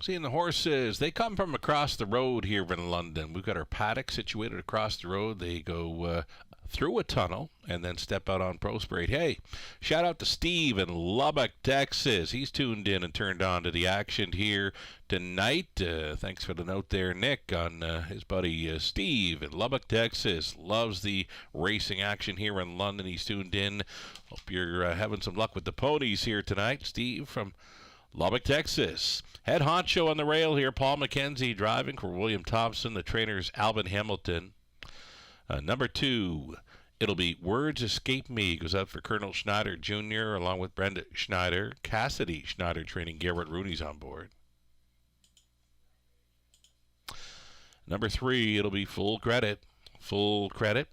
Seeing the horses, they come from across the road here in London. We've got our paddock situated across the road. They go through a tunnel and then step out on Post Parade. Hey, shout out to Steve in Lubbock, Texas. He's tuned in and turned on to the action here tonight. Thanks for the note there, Nick, on his buddy Steve in Lubbock, Texas. Loves the racing action here in London. He's tuned in. Hope you're having some luck with the ponies here tonight. Steve from Lubbock, Texas. Head honcho on the rail here. Paul McKenzie driving for William Thompson. The trainer's Alvin Hamilton. Number 2, it'll be Words Escape Me. Goes out for Colonel Schneider Jr. along with Brenda Schneider. Cassidy Schneider training. Garrett Rooney's on board. Number 3, it'll be Full Credit. Full Credit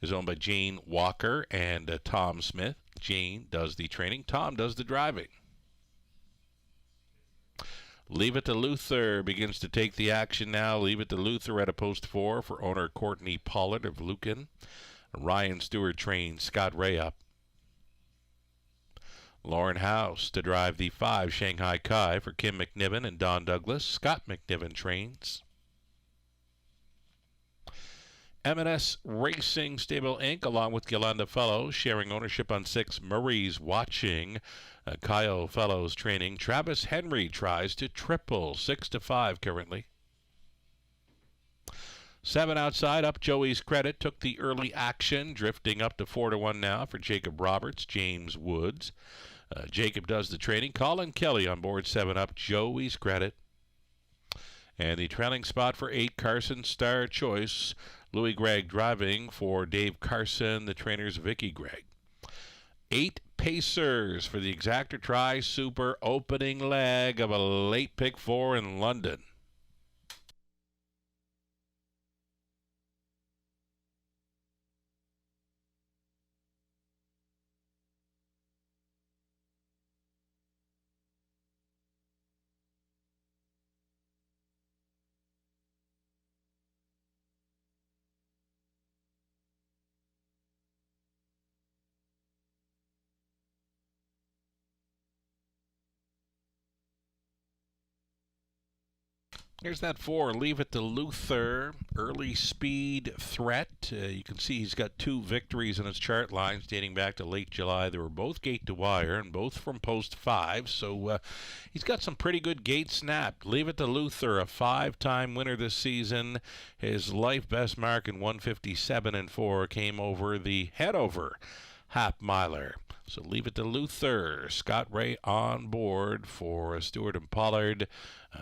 is owned by Jane Walker and Tom Smith. Jane does the training. Tom does the driving. Leave It to Luther begins to take the action now. Leave It to Luther at a post 4 for owner Courtney Pollard of Lucan. Ryan Stewart trains Scott Ray up. Lauren House to drive the 5 Shanghai Kai for Kim McNiven and Don Douglas. Scott McNiven trains. M&S Racing Stable Inc. along with Yolanda Fellows sharing ownership on 6 Murray's Watching. Kyle Fellows training. Travis Henry tries to triple. 6 to 5 currently. 7 outside up. Joey's Credit took the early action, drifting up to 4 to 1 now for Jacob Roberts, James Woods. Jacob does the training. Colin Kelly on board 7 up. Joey's Credit. And the trailing spot for 8 Carson Star Choice. Louis Gregg driving for Dave Carson, the trainer's Vicky Gregg. 8 Pacers for the Exactor Tri Super opening leg of a late pick 4 in London. Here's that 4. Leave it to Luther. Early speed threat. You can see he's got 2 victories in his chart lines dating back to late July. They were both gate to wire and both from post 5. So he's got some pretty good gate snap. Leave it to Luther, a 5-time winner this season. His life best mark in 157.4 came over the Hanover half miler. So leave it to Luther. Scott Ray on board for Stewart and Pollard.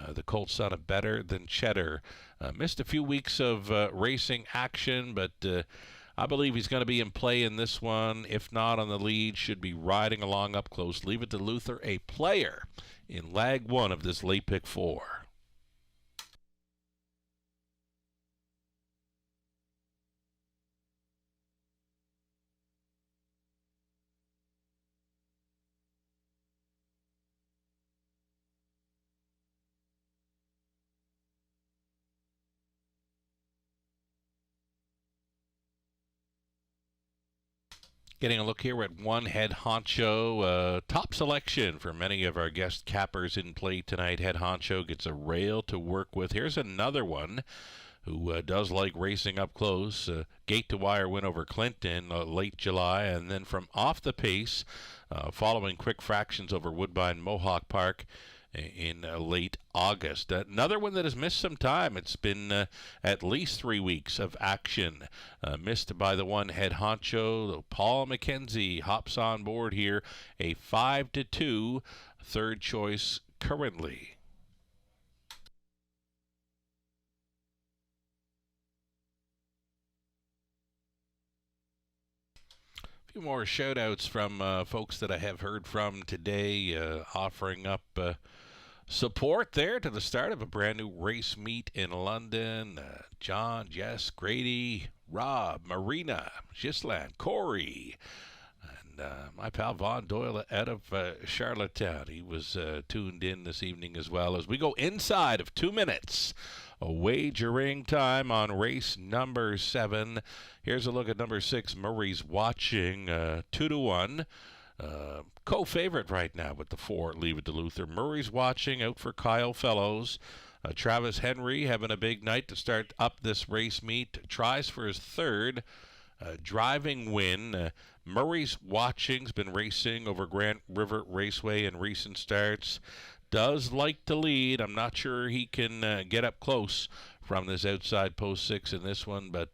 The Colts son of Better Than Cheddar. Missed a few weeks of racing action, but I believe he's going to be in play in this one. If not on the lead, should be riding along up close. Leave it to Luther, a player in leg 1 of this late pick 4. Getting a look here at 1 Head Honcho. Top selection for many of our guest cappers in play tonight. Head Honcho gets a rail to work with. Here's another one who does like racing up close. Gate to wire win over Clinton late July, and then from off the pace, following quick fractions over Woodbine Mohawk Park in late August. Another one that has missed some time. It's been at least 3 weeks of action. Missed by the 1 Head Honcho. Paul McKenzie hops on board here. A 5-2 third choice currently. A few more shout-outs from folks that I have heard from today, offering up support there to the start of a brand new race meet in London. John, Jess, Grady, Rob, Marina, Ghislaine, Corey, and my pal Vaughn Doyle out of Charlottetown. He was tuned in this evening as well as we go inside of 2 minutes. A wagering time on race number 7. Here's a look at number 6, Murray's Watching, 2-1. Co-favorite right now with the 4, Leave It to Luther. Murray's Watching out for Kyle Fellows. Travis Henry having a big night to start up this race meet. Tries for his 3rd driving win. Murray's Watching's been racing over Grand River Raceway in recent starts. Does like to lead. I'm not sure he can get up close from this outside post 6 in this one, but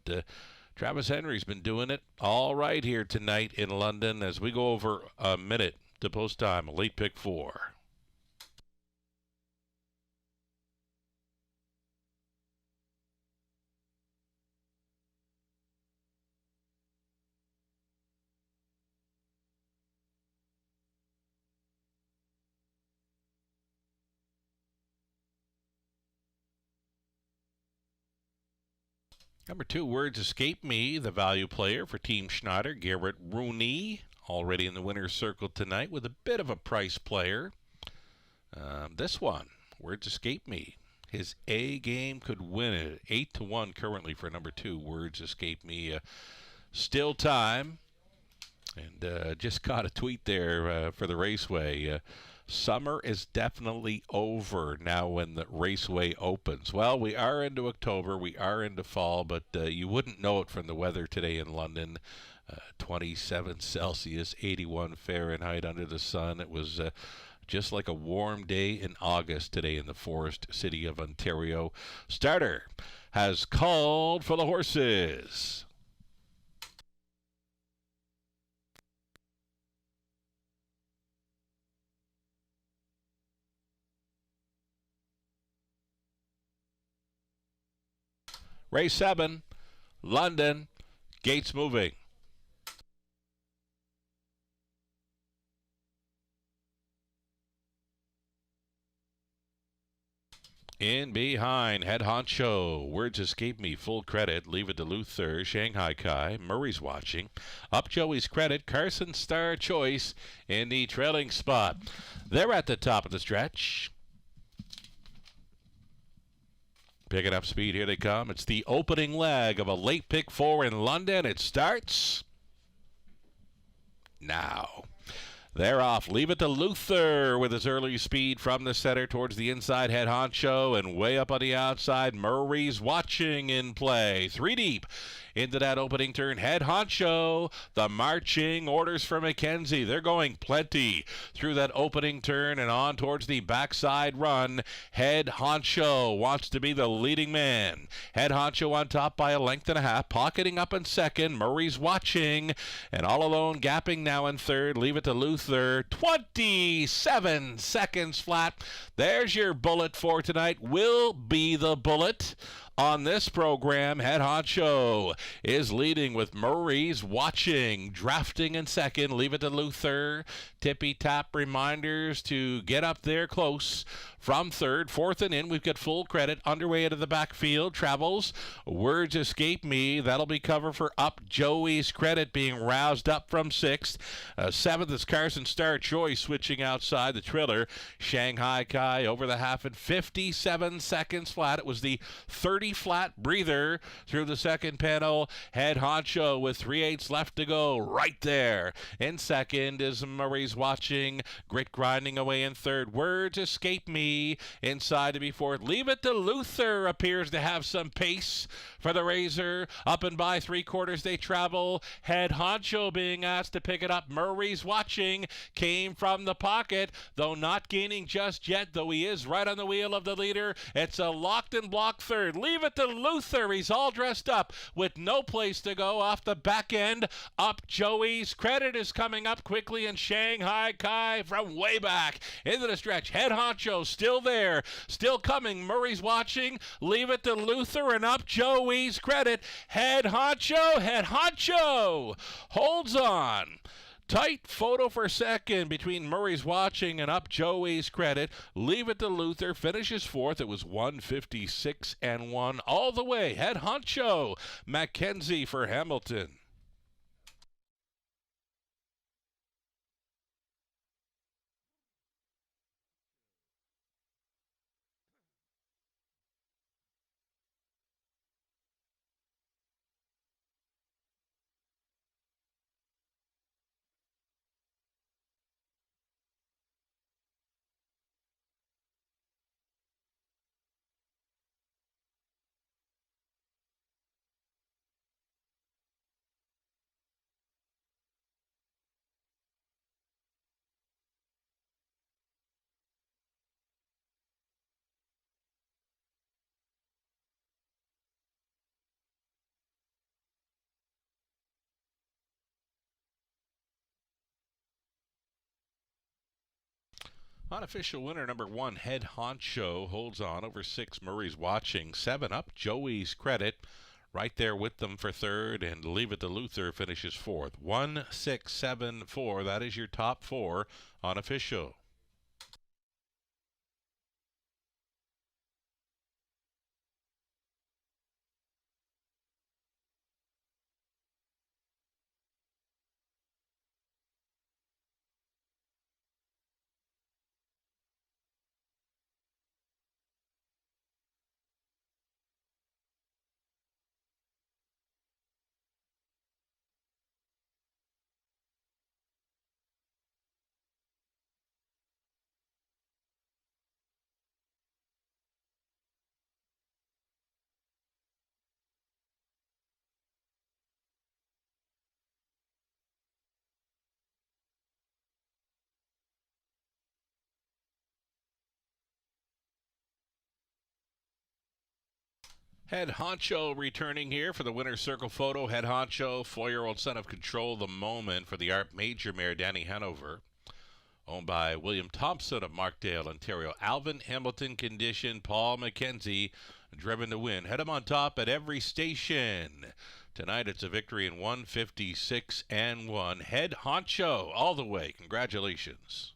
Travis Henry's been doing it all right here tonight in London as we go over a minute to post time, a late pick 4. Number 2, Words Escape Me, the value player for Team Schneider, Garrett Rooney, already in the winner's circle tonight with a bit of a price player. This one, Words Escape Me. His A game could win it. 8-1 currently for number 2, Words Escape Me. Still time. And just caught a tweet there for the Raceway. Summer is definitely over now when the Raceway opens. Well, we are into October, we are into fall, but you wouldn't know it from the weather today in London. 27 Celsius, 81 Fahrenheit under the sun. It was just like a warm day in August today in the forest city of Ontario. Starter has called for the horses. Race 7, London, gates moving. In behind, Head Honcho, Words Escape Me, full credit, Leave It to Luther, Shanghai Kai, Murray's Watching, Up Joey's credit, Carson Star Choice in the trailing spot. They're at the top of the stretch. Picking up speed, here they come. It's the opening leg of a late pick 4 in London. It starts now. They're off. Leave it to Luther with his early speed from the center towards the inside. Head honcho and way up on the outside. Murray's watching in play. 3 deep into that opening turn. Head honcho. The marching orders for McKenzie. They're going plenty through that opening turn and on towards the backside run. Head honcho wants to be the leading man. Head honcho on top by a length and a half. Pocketing up in second. Murray's watching. And all alone, gapping now in third. Leave it to Luther. 27 seconds flat. There's your bullet for tonight. Will be the bullet on this program. Head honcho is leading with Murray's watching, drafting in second. Leave it to Luther. Tippy tap reminders to get up there close from third. Fourth and in, we've got full credit underway into the backfield. Travels. Words escape me. That'll be cover for up Joey's credit being roused up from sixth. Seventh is Carson Star Choice switching outside the Triller. Shanghai Kai over the half at 57 seconds flat. It was the 30 flat breather through the second panel. Head honcho with 3/8 left to go right there. In second is Murray's watching. Grit grinding away in third. Words escape me. Inside to be fourth. Leave it to Luther. Appears to have some pace for the Razor. Up and by 3/4 they travel. Head honcho being asked to pick it up. Murray's watching. Came from the pocket, though not gaining just yet, though he is right on the wheel of the leader. It's a locked and blocked third. Leave it to Luther. He's all dressed up with no place to go off the back end. Up Joey's credit is coming up quickly, and Shanghai Kai from way back into the stretch. Head honcho still there, still coming. Murray's watching. Leave it to Luther, and up Joey's credit. Head honcho holds on. Tight photo for second between Murray's watching and up Joey's credit. Leave it to Luther. Finishes fourth. It was 156 and 1 all the way. Head honcho. McKenzie for Hamilton. Unofficial winner number 1, Head honcho, holds on over 6. Murray's watching. 7 up Joey's credit. Right there with them for third, and leave it to Luther finishes fourth. 1, 6, 7, 4. That is your top 4 unofficial. Head honcho returning here for the winner's circle photo. Head honcho, 4-year-old son of Control the Moment for the Art Major mare Danny Hanover. Owned by William Thompson of Markdale, Ontario. Alvin Hamilton condition, Paul McKenzie driven to win. Head him on top at every station. Tonight it's a victory in 156 and 1. Head honcho all the way. Congratulations.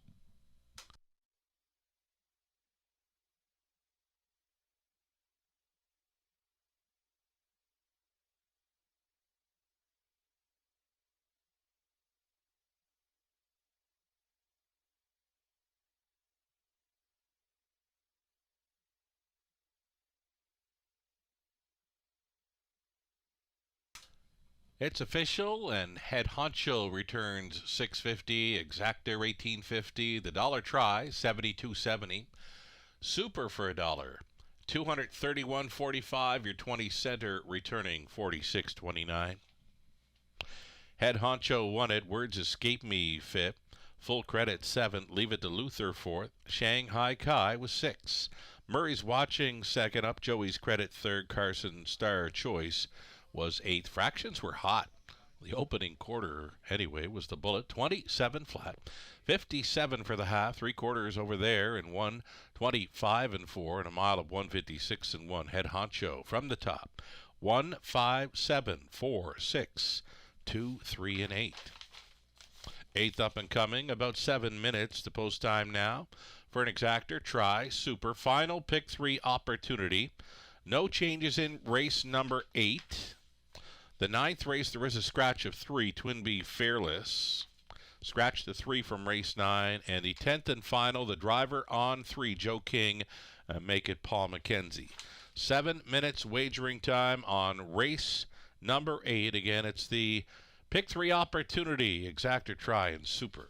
It's official, and Head Honcho returns 650, Exactor 1850, the dollar try 72.70, Super for a dollar 231.45, your 20 center returning 46.29. Head Honcho won it. Words escape me fifth. Full credit seventh. Leave it to Luther fourth. Shanghai Kai was sixth. Murray's watching second up. Joey's credit third. Carson Star Choice was eighth. Fractions were hot. The opening quarter, anyway, was the bullet. 27 flat. 57 for the half. 3/4 over there and 1. 25 and 4 and a mile of 156 and 1. Head Honcho from the top. 1, 5, 7, 4, 6. 2, 3, and 8. Eighth up and coming, about 7 minutes to post time now. For an exactor, try, super, final pick 3 opportunity. No changes in race number 8. The 9th race, there is a scratch of 3, Twin B Fearless. Scratch the 3 from race 9. And the 10th and final, the driver on 3, Joe King, make it Paul McKenzie. 7 minutes wagering time on race number 8. Again, it's the pick 3 opportunity, exactor, try, and super.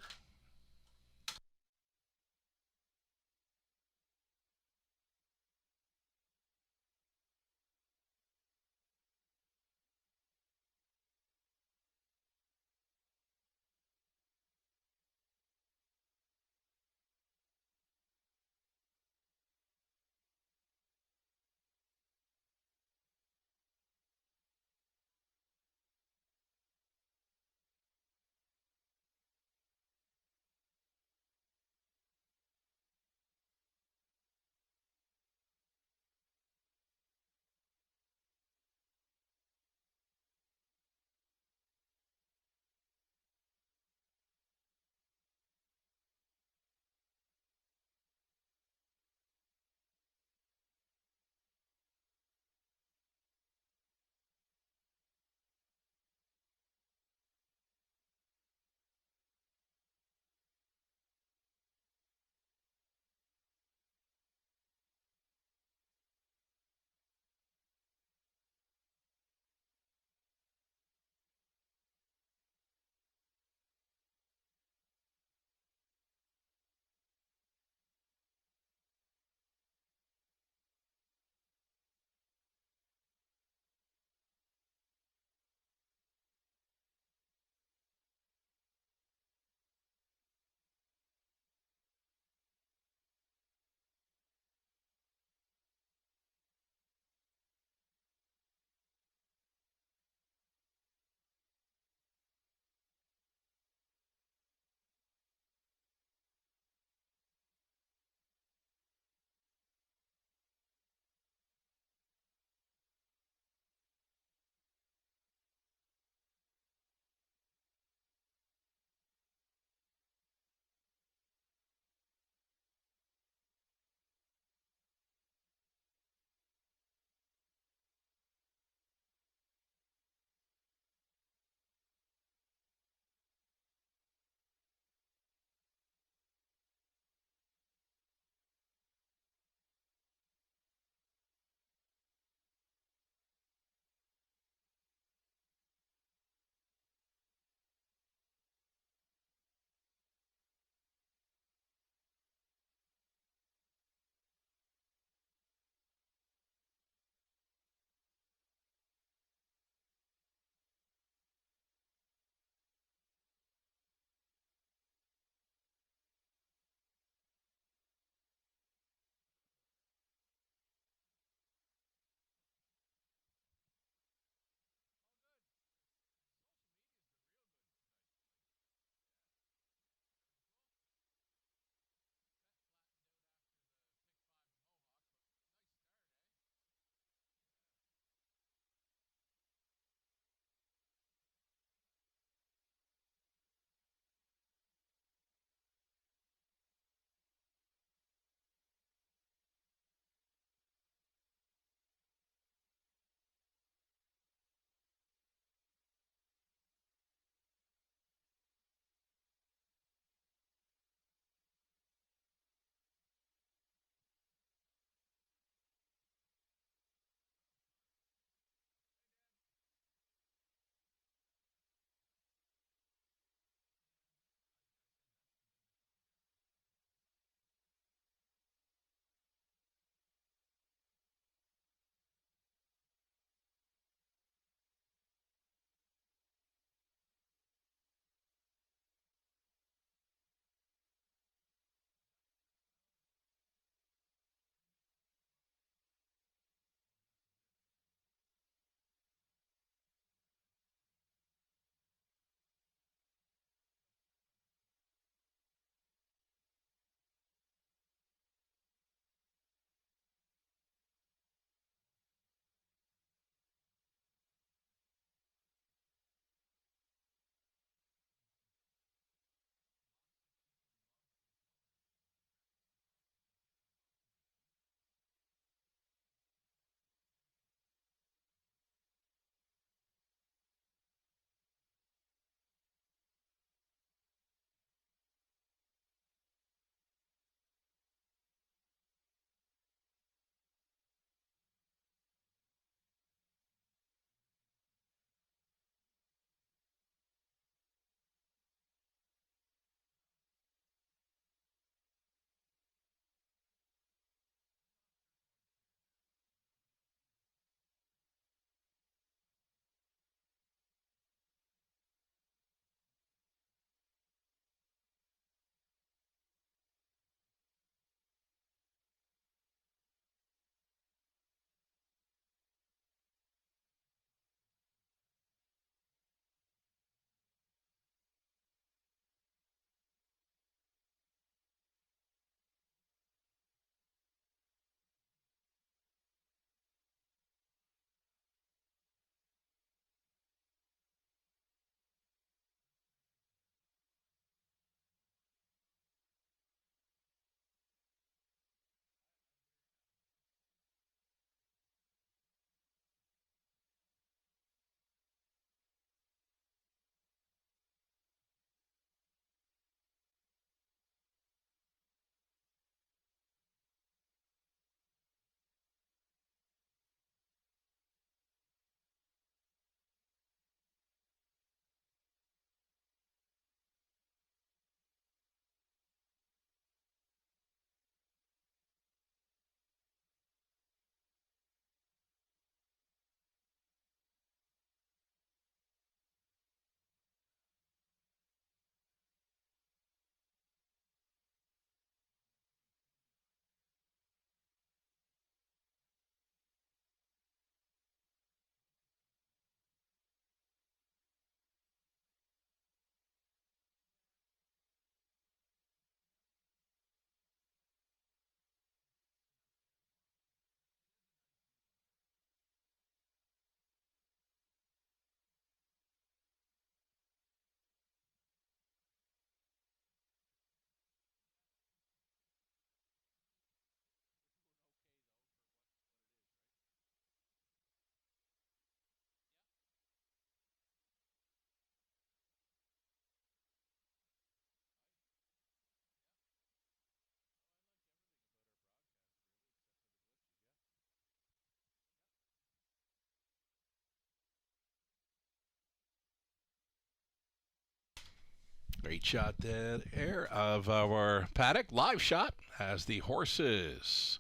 Great shot there of our paddock. Live shot as the horses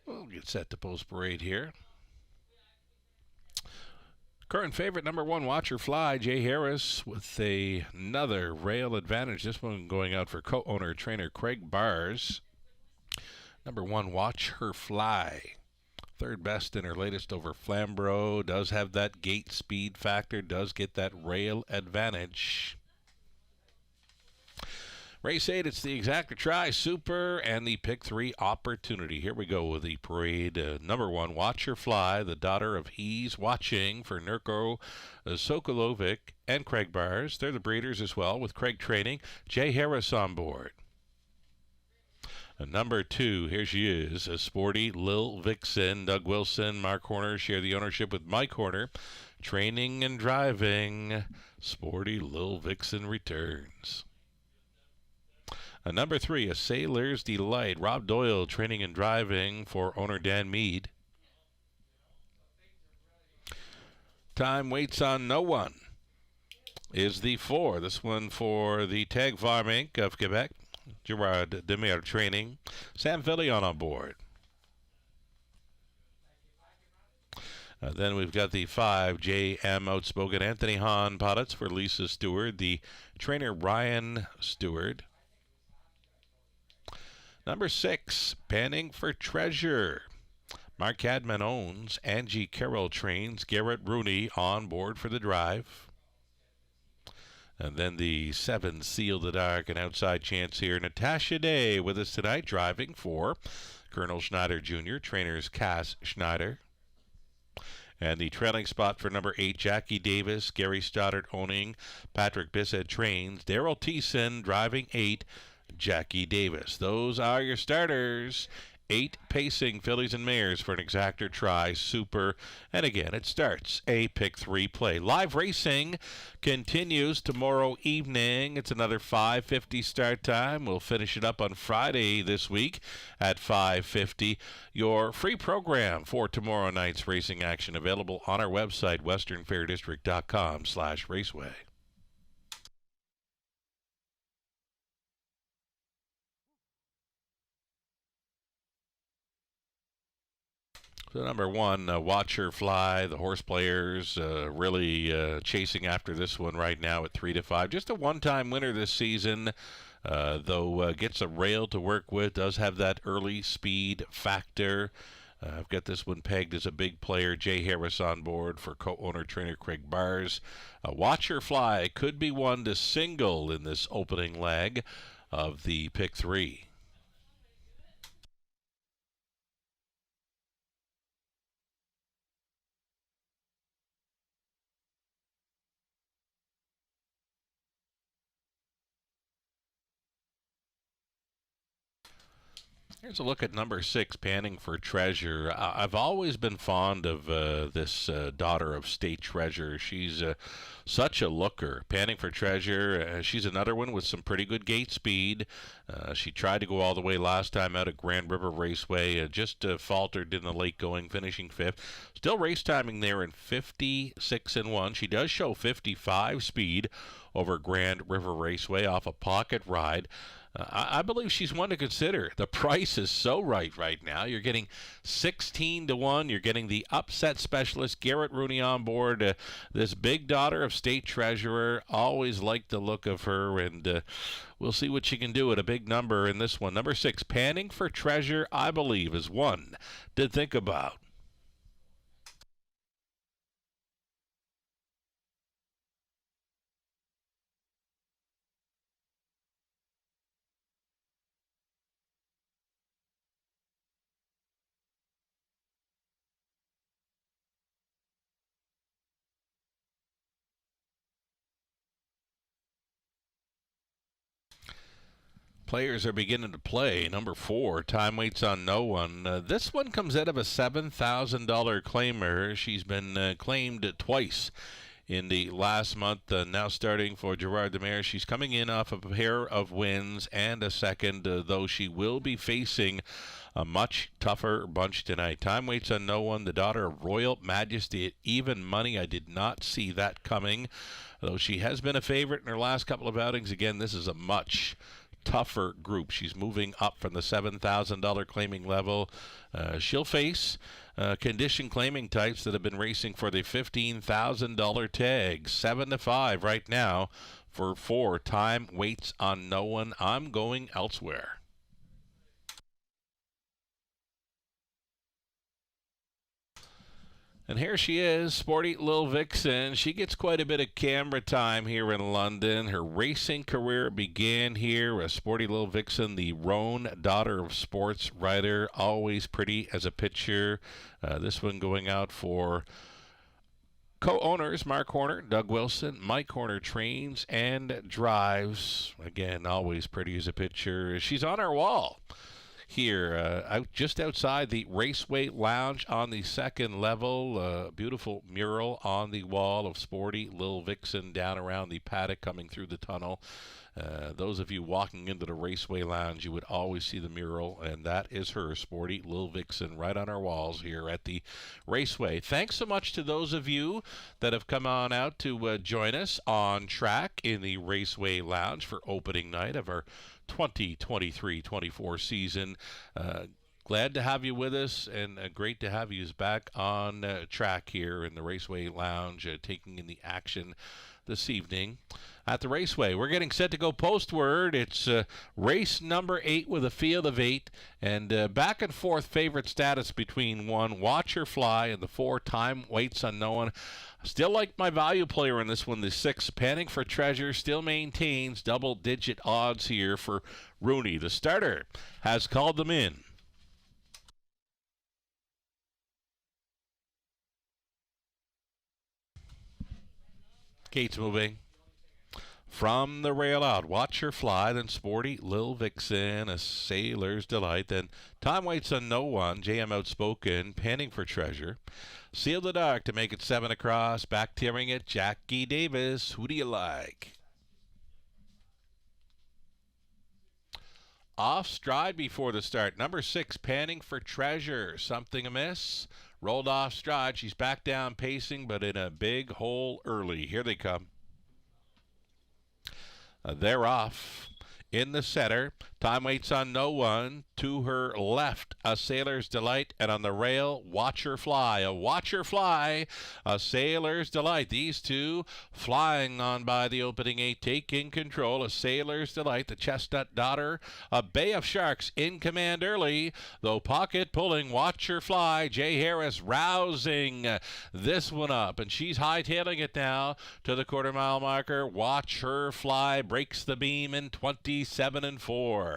will get set to post parade here. Current favorite, number 1, Watcher Fly, Jay Harris with another rail advantage. This one going out for co-owner trainer Craig Bars. Number 1, Watch Her Fly. Third best in her latest over Flamborough. Does have that gate speed factor. Does get that rail advantage. Race 8, it's the exacta try, super, and the pick 3 opportunity. Here we go with the parade. Number 1, Watch Her Fly, the daughter of He's Watching for Nurko Sokolovic and Craig Bars. They're the breeders as well, with Craig training. Jay Harris on board. Number 2, here she is, a sporty Lil Vixen. Doug Wilson, Mark Horner share the ownership with Mike Horner. Training and driving, sporty Lil Vixen returns. Number 3, a Sailor's Delight. Rob Doyle training and driving for owner Dan Mead. Time waits on no one is the 4. This one for the Tag Farm Inc. of Quebec. Gerard Demir training. Sam Villion on board. Then we've got the 5, J.M. Outspoken Anthony Hahn Pollets for Lisa Stewart. The trainer Ryan Stewart. Number 6, Panning for Treasure. Mark Cadman owns. Angie Carroll trains. Garrett Rooney on board for the drive. And then the 7, Seal the Dark, an outside chance here. Natasha Day with us tonight, driving for Colonel Schneider Jr., trainers Cass Schneider. And the trailing spot for number 8, Jackie Davis, Gary Stoddard owning. Patrick Bissett trains. Daryl Thiessen driving 8, Jackie Davis. Those are your starters. 8 pacing fillies and mares for an exacta try, super. And again, it starts a pick 3 play. Live racing continues tomorrow evening. It's another 5:50 start time. We'll finish it up on Friday this week at 5:50. Your free program for tomorrow night's racing action available on our website, westernfairdistrict.com/raceway. So number 1, Watch Her Fly. The horse players really chasing after this one right now at 3-5. Just a one-time winner this season, though gets a rail to work with. Does have that early speed factor. I've got this one pegged as a big player. Jay Harris on board for co-owner trainer Craig Bars. Watch Her Fly could be one to single in this opening leg of the pick 3. Here's a look at number 6, Panning for Treasure. I've always been fond of this daughter of State Treasure. She's such a looker. Panning for Treasure, she's another one with some pretty good gate speed. She tried to go all the way last time out at Grand River Raceway. Just faltered in the late going, finishing 5th. Still race timing there in 56-1. She does show 55 speed over Grand River Raceway off a pocket ride. I believe she's one to consider. The price is so right now. You're getting 16-1. You're getting the upset specialist, Garrett Rooney, on board. This big daughter of State Treasurer. Always liked the look of her, and we'll see what she can do at a big number in this one. Number 6, Panning for Treasure, I believe, is one to think about. Players are beginning to play. Number 4, Time Waits on No One. This one comes out of a $7,000 claimer. She's been claimed twice in the last month. Now starting for Gerard Demers. She's coming in off of a pair of wins and a second, though she will be facing a much tougher bunch tonight. Time waits on no one. The daughter of Royal Majesty at even money. I did not see that coming, though she has been a favorite in her last couple of outings. Again, this is a much tougher group. She's moving up from the $7,000 claiming level. She'll face condition claiming types that have been racing for the $15,000 tag. 7-5 right now for 4. Time waits on no one. I'm going elsewhere. And here she is, Sporty Lil Vixen. She gets quite a bit of camera time here in London. Her racing career began here as Sporty Lil Vixen, the roan daughter of sports writer, always pretty as a picture. This one going out for co-owners Mark Horner, Doug Wilson. Mike Horner trains and drives. Again, always pretty as a picture. She's on our wall here, just outside the Raceway Lounge on the second level. Beautiful mural on the wall of Sporty Lil Vixen down around the paddock coming through the tunnel. Those of you walking into the Raceway Lounge, you would always see the mural, and that is her, Sporty Lil Vixen, right on our walls here at the Raceway. Thanks so much to those of you that have come on out to join us on track in the Raceway Lounge for opening night of our 2023-24 season. Glad to have you with us, and great to have you back on track here in the Raceway Lounge, taking in the action this evening at the Raceway. We're getting set to go postward. It's race number 8 with a field of 8, and back and forth favorite status between 1 Watch Her Fly and the 4 Time Waits on No One. Still like my value player in this one, the 6 Panning for Treasure, still maintains double-digit odds here for Rooney. The starter has called them in. Gates moving. From the rail out, Watch Her Fly, then Sporty Lil Vixen, A Sailor's Delight, then Time Waits on No One, JM Outspoken, Panning for Treasure. Seal the Dark to make it 7 across, back tearing it, Jackie Davis, Who Do You Like? Off stride before the start, number 6, Panning for Treasure, Something Amiss. Rolled off stride, she's back down pacing, but in a big hole early. Here they come. They're off. In the center, Time Waits on No One. To her left, A Sailor's Delight. And on the rail, Watch Her Fly. A Watch Her Fly, A Sailor's Delight. These two flying on by the opening 8, taking control. A Sailor's Delight, the Chestnut Daughter. A Bay of Sharks in command early, though pocket pulling. Watch Her Fly. Jay Harris rousing this one up, and she's hightailing it now to the quarter-mile marker. Watch Her Fly breaks the beam in 27-4.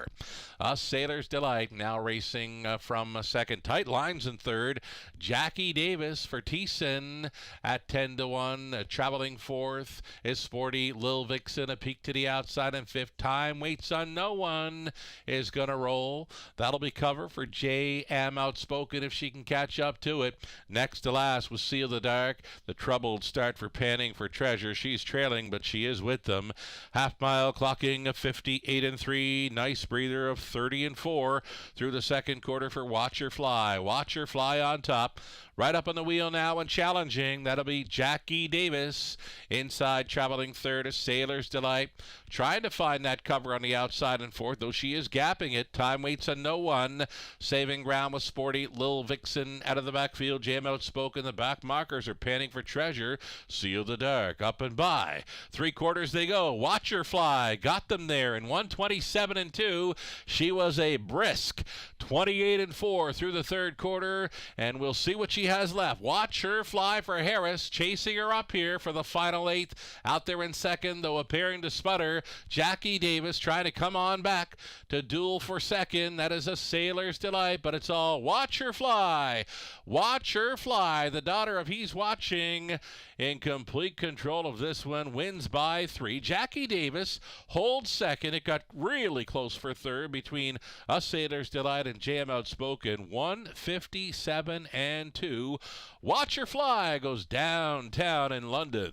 A Sailor's Delight now racing from second. Tight lines in third. Jackie Davis for Thiessen at 10-1. Traveling fourth is Sporty Lil Vixen. A peek to the outside, and fifth, Time Waits on No One is going to roll. That'll be cover for J.M. Outspoken if she can catch up to it. Next to last was Seal the Dark. The troubled start for Panning for Treasure. She's trailing, but she is with them. Half mile clocking a 58-3. Nice breather of 30-4 through the second quarter for Watch Her Fly. Watch Her Fly on top. Right up on the wheel now and challenging. That'll be Jackie Davis. Inside, traveling third, A Sailor's Delight. Trying to find that cover on the outside and fourth, though she is gapping it. Time Waits on No One. Saving ground with Sporty Lil Vixen out of the backfield. Jam Outspoken. The back markers are Panning for Treasure. Seal the Dark up and by. 3 quarters they go. Watch Her Fly. Got them there in 127-2. She was a brisk 28-4 through the third quarter, and we'll see what she has left. Watch Her Fly for Harris, chasing her up here for the final 8th. Out there in second, though appearing to sputter. Jackie Davis trying to come on back to duel for second. That is A Sailor's Delight, but it's all Watch Her Fly. Watch Her Fly, the daughter of He's Watching, in complete control of this one, wins by 3. Jackie Davis holds second. It got really close for third between A Sailor's Delight and JM Outspoken. 157-2. Watch Her Fly goes downtown in London.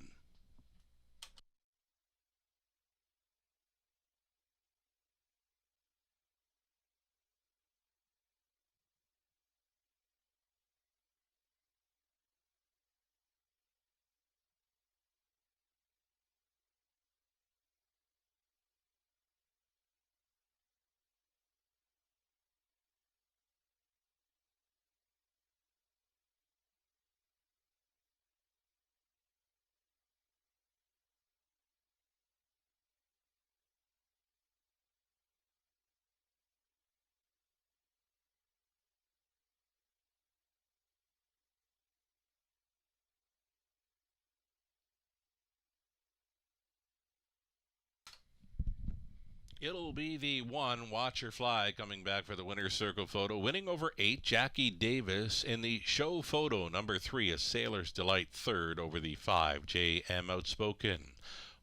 It'll be the one Watcher Fly coming back for the winner's circle photo. Winning over 8, Jackie Davis. In the show photo, number 3, a Sailor's Delight, third over the 5, J.M. Outspoken.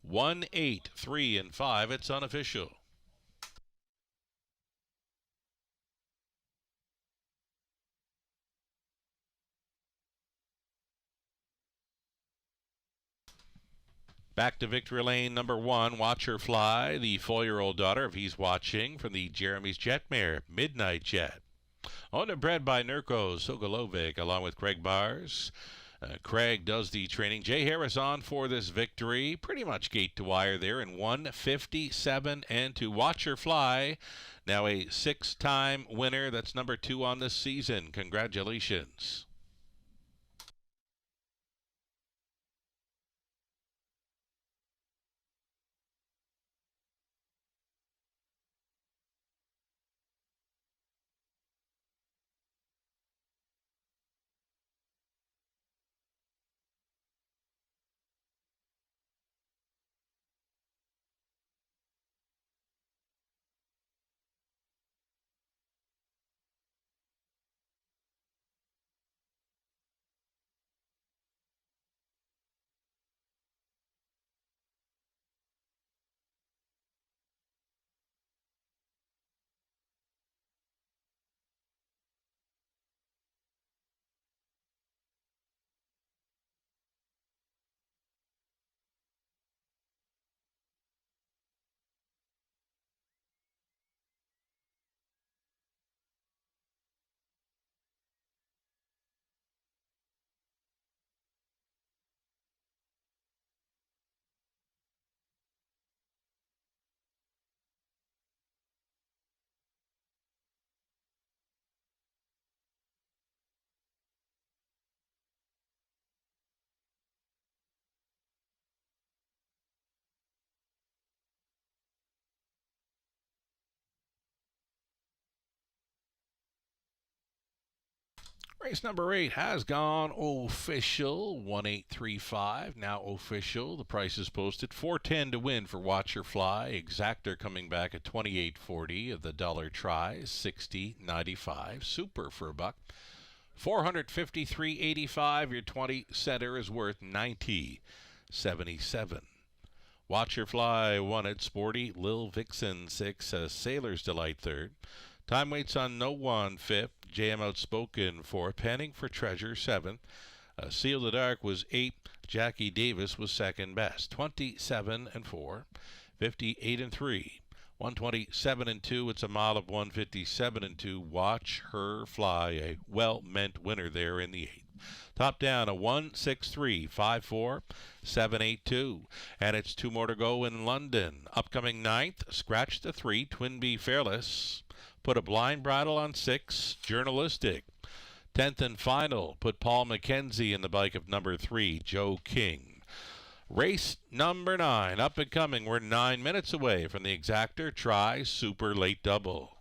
1, 8, 3, and 5. It's unofficial. Back to victory lane number 1, Watcher Fly, the 4-year-old daughter of He's Watching from the Jeremy's Jetmare, Midnight Jet. Owned and bred by Nurko Sogolovic along with Craig Bars. Craig does the training. Jay Harris on for this victory. Pretty much gate to wire there in 1:57 and to Watcher Fly. Now a 6-time winner. That's number 2 on this season. Congratulations. Race number 8 has gone official. 1835 now official. The price is posted. 410 to win for Watcher Fly. Exactor coming back at 28.40. The dollar try 60.95. Super for a buck. 453.85. Your 20 center is worth 90.77. Watcher Fly won it. Sporty Lil Vixen 6. Sailor's Delight third. Time waits on No One 5th. JM Outspoken 4. Panning for Treasure 7th. Seal the Dark was 8. Jackie Davis was second best. 27 and 4. 58 and 3. 127 and 2. It's a mile of 157 and 2. Watch Her Fly. A well-meant winner there in the 8th. Top down a 163, 54, 782. And it's 2 more to go in London. Upcoming 9th, Scratch the 3, Twin B Fearless. Put a blind bridle on 6, Journalistic. 10th and final, put Paul McKenzie in the bike of number 3, Joe King. Race number 9, up and coming. We're 9 minutes away from the Exactor Try Super Late Double.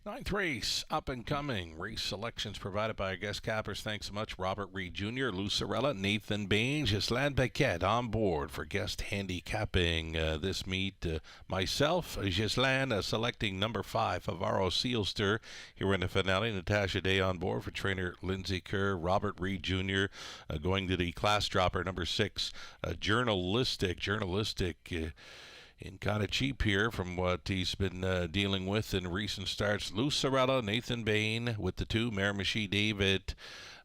Ninth race, up and coming. Race selections provided by our guest cappers. Thanks so much, Robert Reed Jr., Lou Sorella, Nathan Bain, Ghislaine Paquette on board for guest handicapping this meet. Myself, Ghislaine, selecting number 5, Favaro Sealster. Here in the finale, Natasha Day on board for trainer Lindsay Kerr, Robert Reed Jr. Going to the class dropper, number 6, Journalistic. In kind of cheap here from what he's been dealing with in recent starts. Lou Sorella, Nathan Bain with the 2, Miramichi David.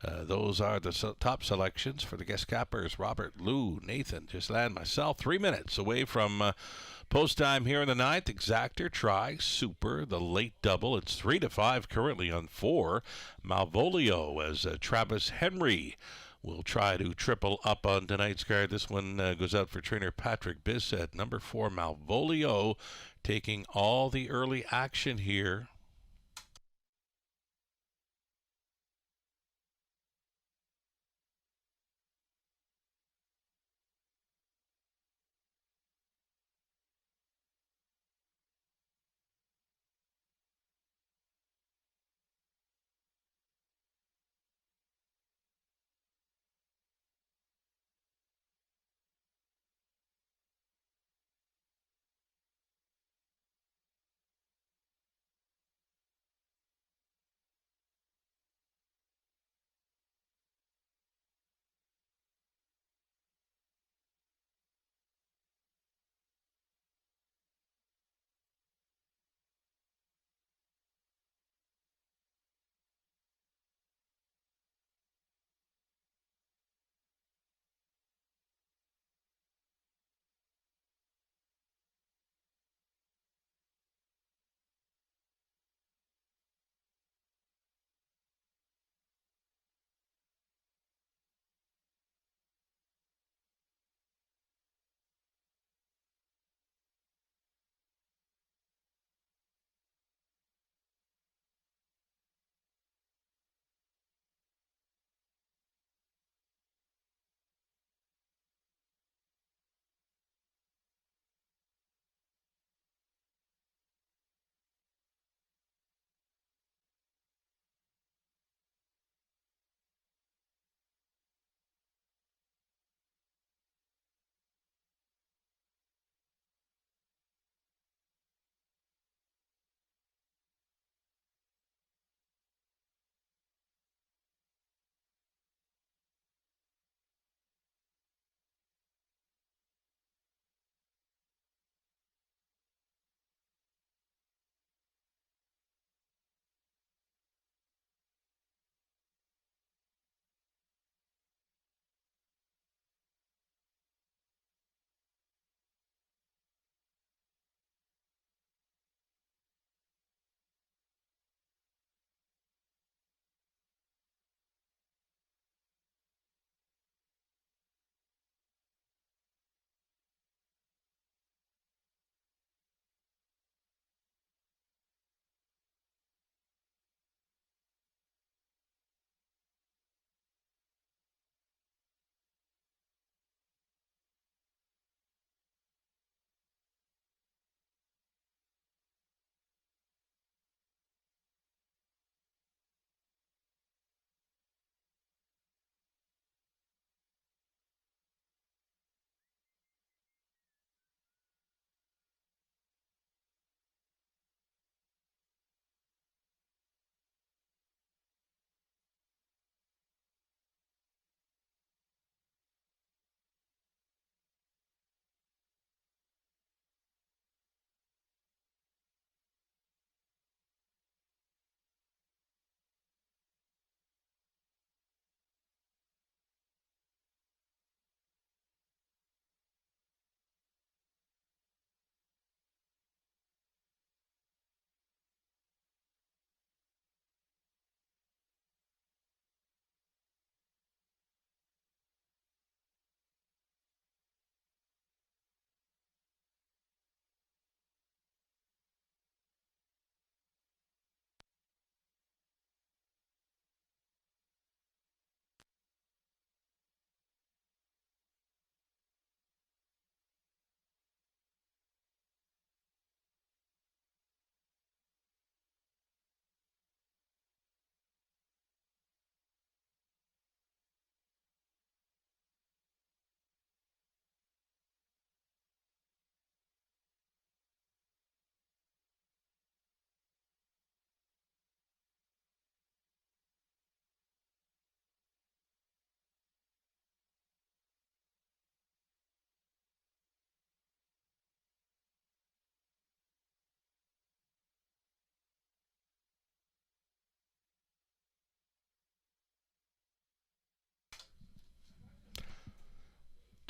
Those are the top selections for the guest cappers. Robert, Lou, Nathan, Ghislaine, myself. 3 minutes away from post time here in the 9th. Exactor, Try, Super, the late double. It's 3-5 currently on 4. Malvolio as Travis Henry will try to triple up on tonight's card. This one goes out for trainer Patrick Bissett. Number 4, Malvolio, taking all the early action here.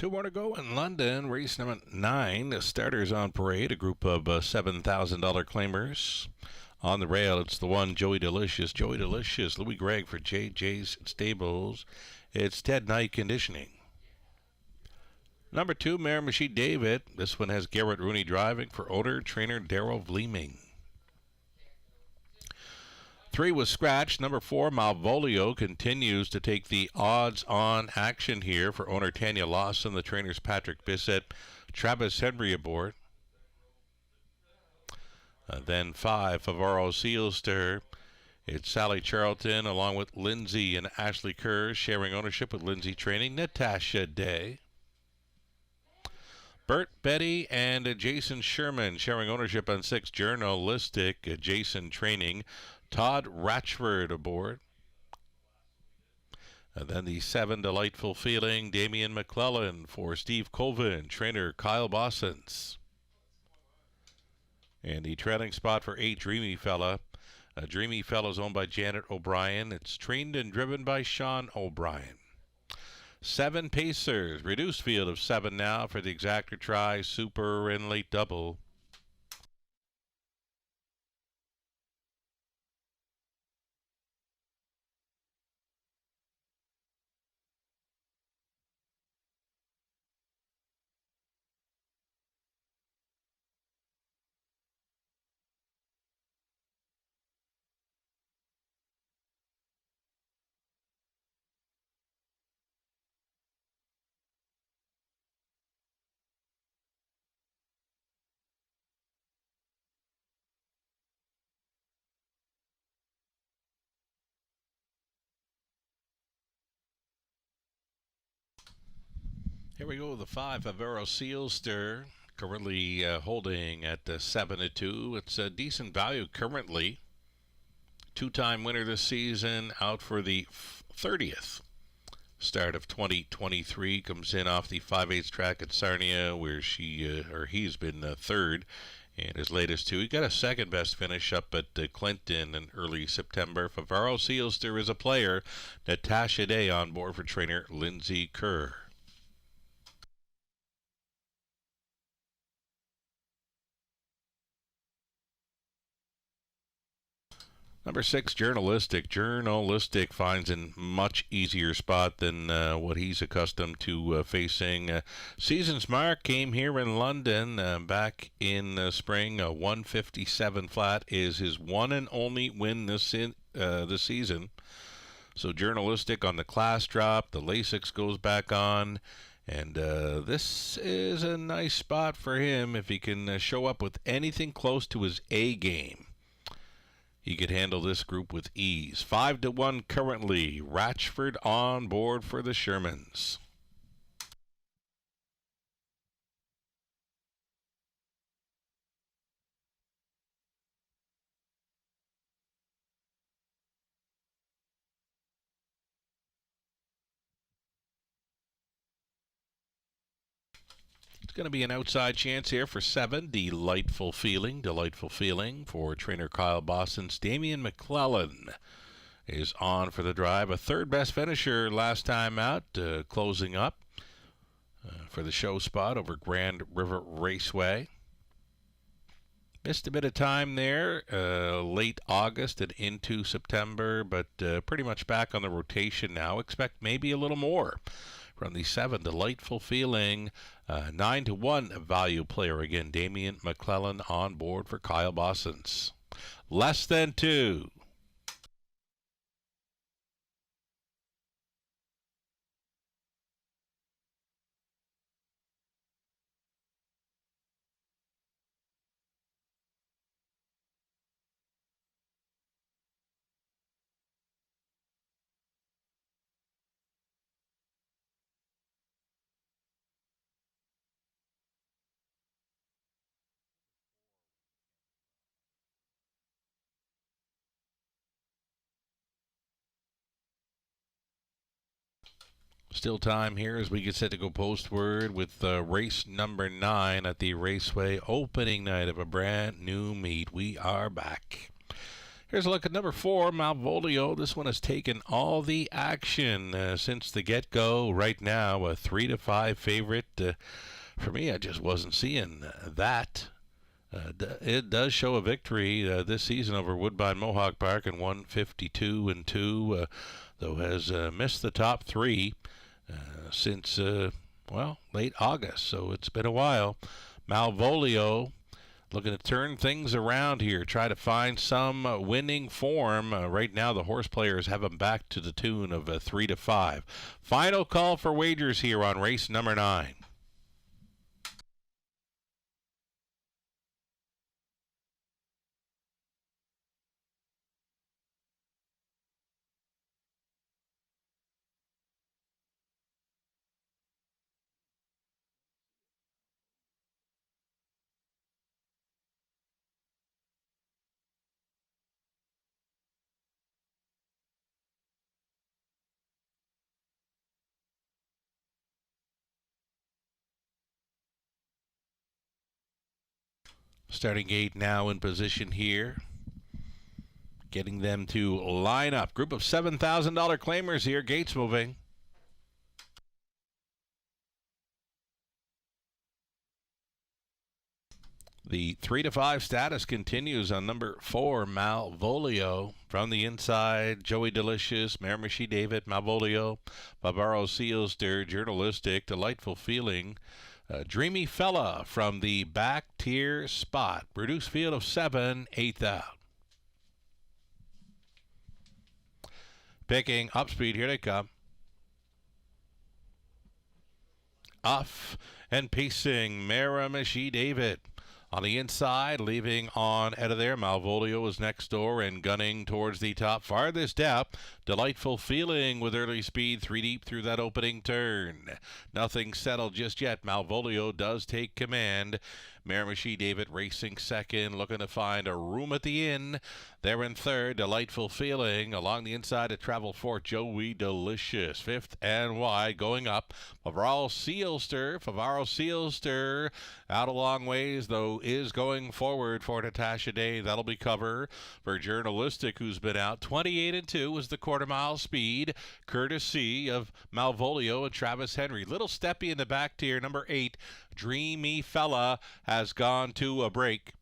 Two more to go in London. Race number 9. The starters on parade. A group of $7,000 claimers. On the rail, it's the one, Joey Delicious. Joey Delicious, Louis Gregg for JJ's Stables. It's Ted Knight Conditioning. Number 2, Miramichi David. This one has Garrett Rooney driving for owner, trainer Darryl Vleeming. 3 was scratched. Number 4, Malvolio, continues to take the odds-on action here for owner Tanya Lawson, the trainers Patrick Bissett, Travis Henry aboard. Then 5, Favaro Sealster. It's Sally Charlton along with Lindsay and Ashley Kerr, sharing ownership with Lindsay Training, Natasha Day. Bert Betty and Jason Sherman sharing ownership on 6, Journalistic, Jason Training, Todd Ratchford aboard. And then the 7, Delightful Feeling, Damian McClellan for Steve Colvin, trainer Kyle Bossens. And the trailing spot for 8, Dreamy Fella. Dreamy Fella is owned by Janet O'Brien. It's trained and driven by Sean O'Brien. 7, Pacers. Reduced field of 7 now for the exactor try, super, and late double. Here we go, the 5, Favaro Sealster, currently holding at 7-2. It's a decent value currently. 2-time winner this season, out for the 30th start of 2023. Comes in off the 5/8 track at Sarnia, where he's been third. And his latest 2, he got a second best finish up at Clinton in early September. Favaro Sealster is a player. Natasha Day on board for trainer Lindsay Kerr. Number 6, Journalistic. Journalistic finds a much easier spot than what he's accustomed to facing. Season's mark came here in London back in spring. 157 flat is his one and only win this season. So Journalistic on the class drop. The Lasix goes back on. And this is a nice spot for him if he can show up with anything close to his A game. He could handle this group with ease. 5-1 currently. Ratchford on board for the Shermans. It's going to be an outside chance here for 7, Delightful Feeling. Delightful Feeling for trainer Kyle Bossens. Damian McClellan is on for the drive. A third best finisher last time out, closing up for the show spot over Grand River Raceway. Missed a bit of time there, late August and into September, but pretty much back on the rotation now. Expect maybe a little more from the 7, Delightful Feeling. 9-1 value player again. Damian McClellan on board for Kyle Bossens. Less than 2. Still time here as we get set to go postward with race number 9 at the Raceway opening night of a brand new meet. We are back. Here's a look at number 4, Malvolio. This one has taken all the action since the get-go. Right now, a 3-5 favorite. For me, I just wasn't seeing that. It does show a victory this season over Woodbine Mohawk Park in 152-2, though has missed the top 3 since, late August. So it's been a while. Malvolio looking to turn things around here, try to find some winning form. Right now, the horse players have them back to the tune of 3-5. Final call for wagers here on race number 9. Starting gate now in position here. Getting them to line up. Group of $7,000 claimers here. Gates moving. The 3-5 status continues on number 4, Malvolio. From the inside, Joey Delicious, Miramichi David, Malvolio, Bavaro Sealster, Journalistic, Delightful Feeling, Dreamy Fella from the back tier spot. Reduced field of 7, 8th out. Picking up speed, here they come. Off and pacing, Miramichi David. On the inside, leaving on out of there, Malvolio is next door and gunning towards the top. Farthest out, Delightful Feeling with early speed, 3 deep through that opening turn. Nothing settled just yet. Malvolio does take command. Miramichi David racing second, looking to find a room at the inn. There in third, Delightful Feeling. Along the inside to travel fourth, Joey Delicious. Fifth and wide, going up. Favaro Sealster out a long ways, though, is going forward for Natasha Day. That'll be cover for Journalistic, who's been out. 28-2 was the quarter-mile speed, courtesy of Malvolio and Travis Henry. Little steppy in the back tier, number 8, Dreamy Fella, has gone to a break.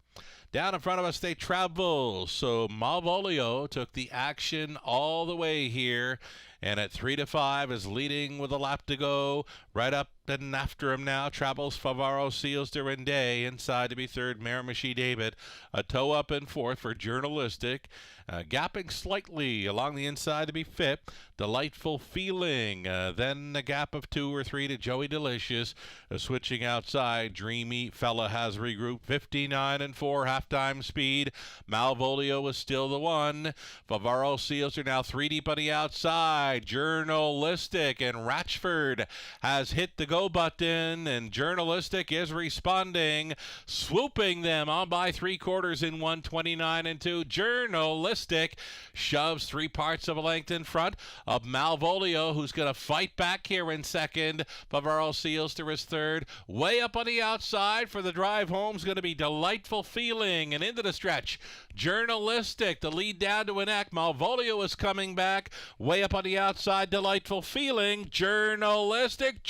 Down in front of us, they travel. So Malvolio took the action all the way here. And at 3-5 is leading with a lap to go. Right up and after him now travels Favaro Sealster and Day. Inside to be third, Miramichi David. A toe up and fourth for Journalistic. Gapping slightly along the inside to be fifth. Delightful Feeling. Then a gap of 2 or 3 to Joey Delicious. Switching outside, Dreamy Fella has regrouped. 59-4 halftime speed. Malvolio is still the one. Favaro Sealster now 3 deep on the outside. Journalistic, and Ratchford has hit the go button, and Journalistic is responding, swooping them on by 3/4 in 129-2. Journalistic shoves 3 parts of a length in front of Malvolio, who's going to fight back here in second. Favaro Sealster is third. Way up on the outside for the drive home is going to be Delightful Feeling, and into the stretch, Journalistic, the lead down to a neck. Malvolio is coming back. Way up on the outside, Delightful Feeling. Journalistic.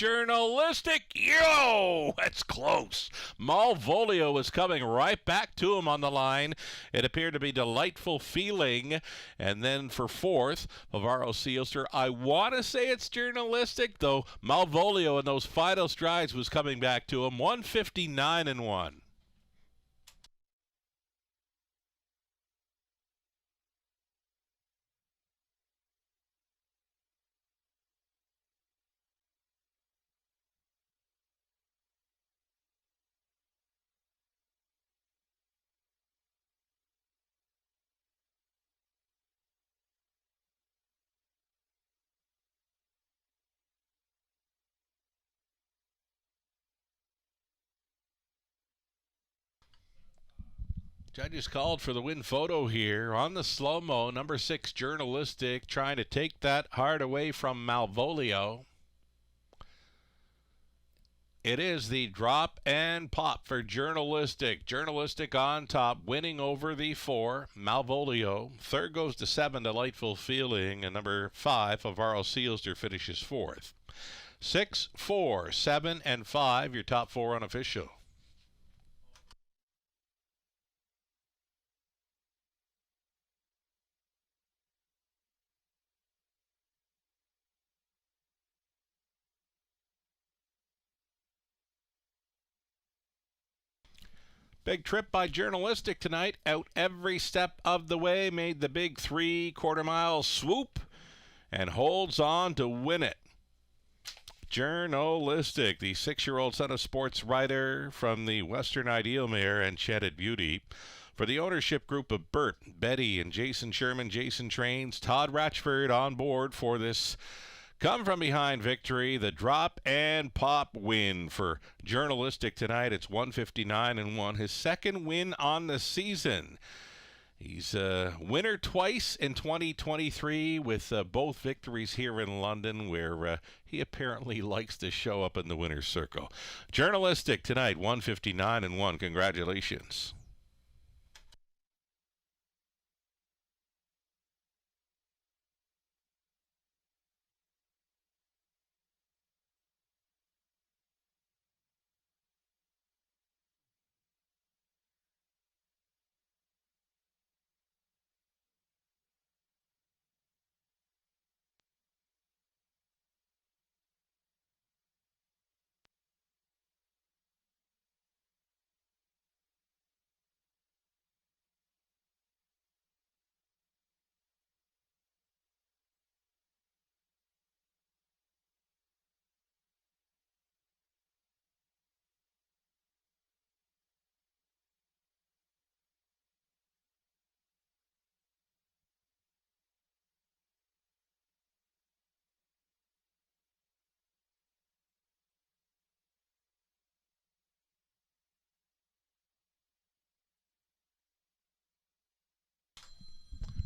Yo, that's close. Malvolio is coming right back to him on the line. It appeared to be Delightful Feeling. And then for fourth, Favaro Sealster. I want to say it's Journalistic, though Malvolio in those final strides was coming back to him. 159-1. Judges called for the win photo here on the slow-mo. Number 6, Journalistic, trying to take that heart away from Malvolio. It is the drop and pop for Journalistic. Journalistic on top, winning over the 4, Malvolio. Third goes to 7, Delightful Feeling. And number 5, Favaro Sealster finishes 4th. 6, 4, 7, and 5, your top 4 unofficial. Big trip by Journalistic tonight. Out every step of the way. Made the big 3/4 mile swoop and holds on to win it. Journalistic, the 6-year-old son of sports writer from the Western Ideal Mare and Enchanted Beauty. For the ownership group of Bert, Betty, and Jason Sherman, Jason Trains, Todd Ratchford on board for this come from behind victory, the drop and pop win for Journalistic tonight. It's 159-1, his second win on the season. He's a winner twice in 2023 with both victories here in London, where he apparently likes to show up in the winner's circle. Journalistic tonight, 159-1. Congratulations.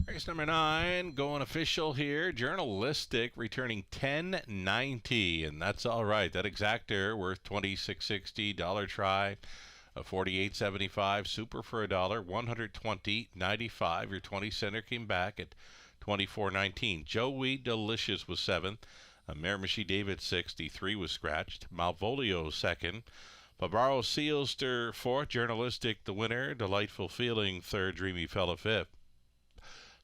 Race number 9, going official here. Journalistic returning 10.90, and that's all right. That exactor worth $26.60. Dollar try, $48.75. Super for a dollar, $120.95. Your 20 center came back at $24.19. Joey Delicious was 7th. Miramichi David 63 was scratched. Malvolio 2nd. Favaro Sealster 4th. Journalistic the winner. Delightful Feeling 3rd. Dreamy Fella 5th.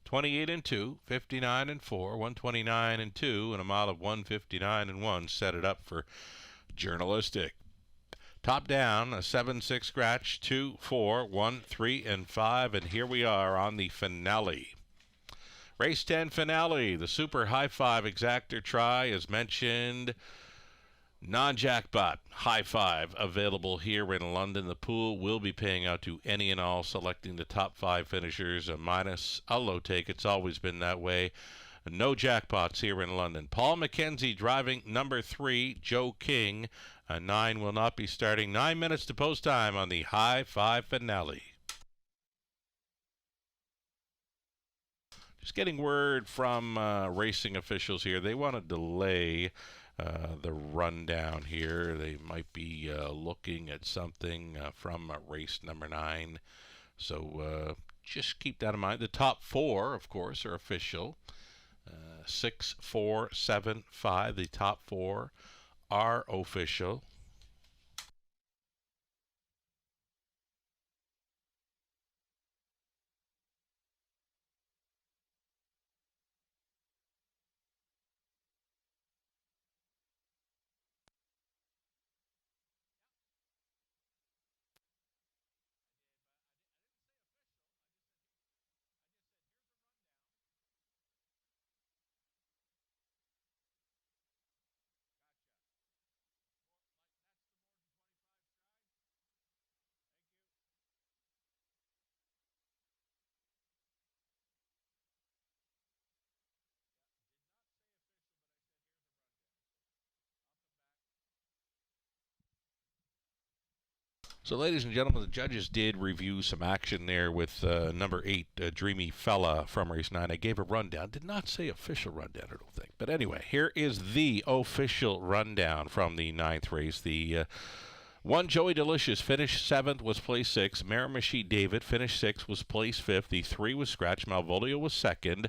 28-2, 59-4, 129-2, and a mile of 159-1 set it up for Journalistic. Top down, a 7-6 scratch, 2, 4, 1, 3, and 5, and here we are on the finale. Race 10 finale, the Super High 5 exactor try, as mentioned. Non-jackpot high 5 available here in London. The pool will be paying out to any and all selecting the top 5 finishers, a minus a low take. It's always been that way. No jackpots here in London. Paul McKenzie driving number 3, Joe King. A 9 will not be starting. 9 minutes to post time on the high 5 finale. Just getting word from racing officials here. They want to delay the rundown here. They might be looking at something from race number 9. So just keep that in mind. The top 4, of course, are official. 6, 4, 7, 5. The top 4 are official. So, ladies and gentlemen, the judges did review some action there with number 8, Dreamy Fella from race 9. I gave a rundown. Did not say official rundown, I don't think. But anyway, here is the official rundown from the 9th race. The one, Joey Delicious, finished 7th, was placed 6th. Miramichi David finished 6th, was placed 5th. The 3 was scratched. Malvolio was 2nd.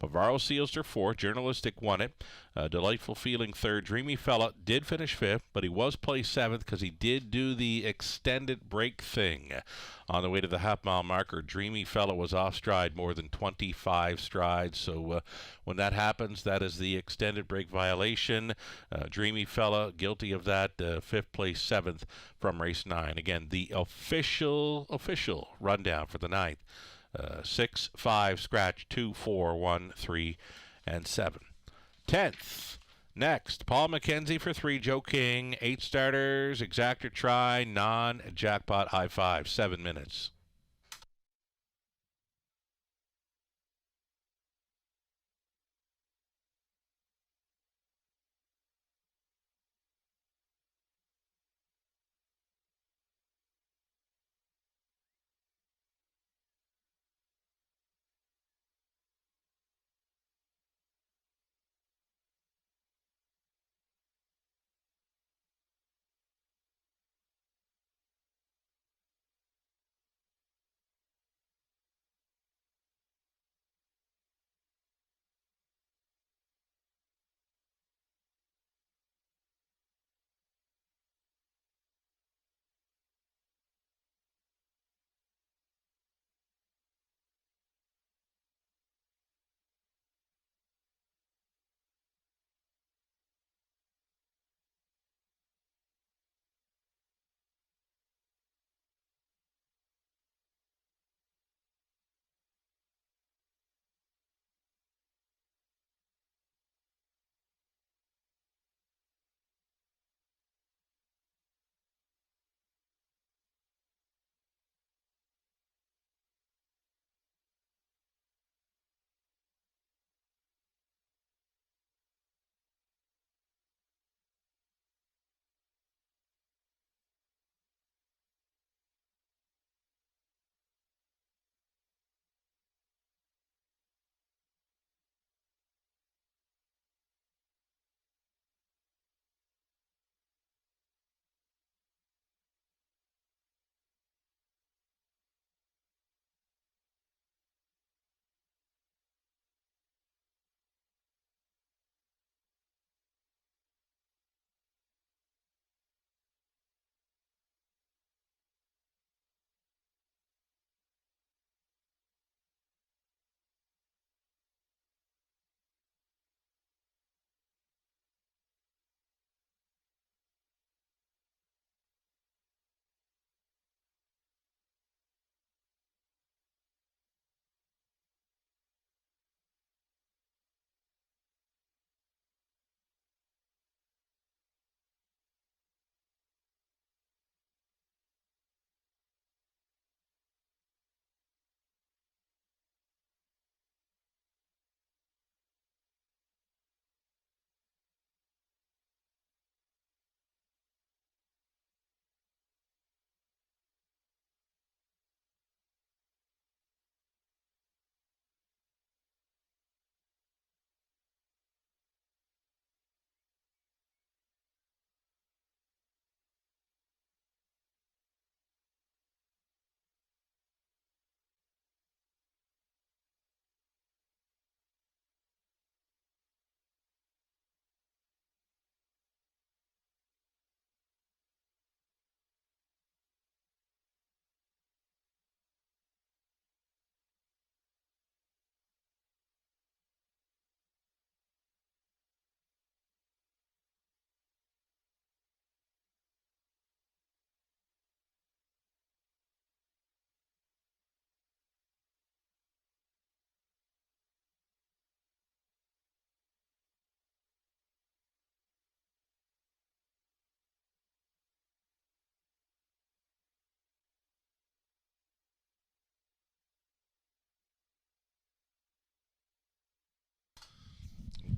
Pavaro Sealster 4th. Journalistic won it. Delightful Feeling 3rd. Dreamy Fella did finish 5th, but he was placed 7th because he did do the extended break thing. On the way to the half-mile marker, Dreamy Fella was off stride more than 25 strides. So when that happens, that is the extended break violation. Dreamy Fella, guilty of that. 5th place, 7th from race 9. Again, the official rundown for the 9th. 6, 5, scratch, 2, 4, 1, 3, and 7. 10th. Next, Paul McKenzie for 3, Joe King, 8 starters, exactor try, non-jackpot high 5, 7 minutes.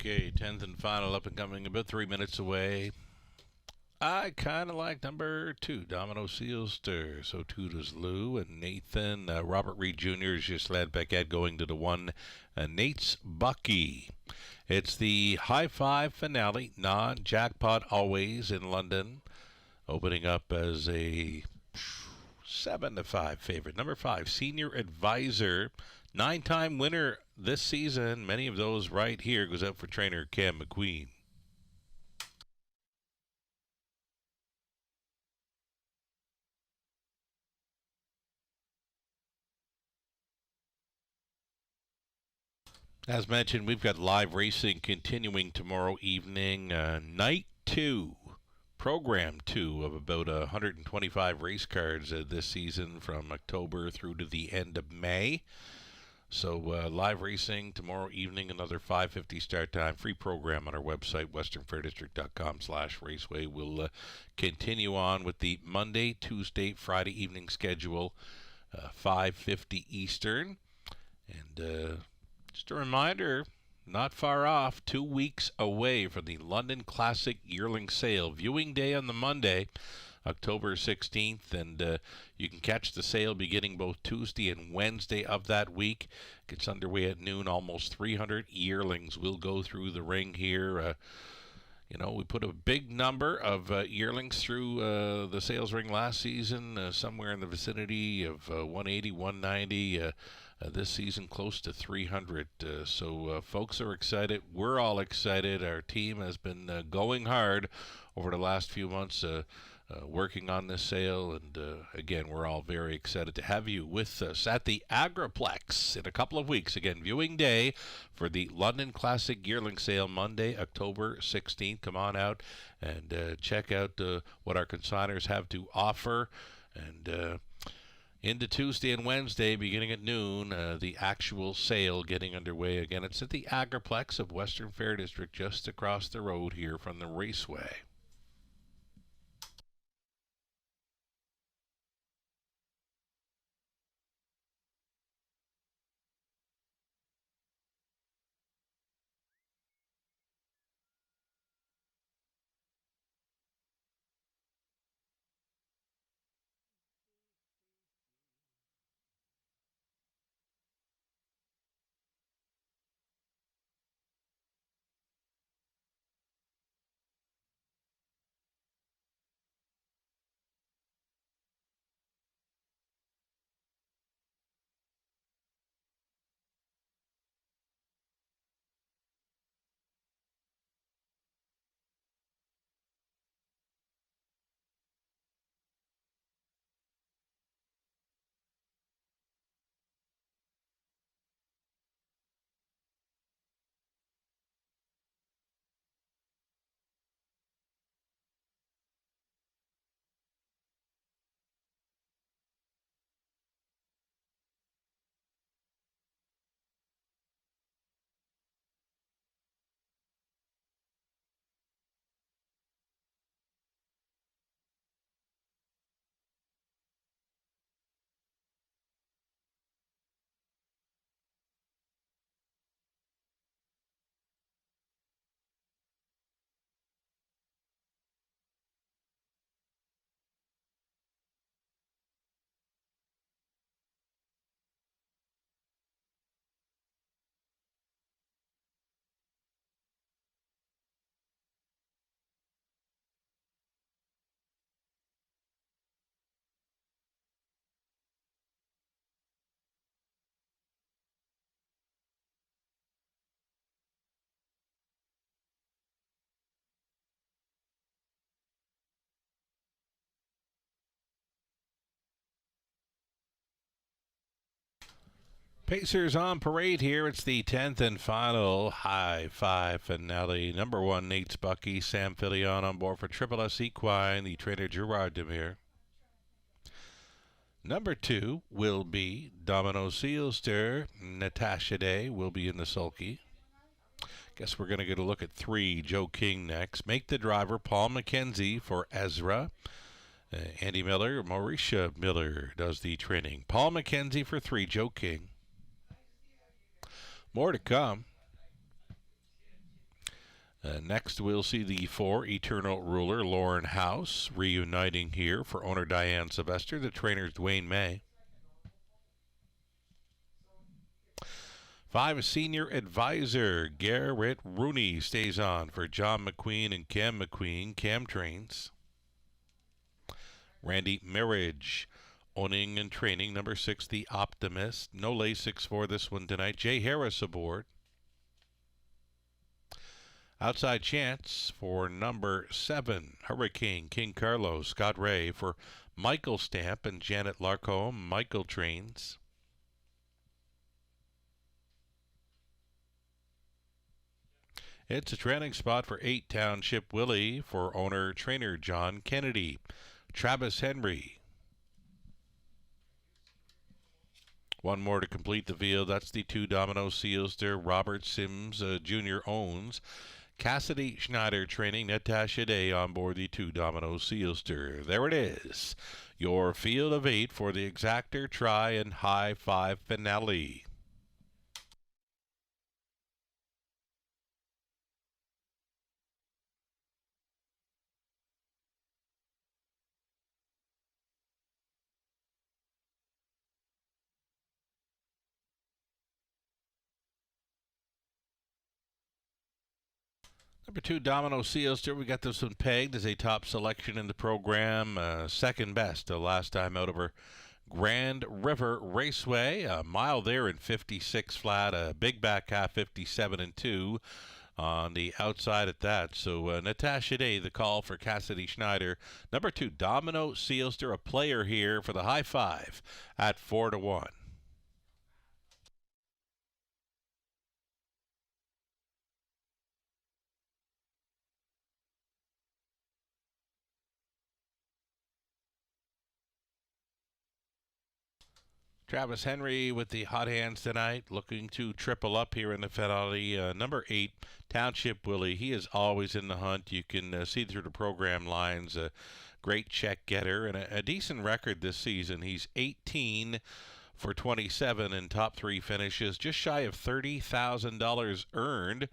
Okay, 10th and final up and coming, about 3 minutes away. I kind of like number 2, Domino Seal Stir. So too does Lou and Nathan. Robert Reed Jr. is just led Beckett going to the 1, Nate's Bucky. It's the High Five finale, non-jackpot always in London, opening up as a 7-5 favorite. Number 5, Senior Advisor, 9-time winner this season. Many of those right here goes out for trainer Cam McQueen. As mentioned, we've got live racing continuing tomorrow evening. Night 2, program 2 of about 125 race cards this season from October through to the end of May. So live racing tomorrow evening, another 5:50 start time. Free program on our website, westernfairdistrict.com/raceway. We'll continue on with the Monday, Tuesday, Friday evening schedule, 5:50 Eastern. And just a reminder, not far off, 2 weeks away from the London Classic Yearling Sale. Viewing day on the Monday, October 16th, and you can catch the sale beginning both Tuesday and Wednesday of that week. Gets underway at noon. Almost 300 yearlings will go through the ring here. We put a big number of yearlings through the sales ring last season, somewhere in the vicinity of 180, 190. This season, close to 300. So folks are excited. We're all excited. Our team has been going hard over the last few months, working on this sale. And again, we're all very excited to have you with us at the Agriplex in a couple of weeks. Again, viewing day for the London Classic Yearling Sale, Monday, October 16th. Come on out and check out what our consigners have to offer. And into Tuesday and Wednesday, beginning at noon, the actual sale getting underway. Again, it's at the Agriplex of Western Fair District, just across the road here from the Raceway. Pacers on parade here. It's the 10th and final High Five finale. Number 1, Nate's Bucky. Sam Filion on board for Triple S Equine, the trainer Gerard Demir. Number 2 will be Domino Sealster. Natasha Day will be in the sulky. Guess we're going to get a look at 3, Joe King next. Make the driver, Paul McKenzie for Ezra. Andy Miller, Mauricia Miller does the training. Paul McKenzie for 3, Joe King. More to come. Next, we'll see the 4 Eternal Ruler, Lauren House, reuniting here for owner Diane Sylvester, the trainer Dwayne May. 5 Senior Advisor, Garrett Rooney, stays on for John McQueen and Cam McQueen. Cam trains. Randy Marriage, owning and training number 6, the Optimist. No Lasix for this one tonight. Jay Harris aboard. Outside Chance for number 7, Hurricane King Carlos. Scott Ray for Michael Stamp and Janet Larcombe. Michael trains. It's a training spot for 8, Township Willie for owner trainer John Kennedy. Travis Henry. One more to complete the field. That's the 2 Domino Sealster Robert Sims Jr. owns. Cassidy Schneider training Natasha Day on board the 2 Domino Sealster. There it is. Your field of 8 for the Exactor Try and High 5 finale. Number 2, Domino Sealster. We got this one pegged as a top selection in the program. Second best last time out over Grand River Raceway. A mile there in 56 flat. A big back half 57 and 2 on the outside at that. So Natasha Day, the call for Cassidy Schneider. Number 2, Domino Sealster, a player here for the high 5 at 4-1. Travis Henry with the hot hands tonight, looking to triple up here in the finale. Number 8, Township Willie. He is always in the hunt. You can see through the program lines. A great check getter and a decent record this season. He's 18 for 27 in top 3 finishes, just shy of $30,000 earned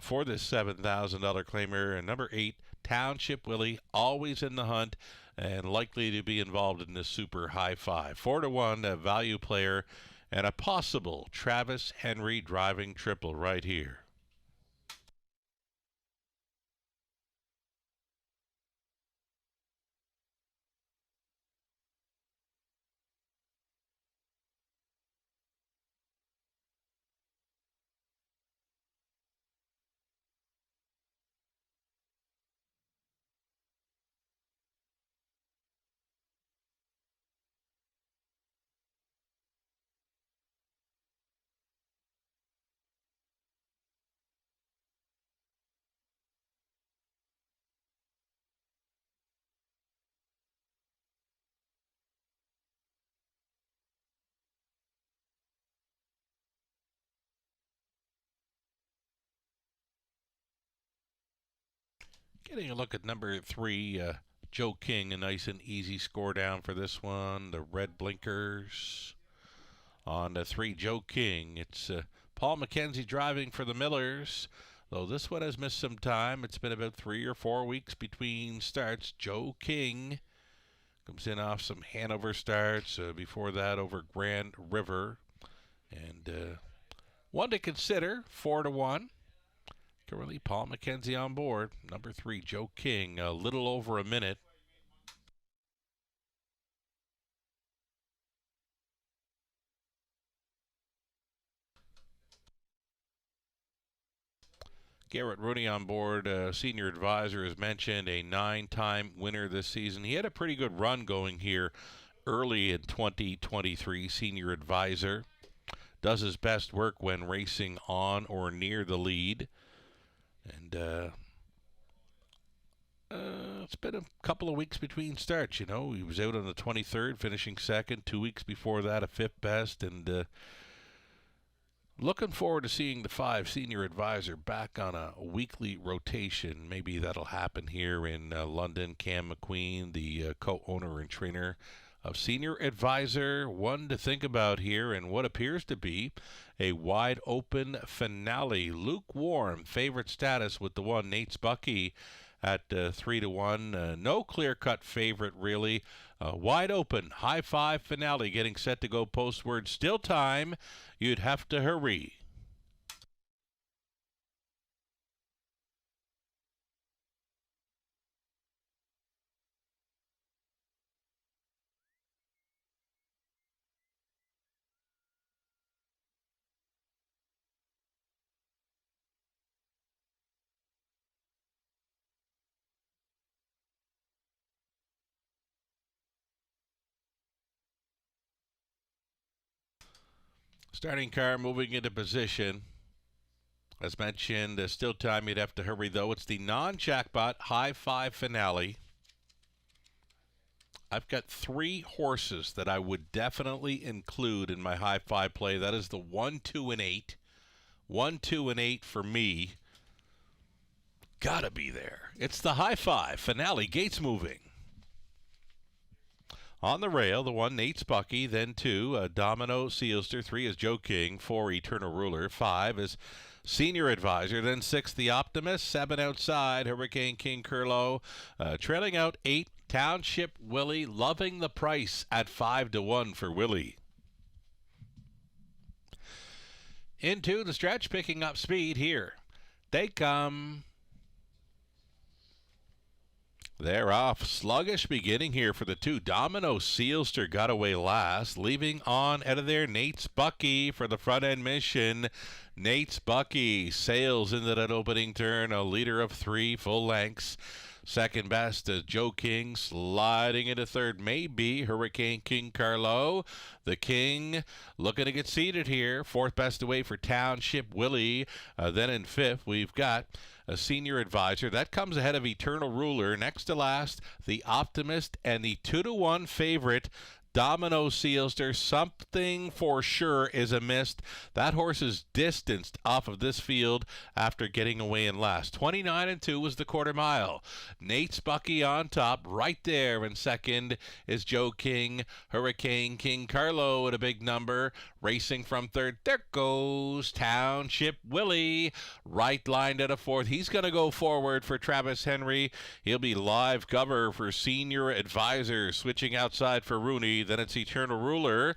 for this $7,000 claimer. And number 8, Township Willie, always in the hunt and likely to be involved in this super high 5. 4-1, a value player, and a possible Travis Henry driving triple right here. Getting a look at number 3, Joe King, a nice and easy score down for this one. The red blinkers on the 3, Joe King. It's Paul McKenzie driving for the Millers, though this one has missed some time. It's been about 3 or 4 weeks between starts. Joe King comes in off some Hanover starts. Before that, over Grand River. And one to consider, 4-1. Currently, Paul McKenzie on board. Number 3, Joe King, a little over a minute. Garrett Rooney on board, senior advisor, as mentioned, a 9-time winner this season. He had a pretty good run going here early in 2023, senior advisor. Does his best work when racing on or near the lead. And it's been a couple of weeks between starts, you know. He was out on the 23rd, finishing second. 2 weeks before that, a 5th best. And looking forward to seeing the 5 senior advisor back on a weekly rotation. Maybe that'll happen here in London. Cam McQueen, the co-owner and trainer of Senior Advisor. One to think about here in what appears to be a wide open finale. Lukewarm favorite status with the one, Nate's Bucky, at 3-1. No clear-cut favorite, really. Wide open, high five finale getting set to go postward. Still time. You'd have to hurry. Starting car moving into position. As mentioned, still time. You'd have to hurry, though. It's the non-jackpot high five finale. I've got 3 horses that I would definitely include in my high five play. That is the 1, 2, and 8. 1, 2, and 8 for me. Gotta be there. It's the high five finale. Gates moving. On the rail, the 1, Nate's Bucky. Then 2, Domino Sealster. 3 is Joe King. 4, Eternal Ruler. 5 is Senior Advisor. Then 6, The Optimist. 7 outside, Hurricane King Curlo. Trailing out 8, Township Willie. Loving the price at 5-1 for Willie. Into the stretch, picking up speed here. They come. They're off. Sluggish beginning here for the 2. Domino Sealster got away last. Leaving on out of there, Nate's Bucky for the front end mission. Nate's Bucky sails into that opening turn. A leader of 3 full lengths. Second best is Joe King, sliding into third. Maybe Hurricane King Carlo. The King looking to get seated here. Fourth best away for Township Willie. Then in fifth, we've got a Senior Advisor. That comes ahead of Eternal Ruler. Next to last, the Optimist and the 2-1 favorite, Domino Sealster. Something for sure is amiss. That horse is distanced off of this field after getting away in last. 29-2 was the quarter mile. Nate's Bucky on top. Right there in second is Joe King. Hurricane King Carlo at a big number. Racing from third. There goes Township Willie. Right lined at a fourth. He's going to go forward for Travis Henry. He'll be live cover for Senior Advisor. Switching outside for Rooney. Then it's Eternal Ruler.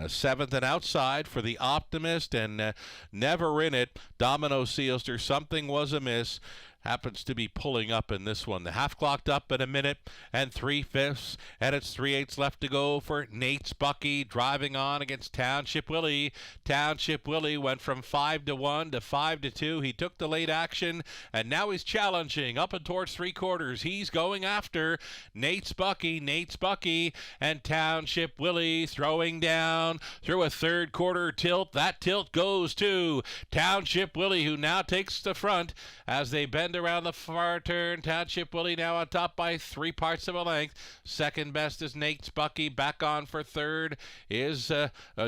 Seventh and outside for the Optimist. And never in it, Domino Sealster. Something was amiss. Happens to be pulling up in this one. The half clocked up in a minute and 3/5, and it's 3/8 left to go for Nate's Bucky, driving on against Township Willie. Township Willie went from 5-1 to 5-2. He took the late action, and now he's challenging up and towards 3/4. He's going after Nate's Bucky. Nate's Bucky and Township Willie throwing down through a third quarter tilt. That tilt goes to Township Willie, who now takes the front as they bend around the far turn. Township Willie now on top by 3 parts of a length. Second best is Nate's Bucky. Back on for third is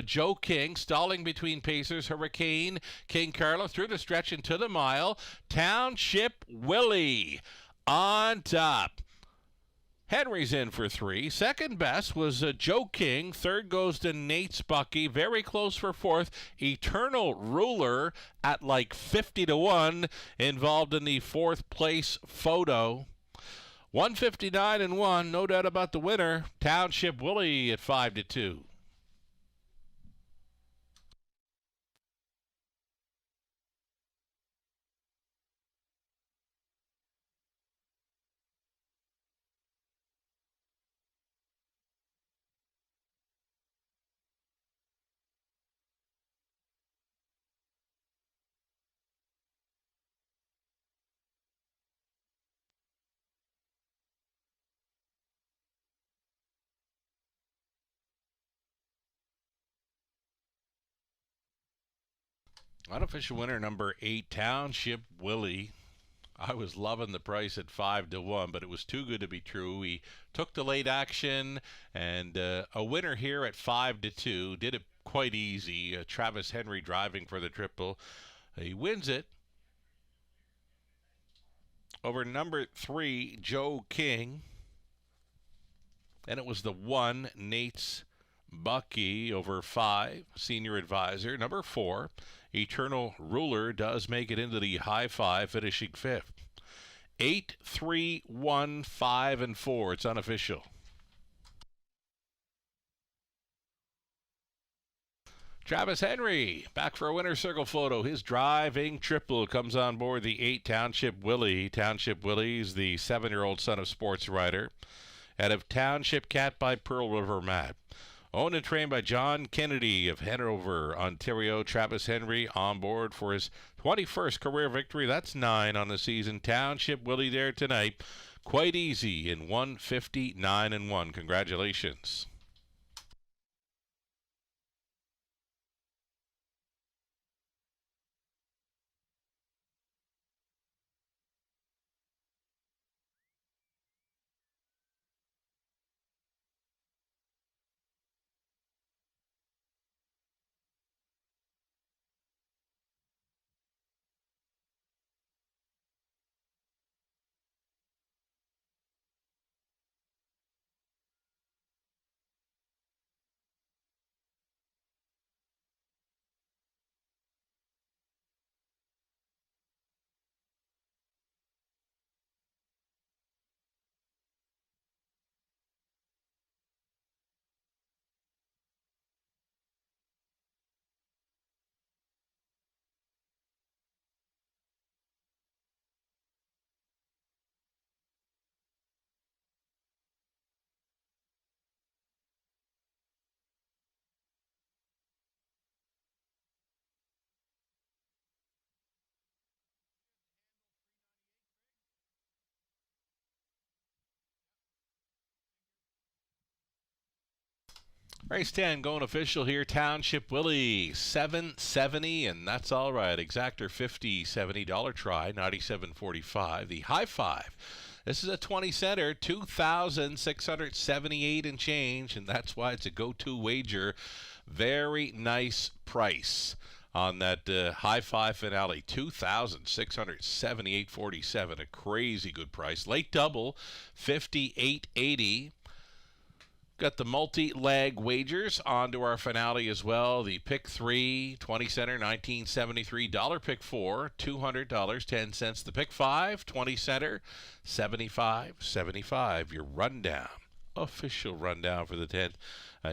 Joe King, stalling between pacers. Hurricane King Carlo through the stretch into the mile. Township Willie on top. Henry's in for 3. Second best was Joe King. Third goes to Nate's Bucky. Very close for fourth. Eternal Ruler at like 50-1 involved in the fourth place photo. 159-1. No doubt about the winner. Township Willie at 5-2. Unofficial winner number 8, Township Willie. I was loving the price at 5-1, but it was too good to be true. He took the late action, and a winner here at 5-2. Did it quite easy. Travis Henry driving for the triple. He wins it over number 3, Joe King. And it was the 1, Nate's Bucky over 5, Senior Advisor. Number 4, Eternal Ruler does make it into the high 5, finishing 5th. 8, 3, 1, 5, and 4. It's unofficial. Travis Henry, back for a winner's circle photo. His driving triple comes on board the 8 Township Willie. Township Willie's the 7-year-old son of sports writer out of Township Cat by Pearl River Mat. Owned and trained by John Kennedy of Hanover, Ontario. Travis Henry on board for his 21st career victory. That's 9 on the season. Township Willie there tonight. Quite easy in 159-1. Congratulations. Race 10 going official here. Township Willie, $7.70, and that's all right. Exactor $50.70. Dollar try, $97.45. The high 5. This is a 20-center, $2,678 and change, and that's why it's a go-to wager. Very nice price on that high 5 finale, $2,678.47. A crazy good price. Late double, $58.80. Got the multi-leg wagers onto our finale as well. The pick 3, 20 center, $19.73. Dollar pick 4, $200, 10 cents. The pick 5, 20 center, $75.75. Your rundown, official rundown for the 10th.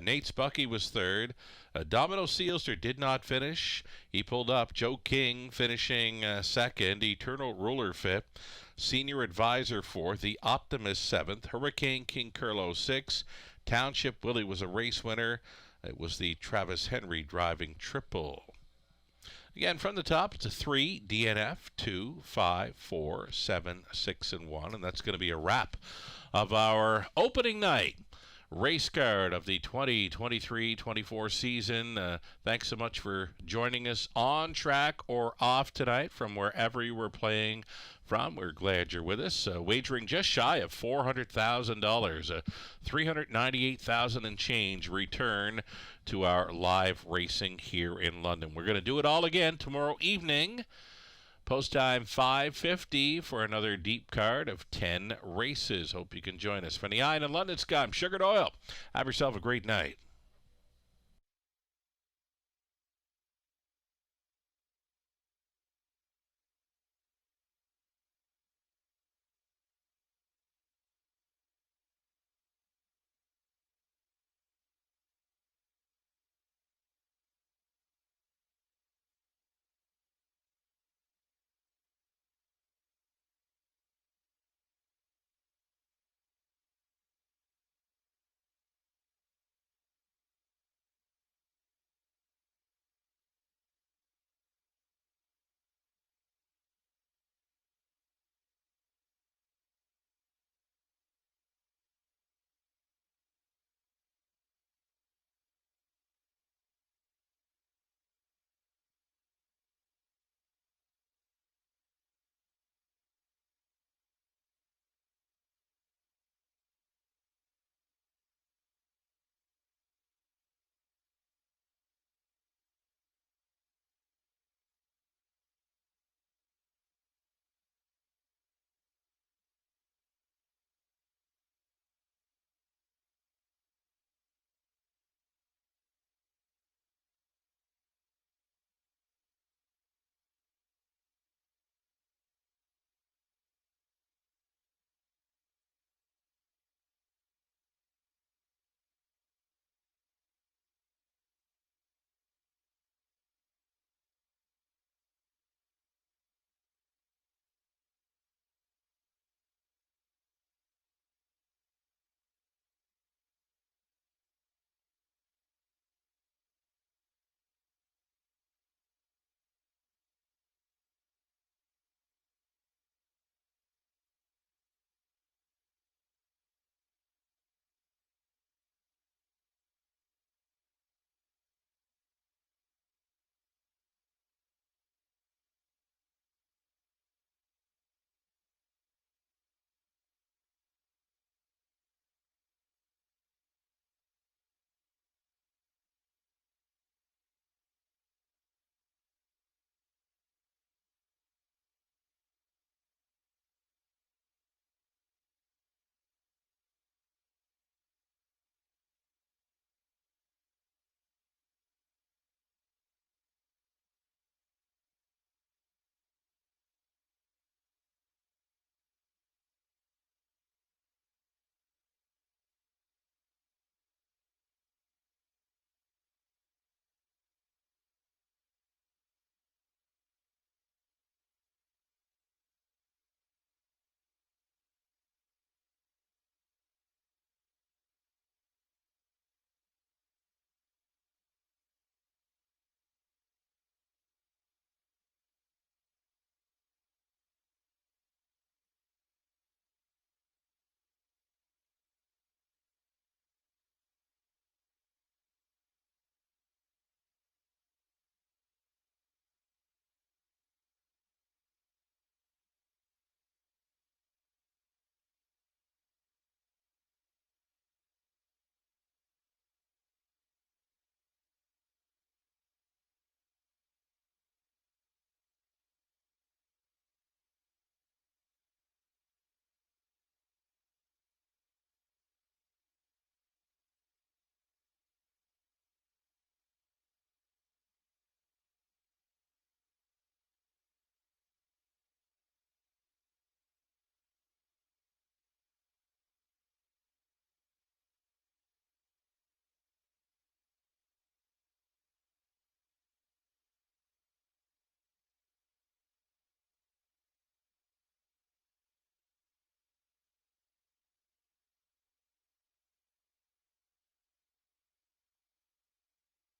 Nate's Bucky was 3rd. Domino Sealster did not finish. He pulled up. Joe King finishing 2nd. Eternal Ruler 5th. Senior Advisor 4th. The Optimist 7th. Hurricane King Curlo 6th. Township Willie was a race winner. It was the Travis Henry driving triple. Again, from the top, it's a 3, DNF, 2, 5, 4, 7, 6, and 1. And that's going to be a wrap of our opening night race card of the 2023-24 season. Thanks so much for joining us on track or off tonight from wherever you were playing from. We're glad you're with us. Wagering just shy of $400,000, $398,000 and change return to our live racing here in London. We're going to do it all again tomorrow evening. Post time 5:50 for another deep card of 10 races. Hope you can join us. From the Eye in the London Sky, I'm Sugar Doyle. Have yourself a great night.